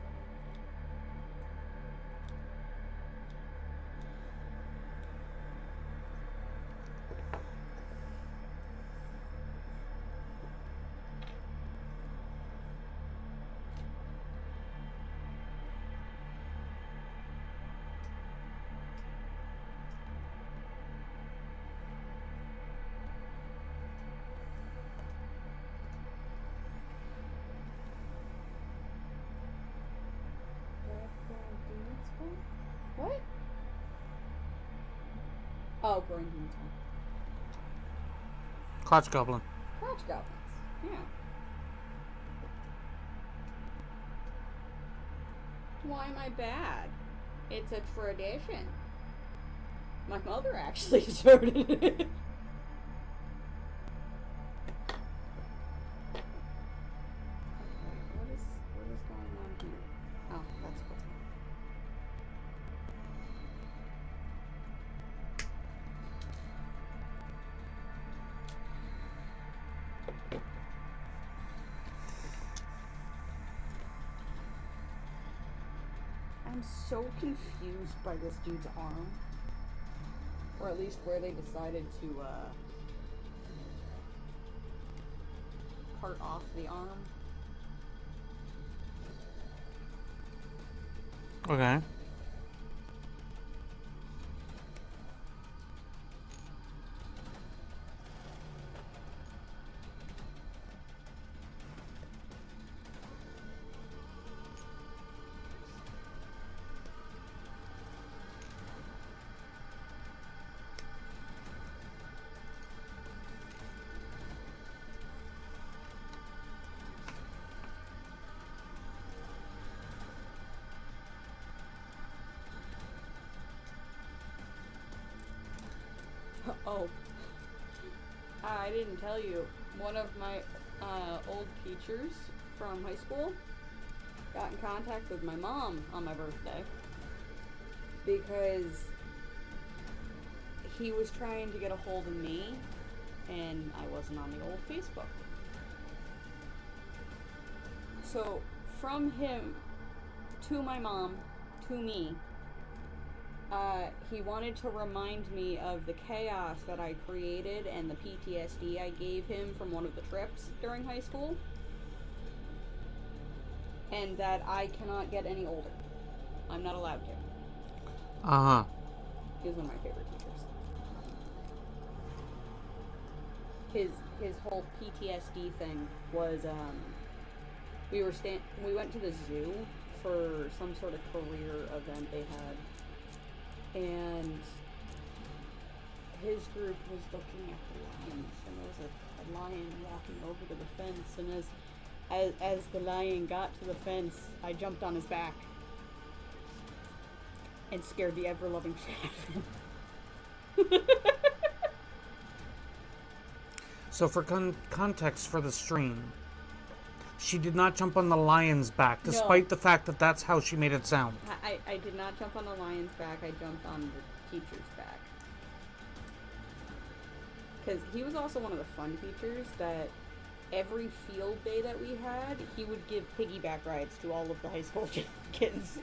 What? Oh, growing demons. Crotch goblin. Crotch goblins. Yeah. Why am I bad? It's a tradition. My mother actually started it. What is going on here? Oh, that's what's going on. I'm so confused by this dude's arm. Or at least where they decided to, part off the arm. Okay. Oh, I didn't tell you. One of my old teachers from high school got in contact with my mom on my birthday because he was trying to get a hold of me and I wasn't on the old Facebook. So from him to my mom to me, he wanted to remind me of the chaos that I created and the PTSD I gave him from one of the trips during high school. And that I cannot get any older. I'm not allowed to. Uh-huh. He was one of my favorite teachers. His whole PTSD thing was, we went to the zoo for some sort of career event they had. And his group was looking at the lions, and there was a lion walking over to the fence, and as the lion got to the fence, I jumped on his back and scared the ever-loving shit out of him. So for context for the stream, she did not jump on the lion's back, despite the fact that that's how she made it sound. I did not jump on the lion's back, I jumped on the teacher's back. Because he was also one of the fun teachers that every field day that we had, he would give piggyback rides to all of the high school kids.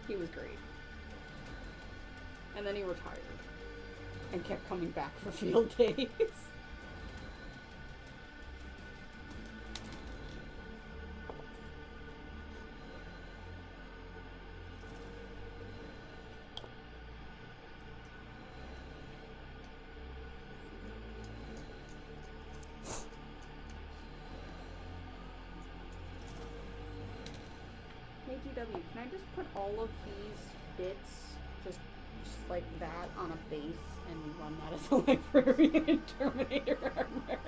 He was great. And then he retired. And kept coming back for field days. GW, can I just put all of these bits just like that on a base and run that as a librarian in Terminator armor?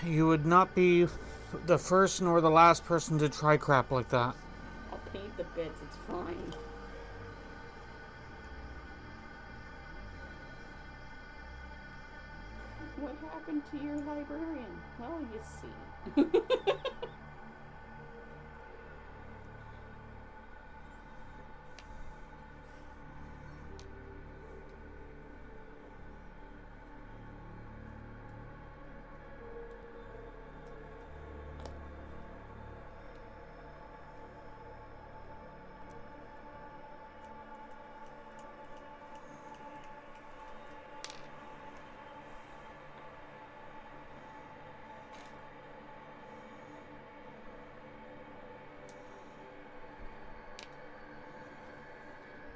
You would not be the first nor the last person to try crap like that. I'll paint the bits, it's fine. What happened to your librarian? Well, you see.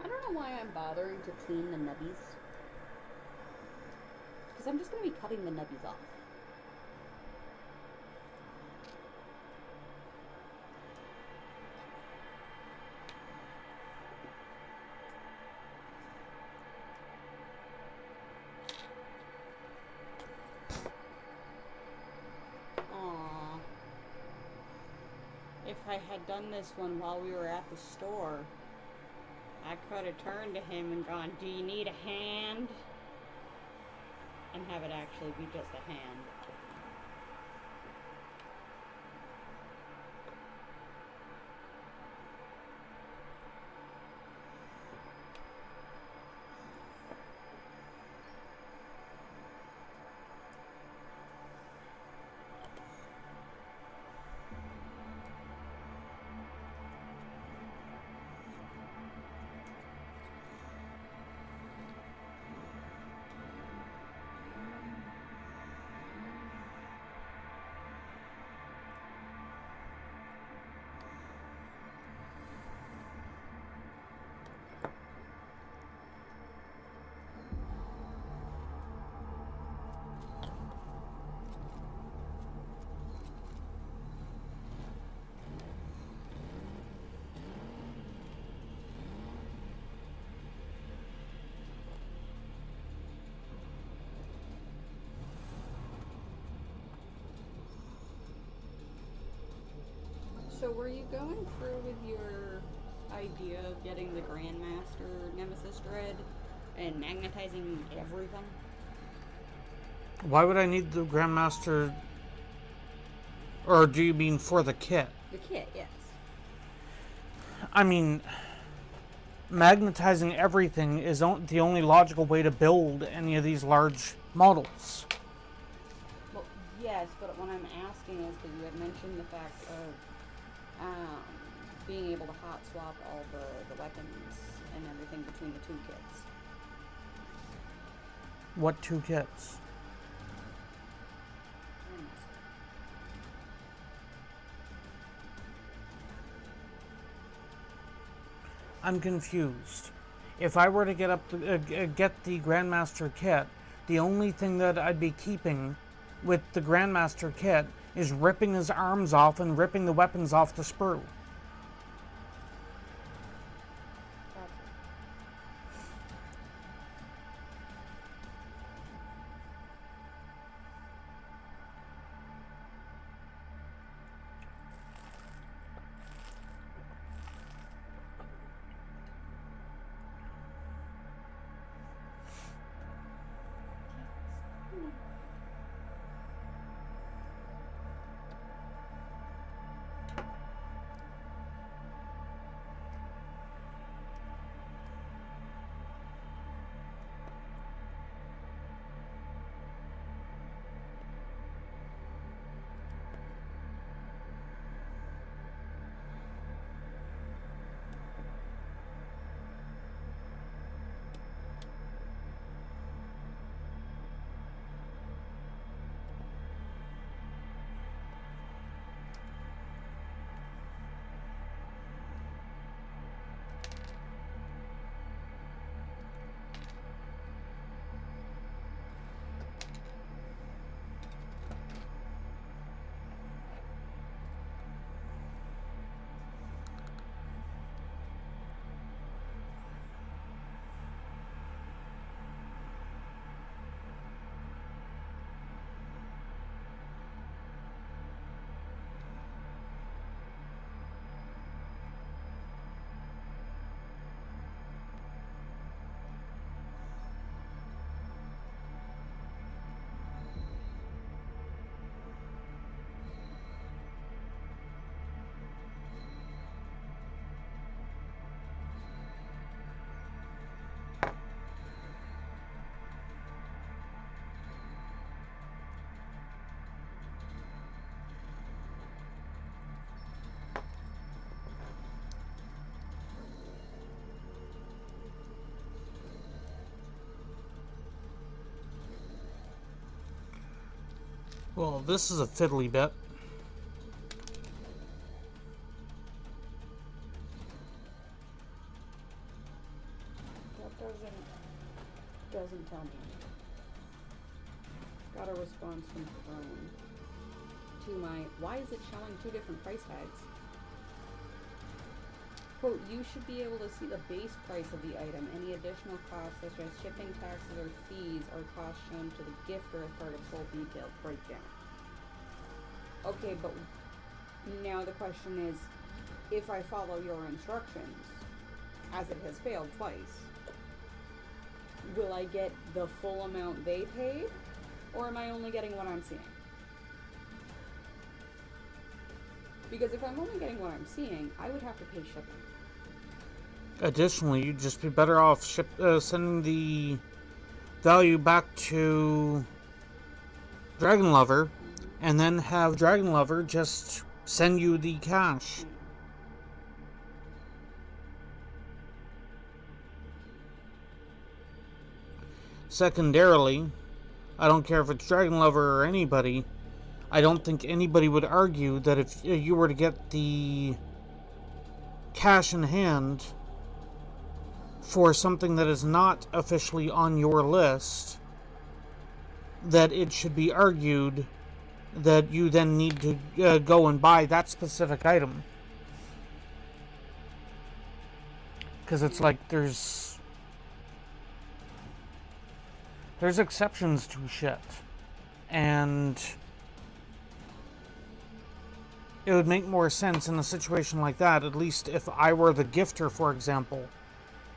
I don't know why I'm bothering to clean the nubbies. Because I'm just going to be cutting the nubbies off. Aww. If I had done this one while we were at the store, I could have turned to him and gone, "Do you need a hand?" And have it actually be just a hand. So were you going through with your idea of getting the Grandmaster Nemesis Dread and magnetizing everything? Why would I need the Grandmaster? Or do you mean for the kit? The kit, yes. I mean, magnetizing everything is the only logical way to build any of these large models. Well, yes, but what I'm asking is that you had mentioned the fact of being able to hot swap all the weapons and everything between the two kits. What two kits? I'm confused. If I were to get the Grandmaster kit, the only thing that I'd be keeping with the Grandmaster kit is ripping his arms off and ripping the weapons off the sprue. Well, this is a fiddly bit. That doesn't tell me. Got a response from Throne to my, why is it showing two different price tags? Quote, you should be able to see the base price of the item. Any additional costs such as shipping, taxes, or fees are costs shown to the gifter as part of full detailed breakdown. Okay, but now the question is, if I follow your instructions, as it has failed twice, will I get the full amount they paid, or am I only getting what I'm seeing? Because if I'm only getting what I'm seeing, I would have to pay shipping. Additionally, you'd just be better off sending the value back to Dragon Lover, and then have Dragon Lover just send you the cash. Secondarily, I don't care if it's Dragon Lover or anybody, I don't think anybody would argue that if you were to get the cash in hand for something that is not officially on your list, that it should be argued that you then need to go and buy that specific item. Because it's like there's exceptions to shit. And it would make more sense in a situation like that, at least if I were the gifter, for example.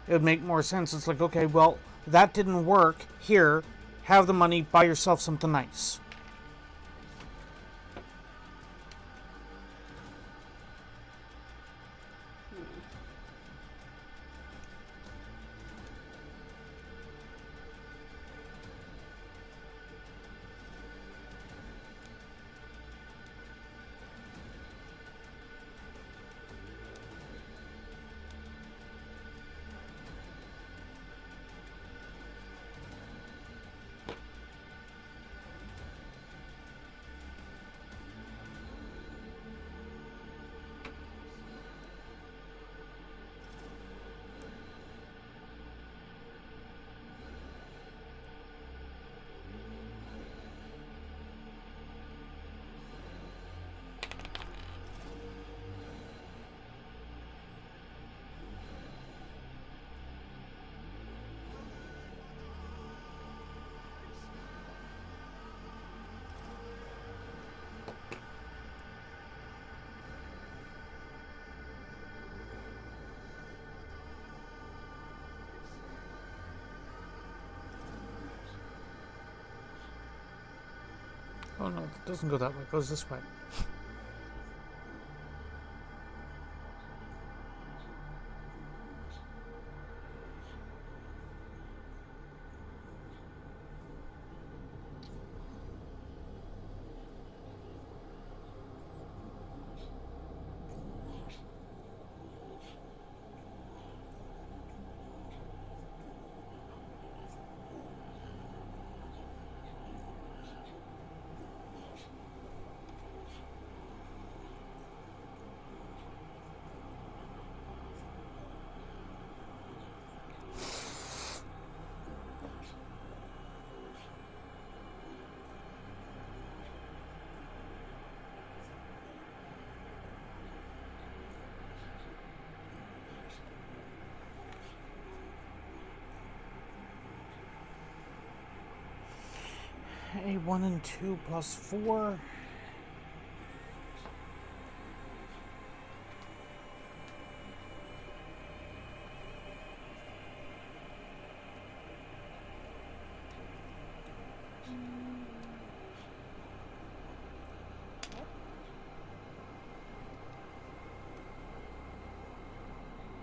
It would make more sense. It's like, okay, well, that didn't work. Here, have the money, buy yourself something nice. Oh no, it doesn't go that way. It goes this way. A 1 and 2 plus 4.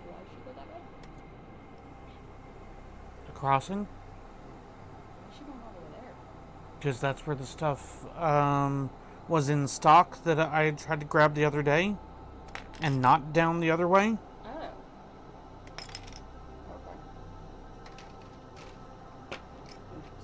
Why should go that way? The crossing. Why should go all the way there? Because that's where the stuff was in stock that I had tried to grab the other day. And not down the other way. Oh. Okay. Interesting.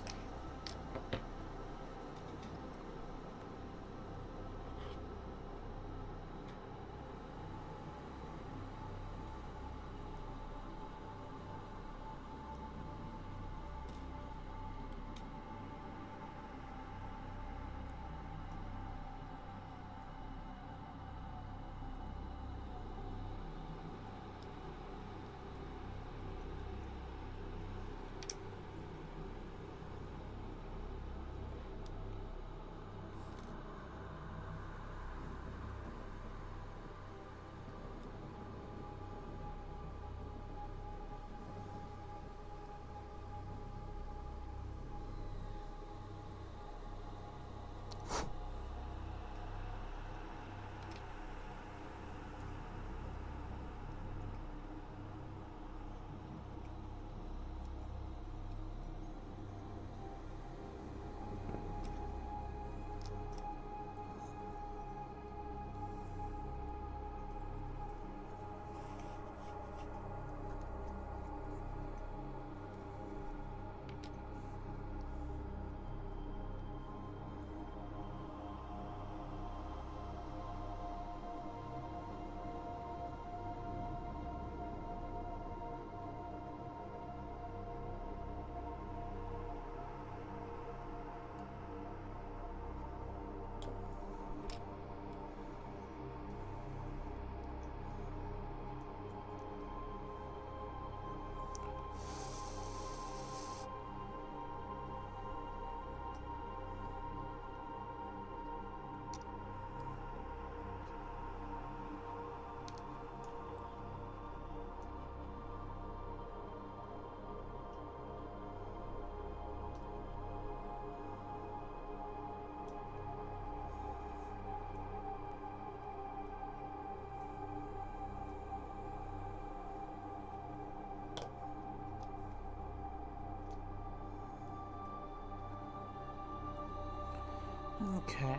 Okay.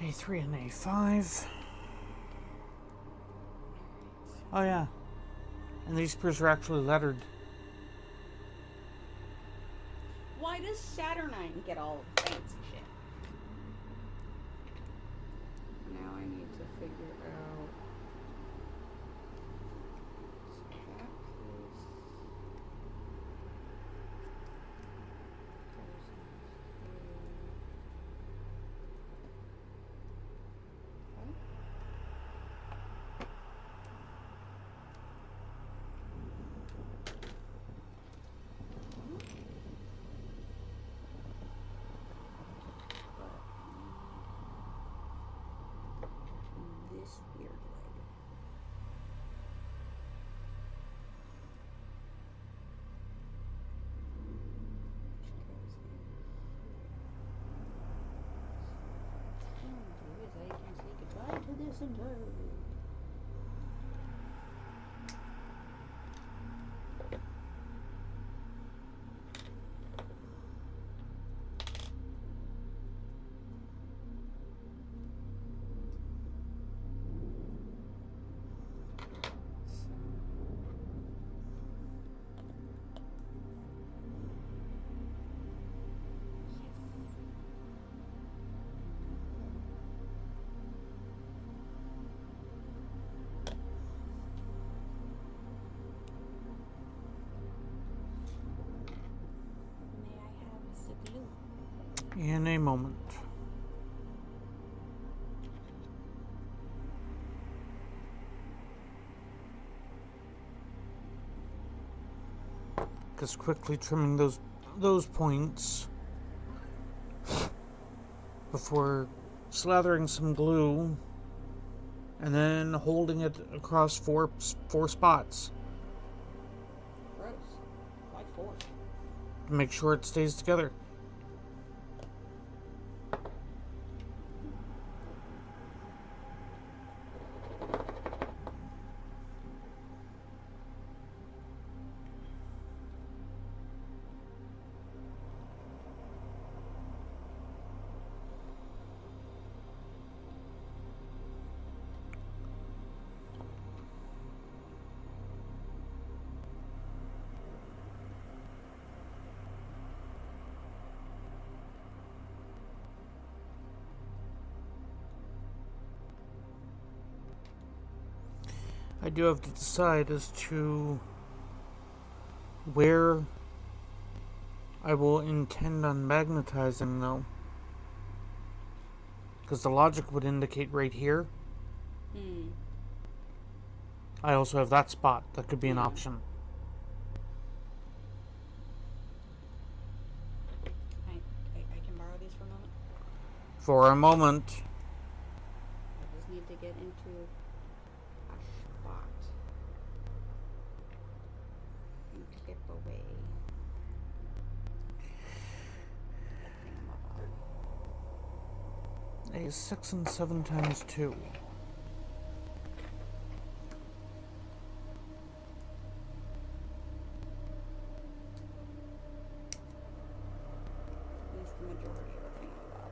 A3 and A5. Oh yeah. And these spears are actually lettered. Why does Saturnine get all of the fancy shit? Now I need to figure out. So that piece. This weird leg. Which goes in. What I can say goodbye to this entirely. In a moment. Just quickly trimming those points before slathering some glue and then holding it across four spots. Gross. Why 4? To make sure it stays together. I do have to decide as to where I will intend on magnetizing, though. Because the logic would indicate right here. I also have that spot. That could be an option. I can borrow these for a moment? For a moment. I just need to get into a spot and tip away. A 6 and 7 times 2. At least the majority of the thing above.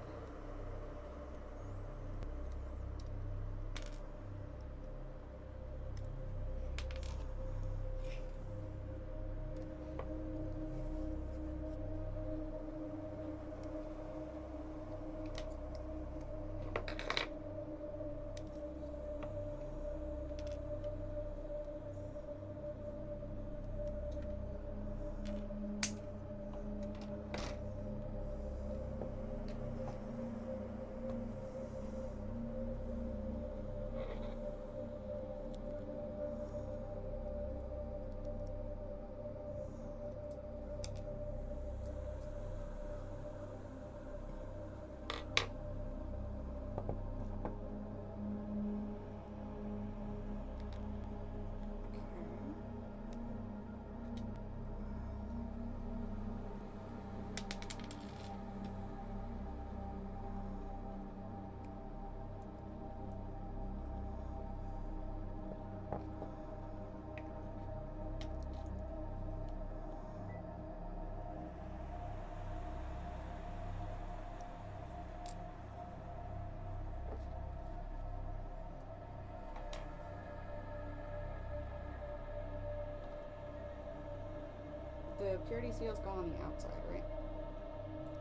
seals go on the outside,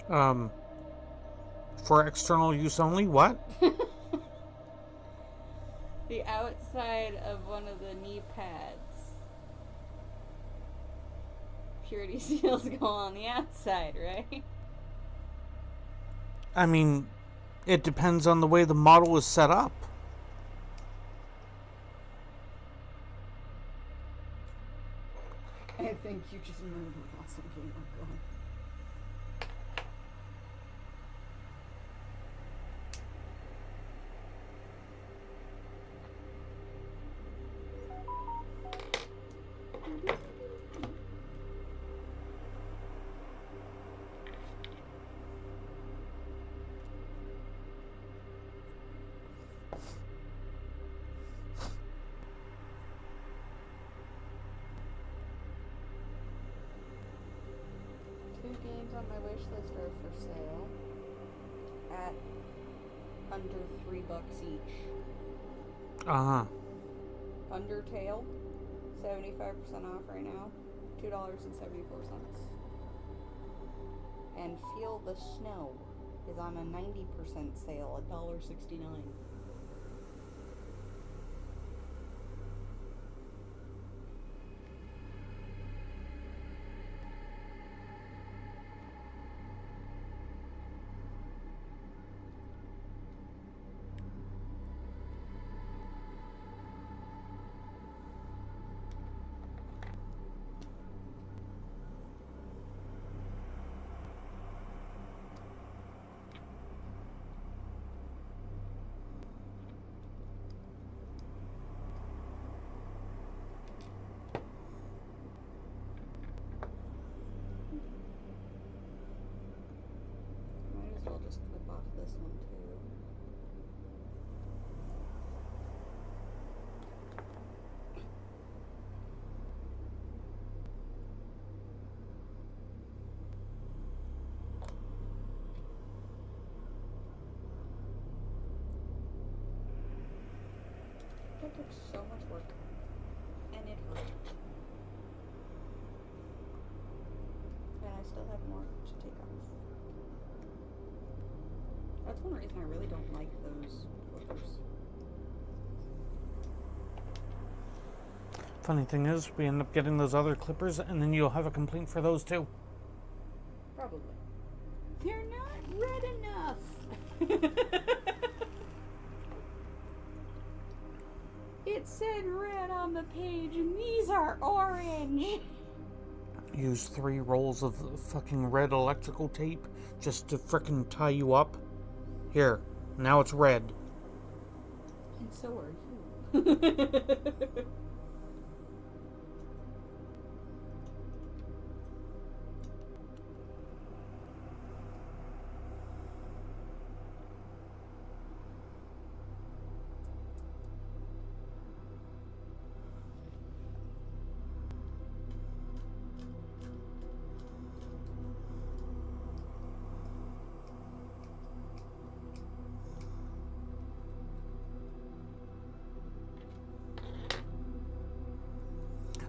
right? For external use only, what? The outside of one of the knee pads. Purity seals go on the outside, right? I mean, it depends on the way the model is set up. I think you just murdered an awesome game. Oh, God. Games on my wish list are for sale at under $3 each. Undertale, 75% off right now, $2.74. And Feel the Snow is on a 90% sale, $1.69. I'll just clip off this one too. That took so much work. And it hurt. And I still have more to take off. That's one reason I really don't like those clippers. Funny thing is, we end up getting those other clippers, and then you'll have a complaint for those too. Probably. They're not red enough! It said red on the page, and these are orange! Use 3 rolls of fucking red electrical tape just to frickin' tie you up. Here, now it's red. And so are you.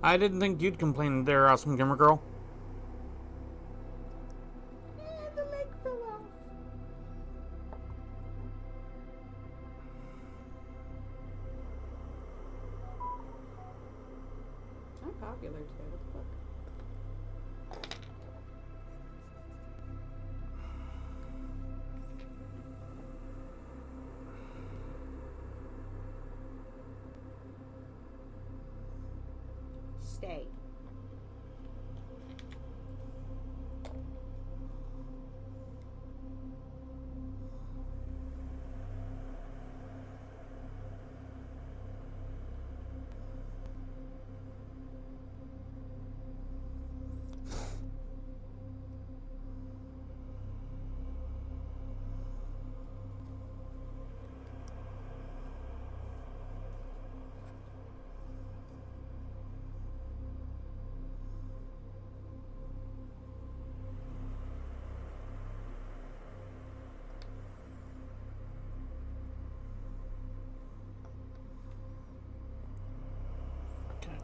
I didn't think you'd complain there, awesome gamer girl. The leg fell off. I'm popular today, what the fuck? Stay.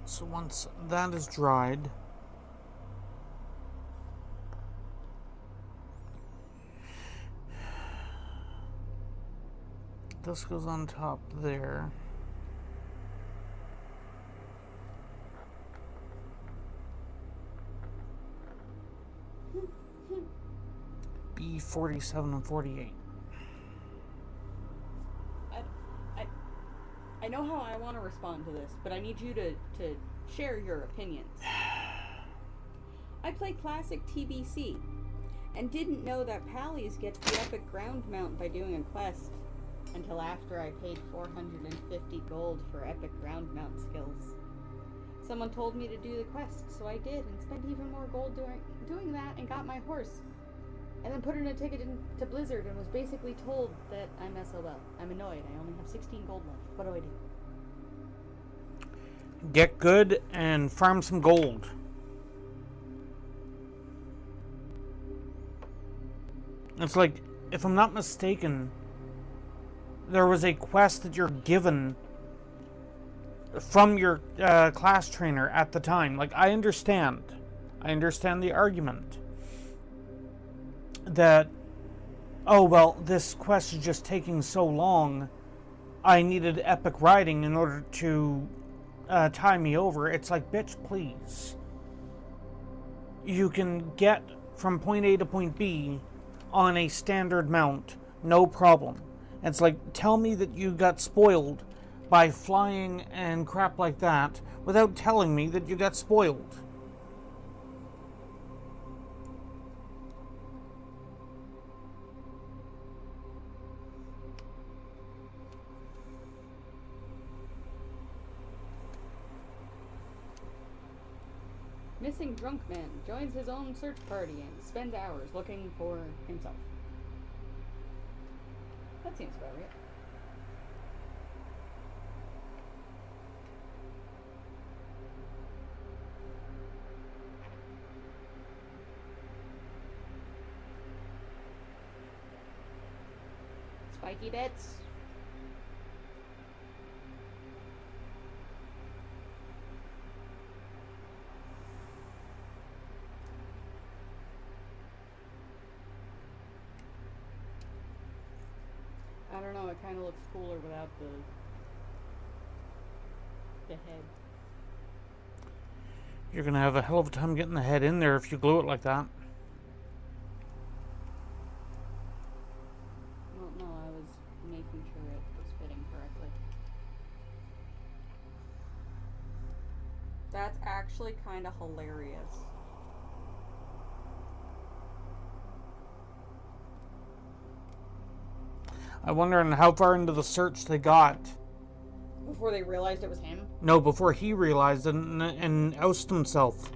So once that is dried, this goes on top there. B 47 and 48. I know how I want to respond to this, but I need you to share your opinions. I play classic TBC, and didn't know that Pallies get the epic ground mount by doing a quest until after I paid 450 gold for epic ground mount skills. Someone told me to do the quest, so I did, and spent even more gold doing that, and got my horse. And then put in a ticket to Blizzard and was basically told that I'm SOL. I'm annoyed. I only have 16 gold left. What do I do? Get good and farm some gold. It's like, if I'm not mistaken, there was a quest that you're given from your class trainer at the time. Like, I understand the argument that, oh, well, this quest is just taking so long, I needed epic riding in order to tie me over. It's like, bitch, please. You can get from point A to point B on a standard mount, no problem. It's like, tell me that you got spoiled by flying and crap like that without telling me that you got spoiled. Missing drunk man joins his own search party and spends hours looking for himself. That seems about right. Spiky bits. I don't know, it kind of looks cooler without the head. You're gonna have a hell of a time getting the head in there if you glue it like that. Well, no, I was making sure it was fitting correctly. That's actually kind of hilarious. I wonder how far into the search they got. Before they realized it was him? No, before he realized it and ousted himself.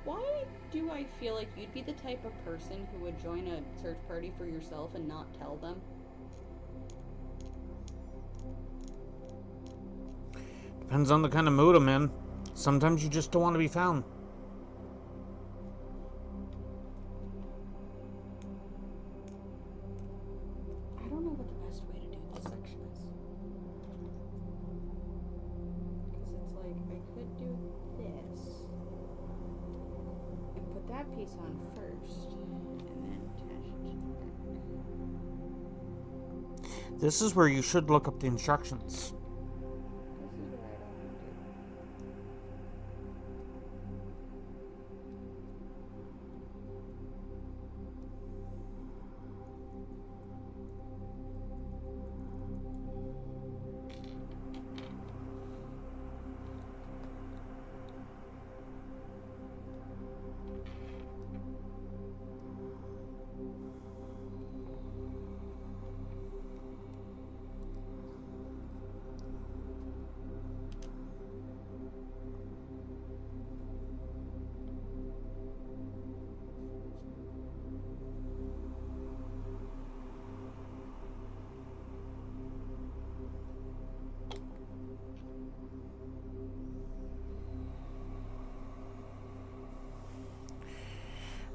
Why do I feel like you'd be the type of person who would join a search party for yourself and not tell them? Depends on the kind of mood I'm in. Sometimes you just don't want to be found. I don't know what the best way to do this section is. Because it's like, I could do this. And put that piece on first. And then attach it back. This is where you should look up the instructions. This is what I don't want to do.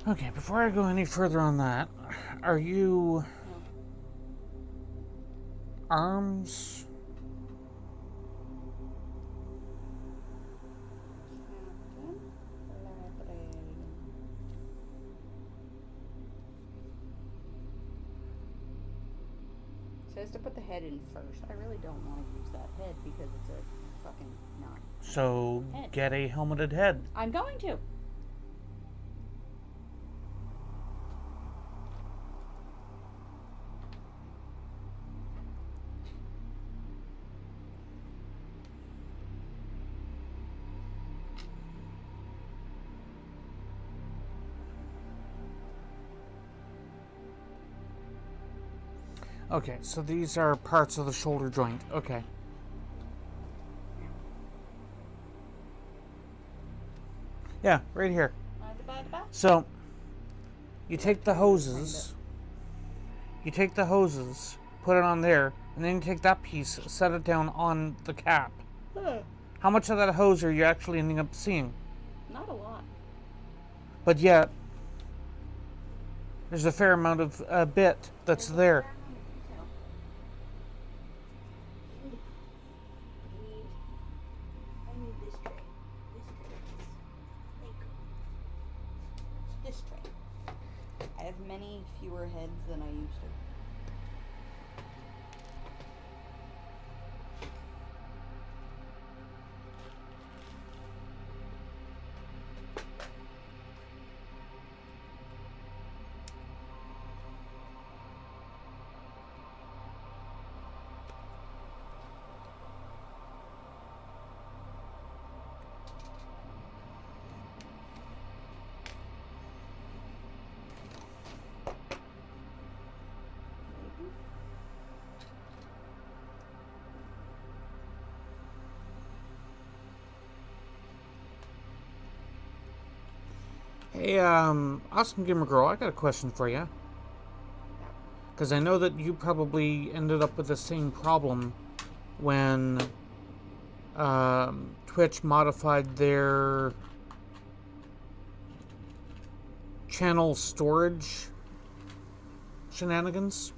Okay, before I go any further on that, are you... arms? says to put the head in first. I really don't want to use that head because it's a fucking knot. So Head. get a helmeted head. I'm going to. Okay, so these are parts of the shoulder joint. Okay. Yeah, right here. So, you take the hoses. You take the hoses, put it on there, and then you take that piece, set it down on the cap. How much of that hose are you actually ending up seeing? Not a lot. But yet, there's a fair amount of bit that's there. I need this tray. This tray. I have many fewer heads than I used to. Hey, Awesome Gamer Girl, I got a question for you. Because I know that you probably ended up with the same problem when Twitch modified their channel storage shenanigans.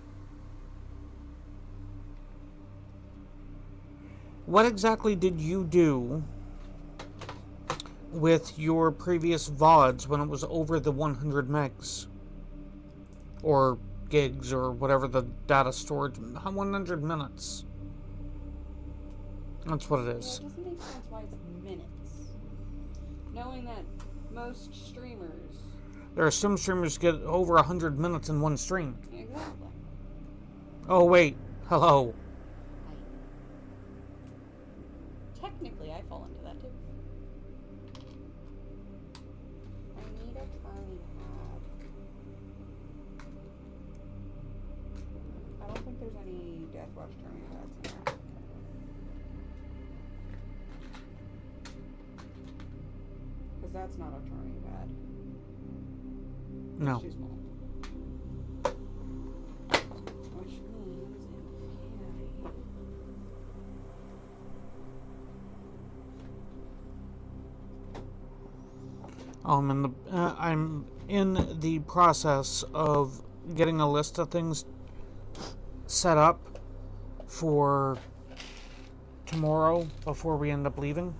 What exactly did you do with your previous VODs when it was over the 100 megs? Or gigs, or whatever the data storage, 100 minutes. That's what it is. Yeah, it doesn't make sense why it's minutes. Knowing that most streamers... There are some streamers get over 100 minutes in one stream. Exactly. Oh wait, hello. Technically, I fall into that too. I need a turning pad. I don't think there's any Deathwatch turning pads in there. Because that's not a turning pad. No. It's too small. Which means, in theory... I'm in the process of getting a list of things set up for tomorrow before we end up leaving.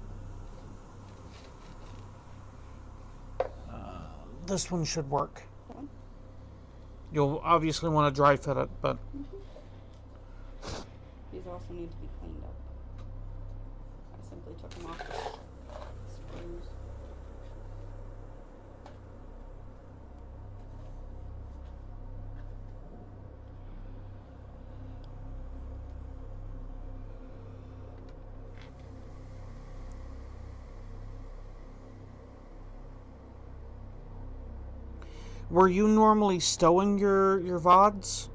This one should work. That one? You'll obviously want to dry fit it, but These also need to be cleaned up. I simply took them off the screws. were you normally stowing your VODs?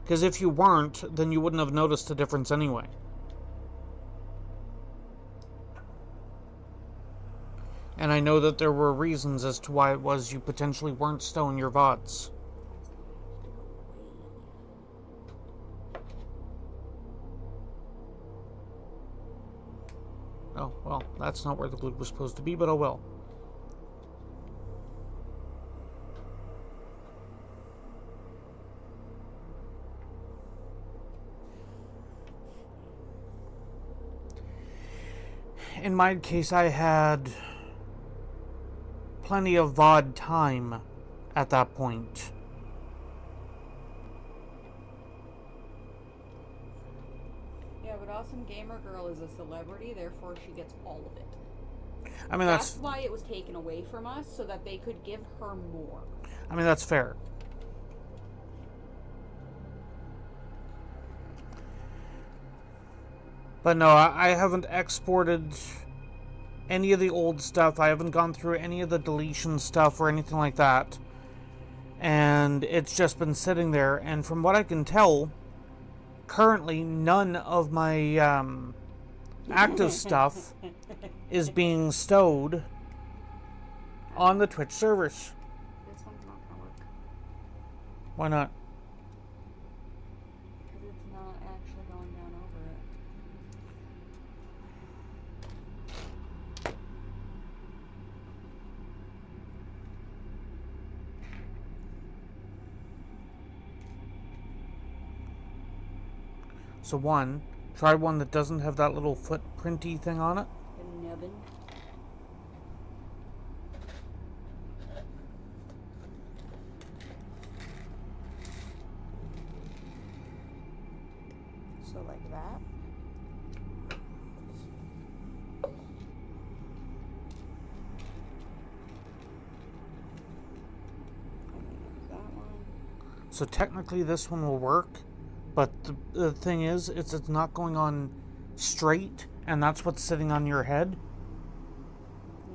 Because if you weren't, then you wouldn't have noticed the difference anyway. And I know that there were reasons as to why it was you potentially weren't stowing your VODs. Oh, well, that's not where the glue was supposed to be, but oh well. In my case, I had plenty of VOD time at that point. Awesome Gamer Girl is a celebrity, therefore she gets all of it. I mean, that's why it was taken away from us, so that they could give her more. I mean, that's fair. But no, I haven't exported any of the old stuff. I haven't gone through any of the deletion stuff or anything like that. And it's just been sitting there. And from what I can tell, currently none of my active stuff is being stowed on the Twitch servers. This one's not gonna work. Why not? Because it's not actually going down over it. So try one that doesn't have that little footprinty thing on it. The nubbin. So like that. And then there's that one. So technically this one will work, but the thing is, it's not going on straight, and that's what's sitting on your head.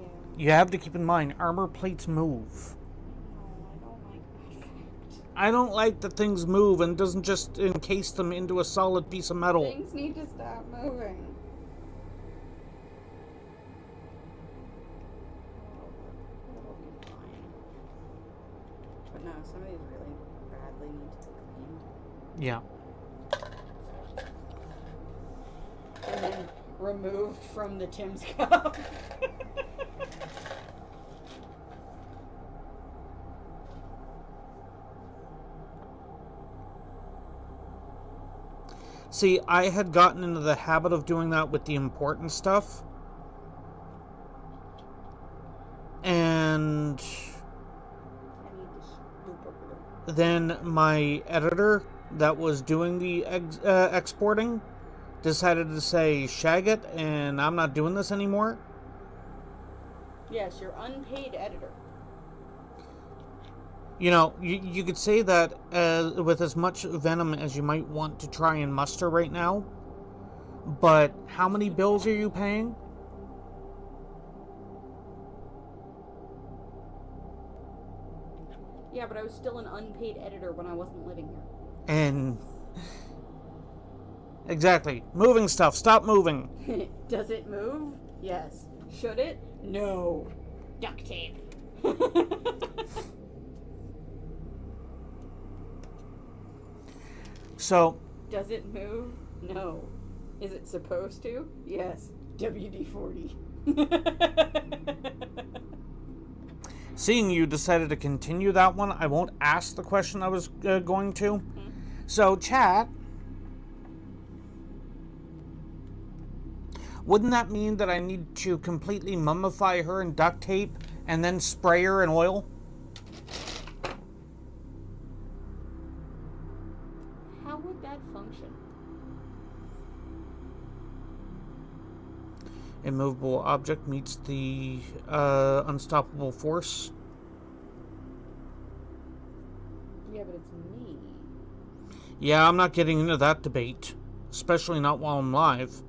Yeah. You have to keep in mind, armor plates move. No, I don't like that fact. I don't like that things move and doesn't just encase them into a solid piece of metal. Things need to stop moving. It'll be fine. But no, some of these really badly need to be cleaned. Yeah. And then removed from the Tim's cup. See, I had gotten into the habit of doing that with the important stuff. And I need this super glue. then my editor that was doing the exporting decided to say, shag it, and I'm not doing this anymore. Yes, your unpaid editor. You know, you could say that with as much venom as you might want to try and muster right now, but how many bills are you paying? Yeah, but I was still an unpaid editor when I wasn't living here. And exactly, moving stuff, stop moving. Does it move? Yes. Should it? No. Duct tape. So, does it move? No. Is it supposed to? Yes. WD-40. seeing you decided to continue that one, I won't ask the question I was going to. So, chat, wouldn't that mean that I need to completely mummify her in duct tape and then spray her in oil? How would that function? Immovable object meets the unstoppable force. Yeah, but it's me. Yeah, I'm not getting into that debate, especially not while I'm live.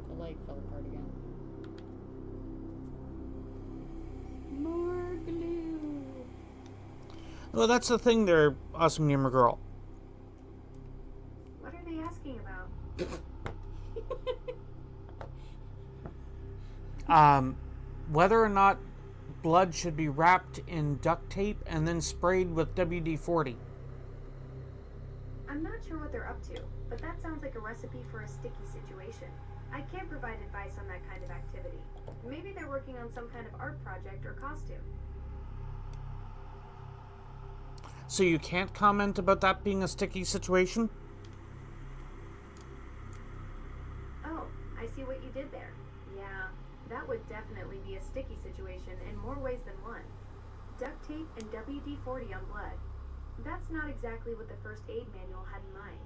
The light fell apart again. More glue. Well, that's the thing there, Awesome Gamer Girl. What are they asking about? Whether or not blood should be wrapped in duct tape and then sprayed with WD-40. I'm not sure what they're up to, but that sounds like a recipe for a sticky situation. I can't provide advice on that kind of activity. Maybe they're working on some kind of art project or costume. So you can't comment about that being a sticky situation? Oh, I see what you did there. Yeah, that would definitely be a sticky situation in more ways than one. Duct tape and WD-40 on blood. That's not exactly what the first aid manual had in mind.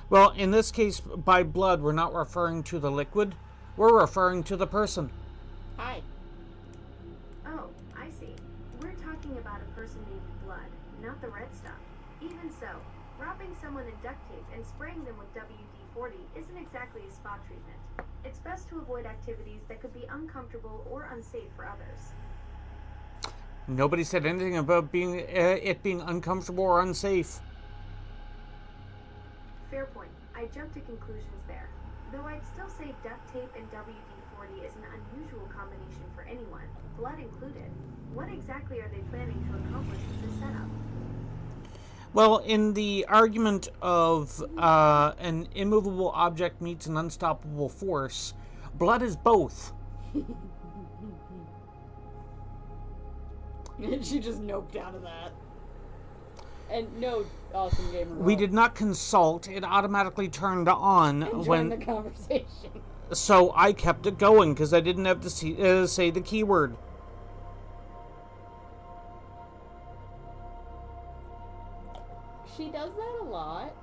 Well, in this case, by blood, we're not referring to the liquid. We're referring to the person. Hi. Oh, I see. We're talking about a person named Blood, not the red stuff. Even so, wrapping someone in duct tape and spraying them with WD-40 isn't exactly a spa treatment. It's best to avoid activities that could be uncomfortable or unsafe for others. Nobody said anything about it being uncomfortable or unsafe. Fair point. I jumped to conclusions there. Though I'd still say duct tape and WD-40 is an unusual combination for anyone, blood included. What exactly are they planning to accomplish with this setup? Well, in the argument of an immovable object meets an unstoppable force, blood is both. And she just noped out of that. And no, awesome gamer. We did not consult. It automatically turned on Enjoying the conversation. So I kept it going because I didn't have to say the keyword. She does that a lot,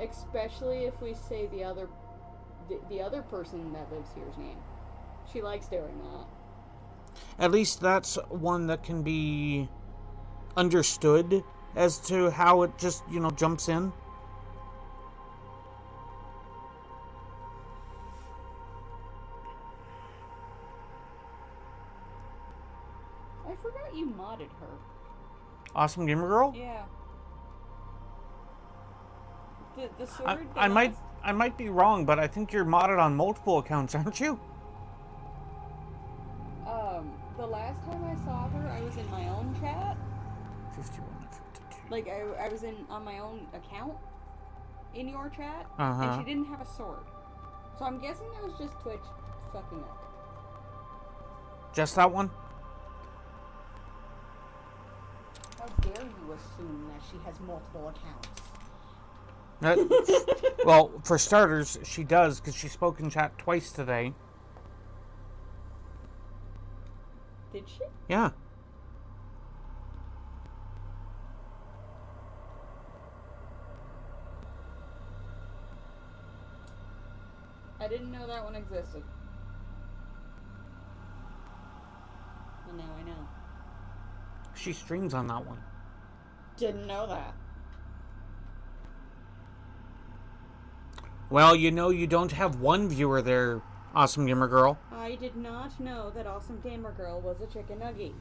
especially if we say the other person that lives here's name. She likes doing that. At least that's one that can be understood as to how it just, jumps in. I forgot you modded her. Awesome Gamer Girl? Yeah. The sword. I might be wrong, but I think you're modded on multiple accounts, aren't you? The last time I saw her, I was in my own chat. 51 52. Like I was on my own account in your chat, Uh-huh. and she didn't have a sword. So I'm guessing that was just Twitch fucking up. Just that one? How dare you assume that she has multiple accounts? Well, for starters, she does, because she spoke in chat twice today. Did she? Yeah. I didn't know that one existed. Well, now I know. She streams on that one. Didn't know that. Well, you don't have one viewer there, Awesome Gamer Girl. I did not know that Awesome Gamer Girl was a chicken nugget.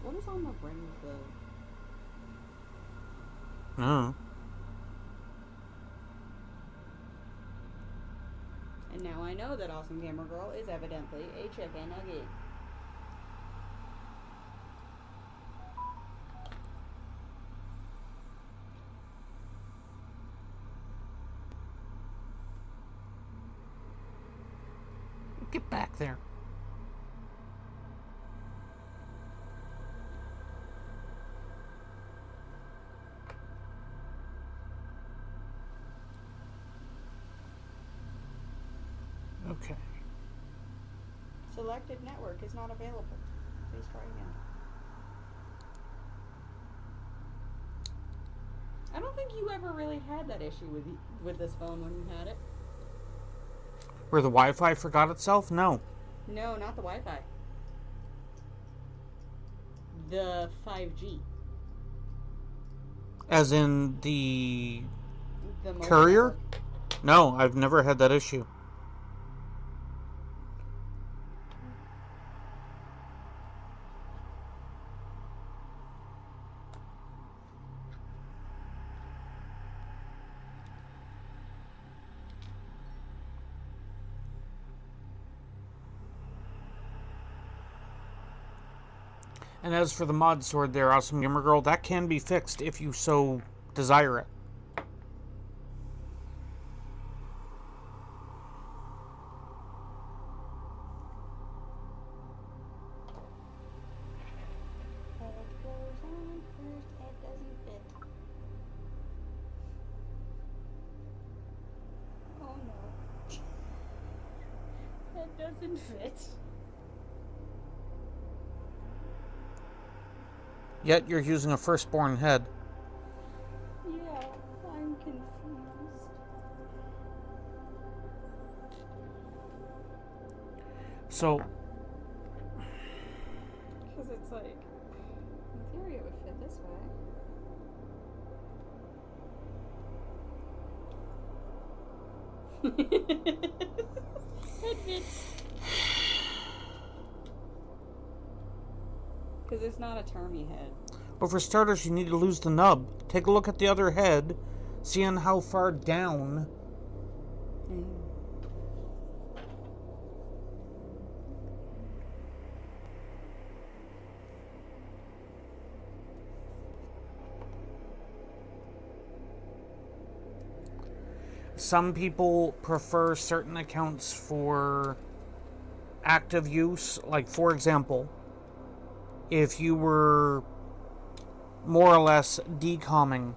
What is on the rim of the... Oh. And now I know that Awesome Gamer Girl is evidently a chicken nugget. Get back there. Okay. Selected network is not available. Please try again. I don't think you ever really had that issue with this phone when you had it. Where the Wi-Fi forgot itself? No. No, not the Wi-Fi. The 5G. As in the The courier? No, I've never had that issue. And as for the mod sword there, Awesome Gamer Girl, that can be fixed if you so desire it. Oh no. That doesn't fit. Yet you're using a firstborn head. So, Because it's like, in theory, it would fit this way. It fits. Because it's not a termy head. well, for starters, you need to lose the nub. Take a look at the other head. See on how far down. Some people prefer certain accounts for active use. Like, for example, if you were more or less decomming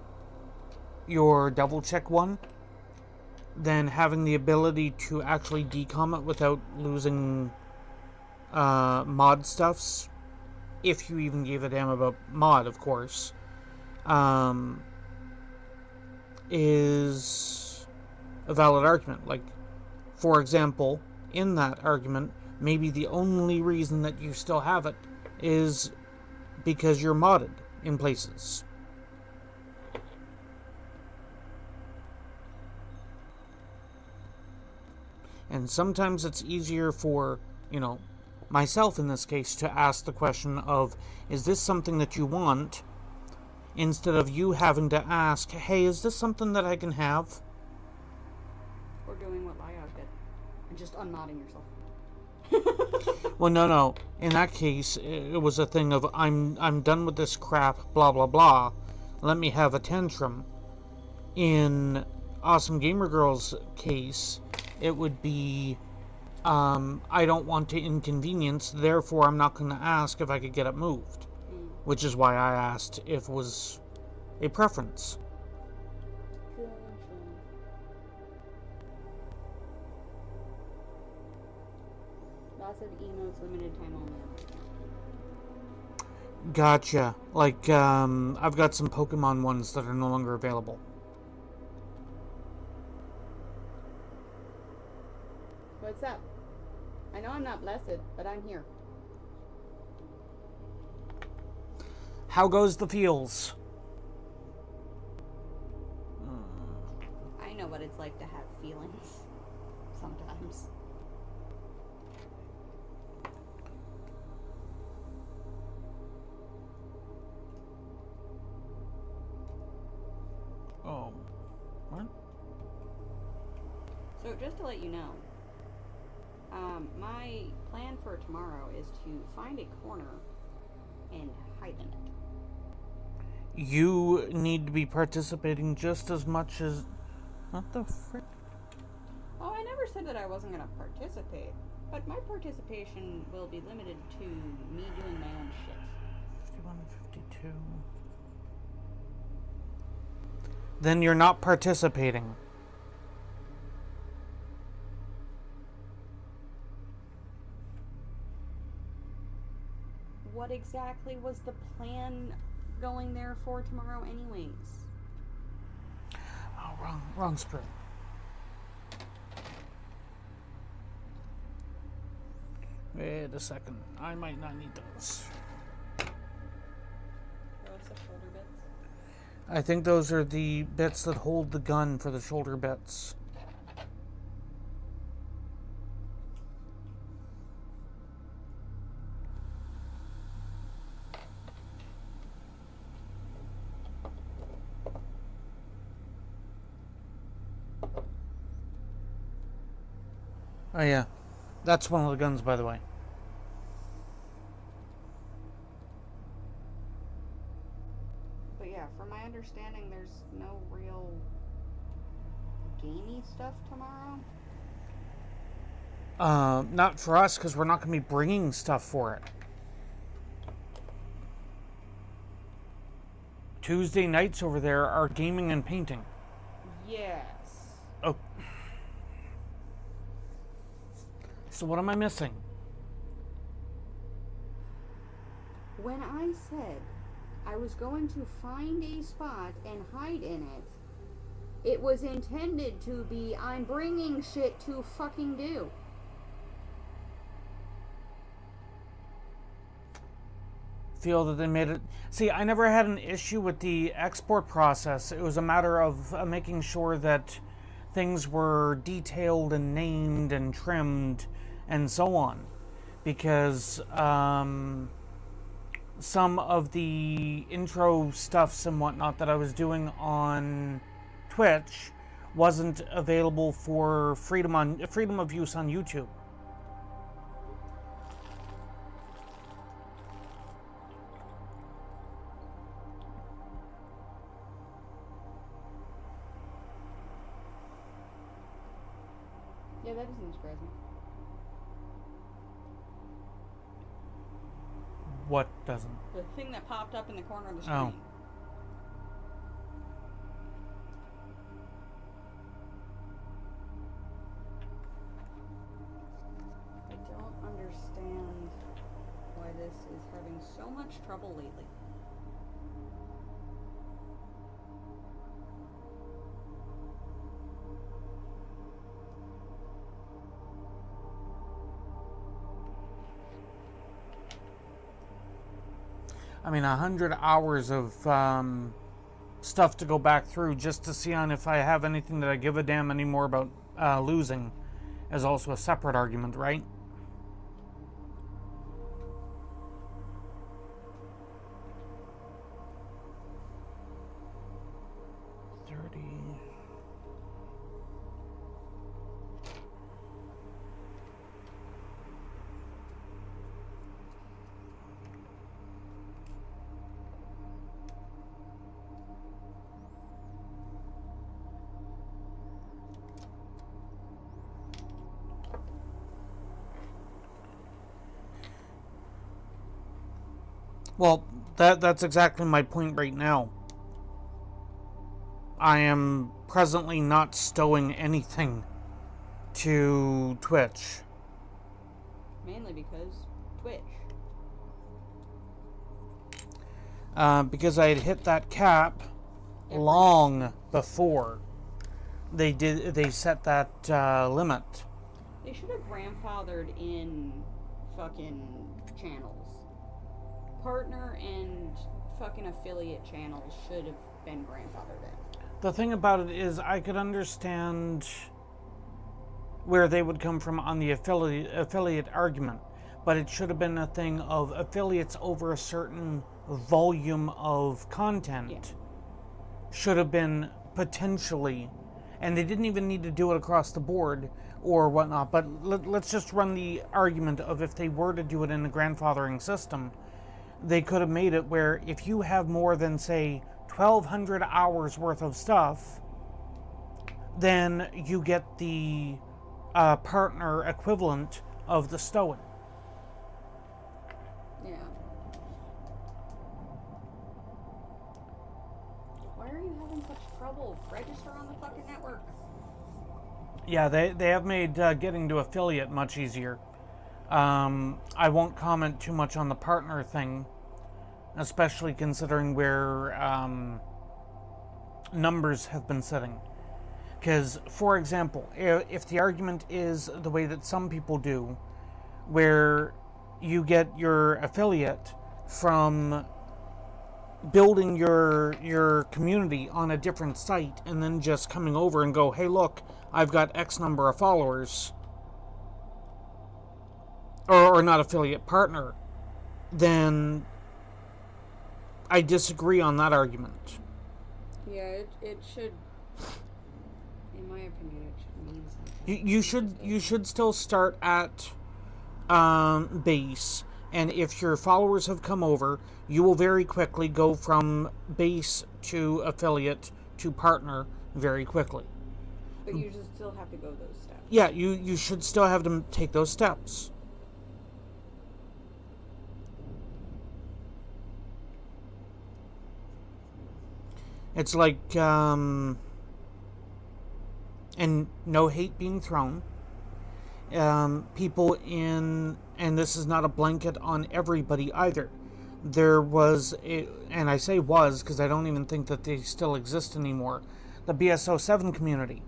your double check one, then having the ability to actually decom it without losing mod stuffs, if you even gave a damn about mod, of course, is a valid argument. Like, for example, in that argument, maybe the only reason that you still have it is because you're modded in places. And sometimes it's easier for, myself in this case, to ask the question of, is this something that you want? Instead of you having to ask, hey, is this something that I can have? Or doing what Lyog did. And just unmodding yourself. Well, no. In that case, it was a thing of, I'm done with this crap, blah, blah, blah. Let me have a tantrum. In Awesome Gamer Girl's case, it would be, I don't want to inconvenience, therefore I'm not going to ask if I could get it moved. Which is why I asked if it was a preference. Lots of emotes, limited time only. Gotcha. Like, I've got some Pokemon ones that are no longer available. What's up? I know I'm not blessed, but I'm here. How goes the feels? I know what it's like to have feelings. Sometimes. Oh. What? So just to let you know, my plan for tomorrow is to find a corner and hide in it. You need to be participating just as much as... What the frick? Oh, I never said that I wasn't going to participate, but my participation will be limited to me doing my own shit. 51, 52... Then you're not participating. What exactly was the plan going there for tomorrow anyways? Oh, wrong screw. Wait a second. I might not need those. What's the shoulder bits? I think those are the bits that hold the gun for the shoulder bits. Oh yeah, that's one of the guns, by the way. But yeah, from my understanding, there's no real gamey stuff tomorrow. Not for us, because we're not going to be bringing stuff for it. Tuesday nights over there are gaming and painting. Yes. Oh. So what am I missing? When I said I was going to find a spot and hide in it, it was intended to be I'm bringing shit to fucking do. feel that they made it... See, I never had an issue with the export process. It was a matter of making sure that things were detailed and named and trimmed and so on. Because some of the intro stuffs and whatnot that I was doing on Twitch wasn't available for freedom of use on YouTube. Yeah, that doesn't surprise me. What doesn't? The thing that popped up in the corner of the Oh. screen. I don't understand why this is having so much trouble lately. I mean, 100 hours of stuff to go back through just to see on if I have anything that I give a damn anymore about losing is also a separate argument, right? Well, that's exactly my point right now. I am presently not stowing anything to Twitch. Mainly because Twitch. Because I had hit that cap long before they set that limit. They should have grandfathered in fucking channels. Partner and fucking affiliate channels should have been grandfathered in. The thing about it is I could understand where they would come from on the affiliate argument, but it should have been a thing of affiliates over a certain volume of content should have been potentially, and they didn't even need to do it across the board or whatnot, but let's just run the argument of if they were to do it in a grandfathering system, they could have made it where if you have more than, say, 1,200 hours worth of stuff, then you get the partner equivalent of the stowing. Yeah. Why are you having such trouble? Register on the fucking network. Yeah, they have made getting to affiliate much easier. I won't comment too much on the partner thing, especially considering where numbers have been sitting. Because, for example, if the argument is the way that some people do, where you get your affiliate from building your community on a different site and then just coming over and go, hey, look, I've got X number of followers, or not affiliate, partner, then I disagree on that argument. Yeah, it should, in my opinion, it should mean something. You should still start at base, and if your followers have come over, you will very quickly go from base to affiliate to partner very quickly. But you just still have to go those steps. Yeah, you should still have to take those steps. It's like, and no hate being thrown. People in, and this is not a blanket on everybody either. There was, and I say was because I don't even think that they still exist anymore, the BSO7 community.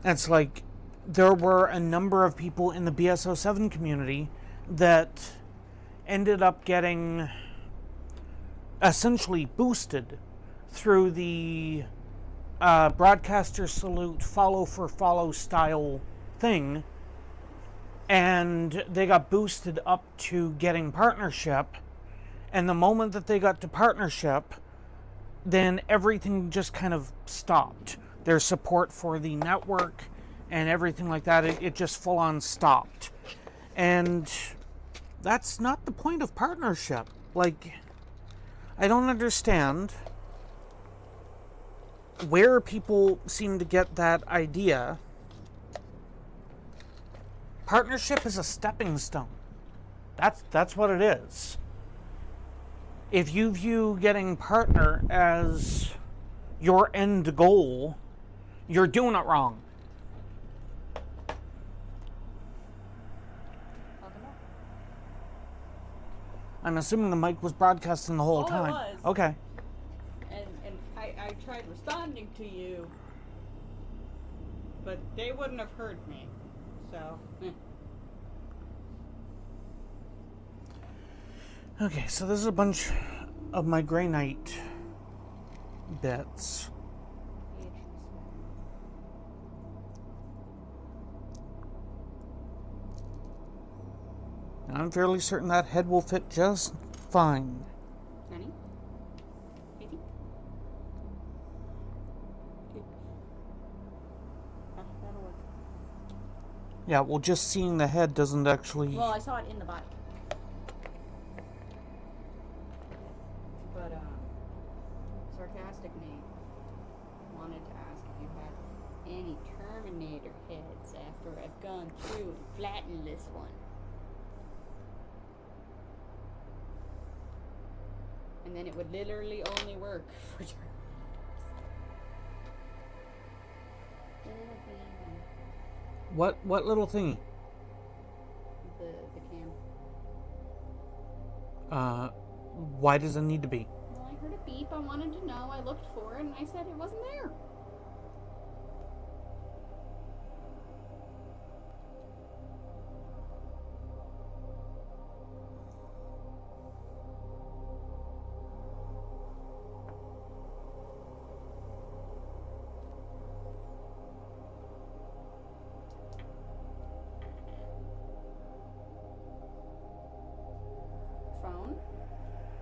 It's like, there were a number of people in the BSO7 community that ended up getting essentially boosted through the broadcaster salute, follow for follow style thing, and they got boosted up to getting partnership. And the moment that they got to partnership, then everything just kind of stopped. Their support for the network and everything like that, it just full on stopped. And that's not the point of partnership. Like, I don't understand where people seem to get that idea. Partnership is a stepping stone. That's what it is. If you view getting partner as your end goal, you're doing it wrong. I'm assuming the mic was broadcasting the whole time. It was. Okay. And I tried responding to you, but they wouldn't have heard me. So. Okay, so this is a bunch of my Grey Knight bits. I'm fairly certain that head will fit just fine. Honey? Baby? That'll work. Yeah, well, just seeing the head doesn't actually... Well, I saw it in the body. But, Sarcastic Nate wanted to ask if you had any Terminator heads after I've gone through and flattened this one. And then it would literally only work for Terminators. What little thingy? The cam. Why does it need to be? Well, I heard a beep. I wanted to know. I looked for it, and I said it wasn't there. Phone,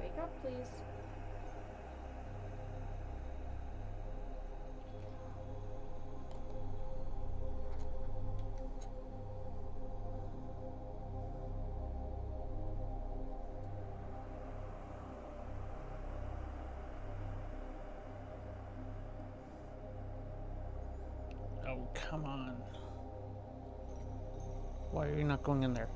wake up, please. Oh, come on. Why are you not going in there?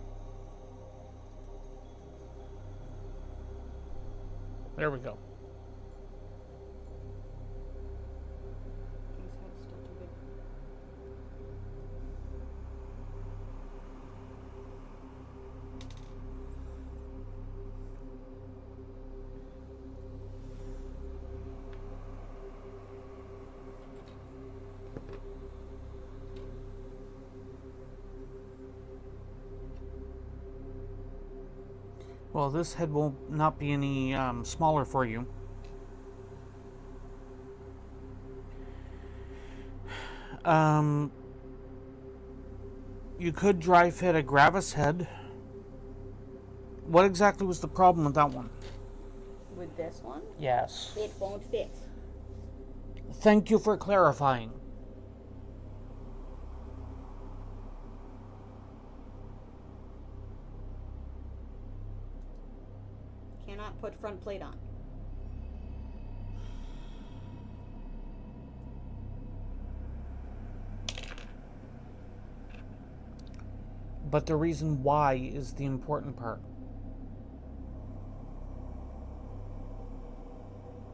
There we go. His head's still too big. Well, this head will not be any smaller for you. You could dry fit a Gravis head. What exactly was the problem with that one? With this one, Yes. it won't fit. Thank you for clarifying. Cannot put front plate on. But the reason why is the important part.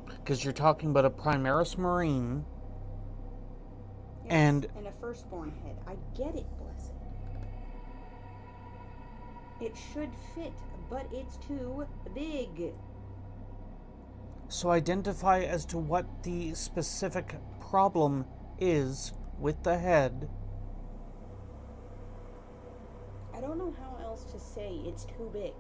Because you're talking about a Primaris Marine. Yes, And a firstborn head. I get it, Blessed. It should fit, but it's too big. so identify as to what the specific problem is with the head. I don't know how else to say it's too big.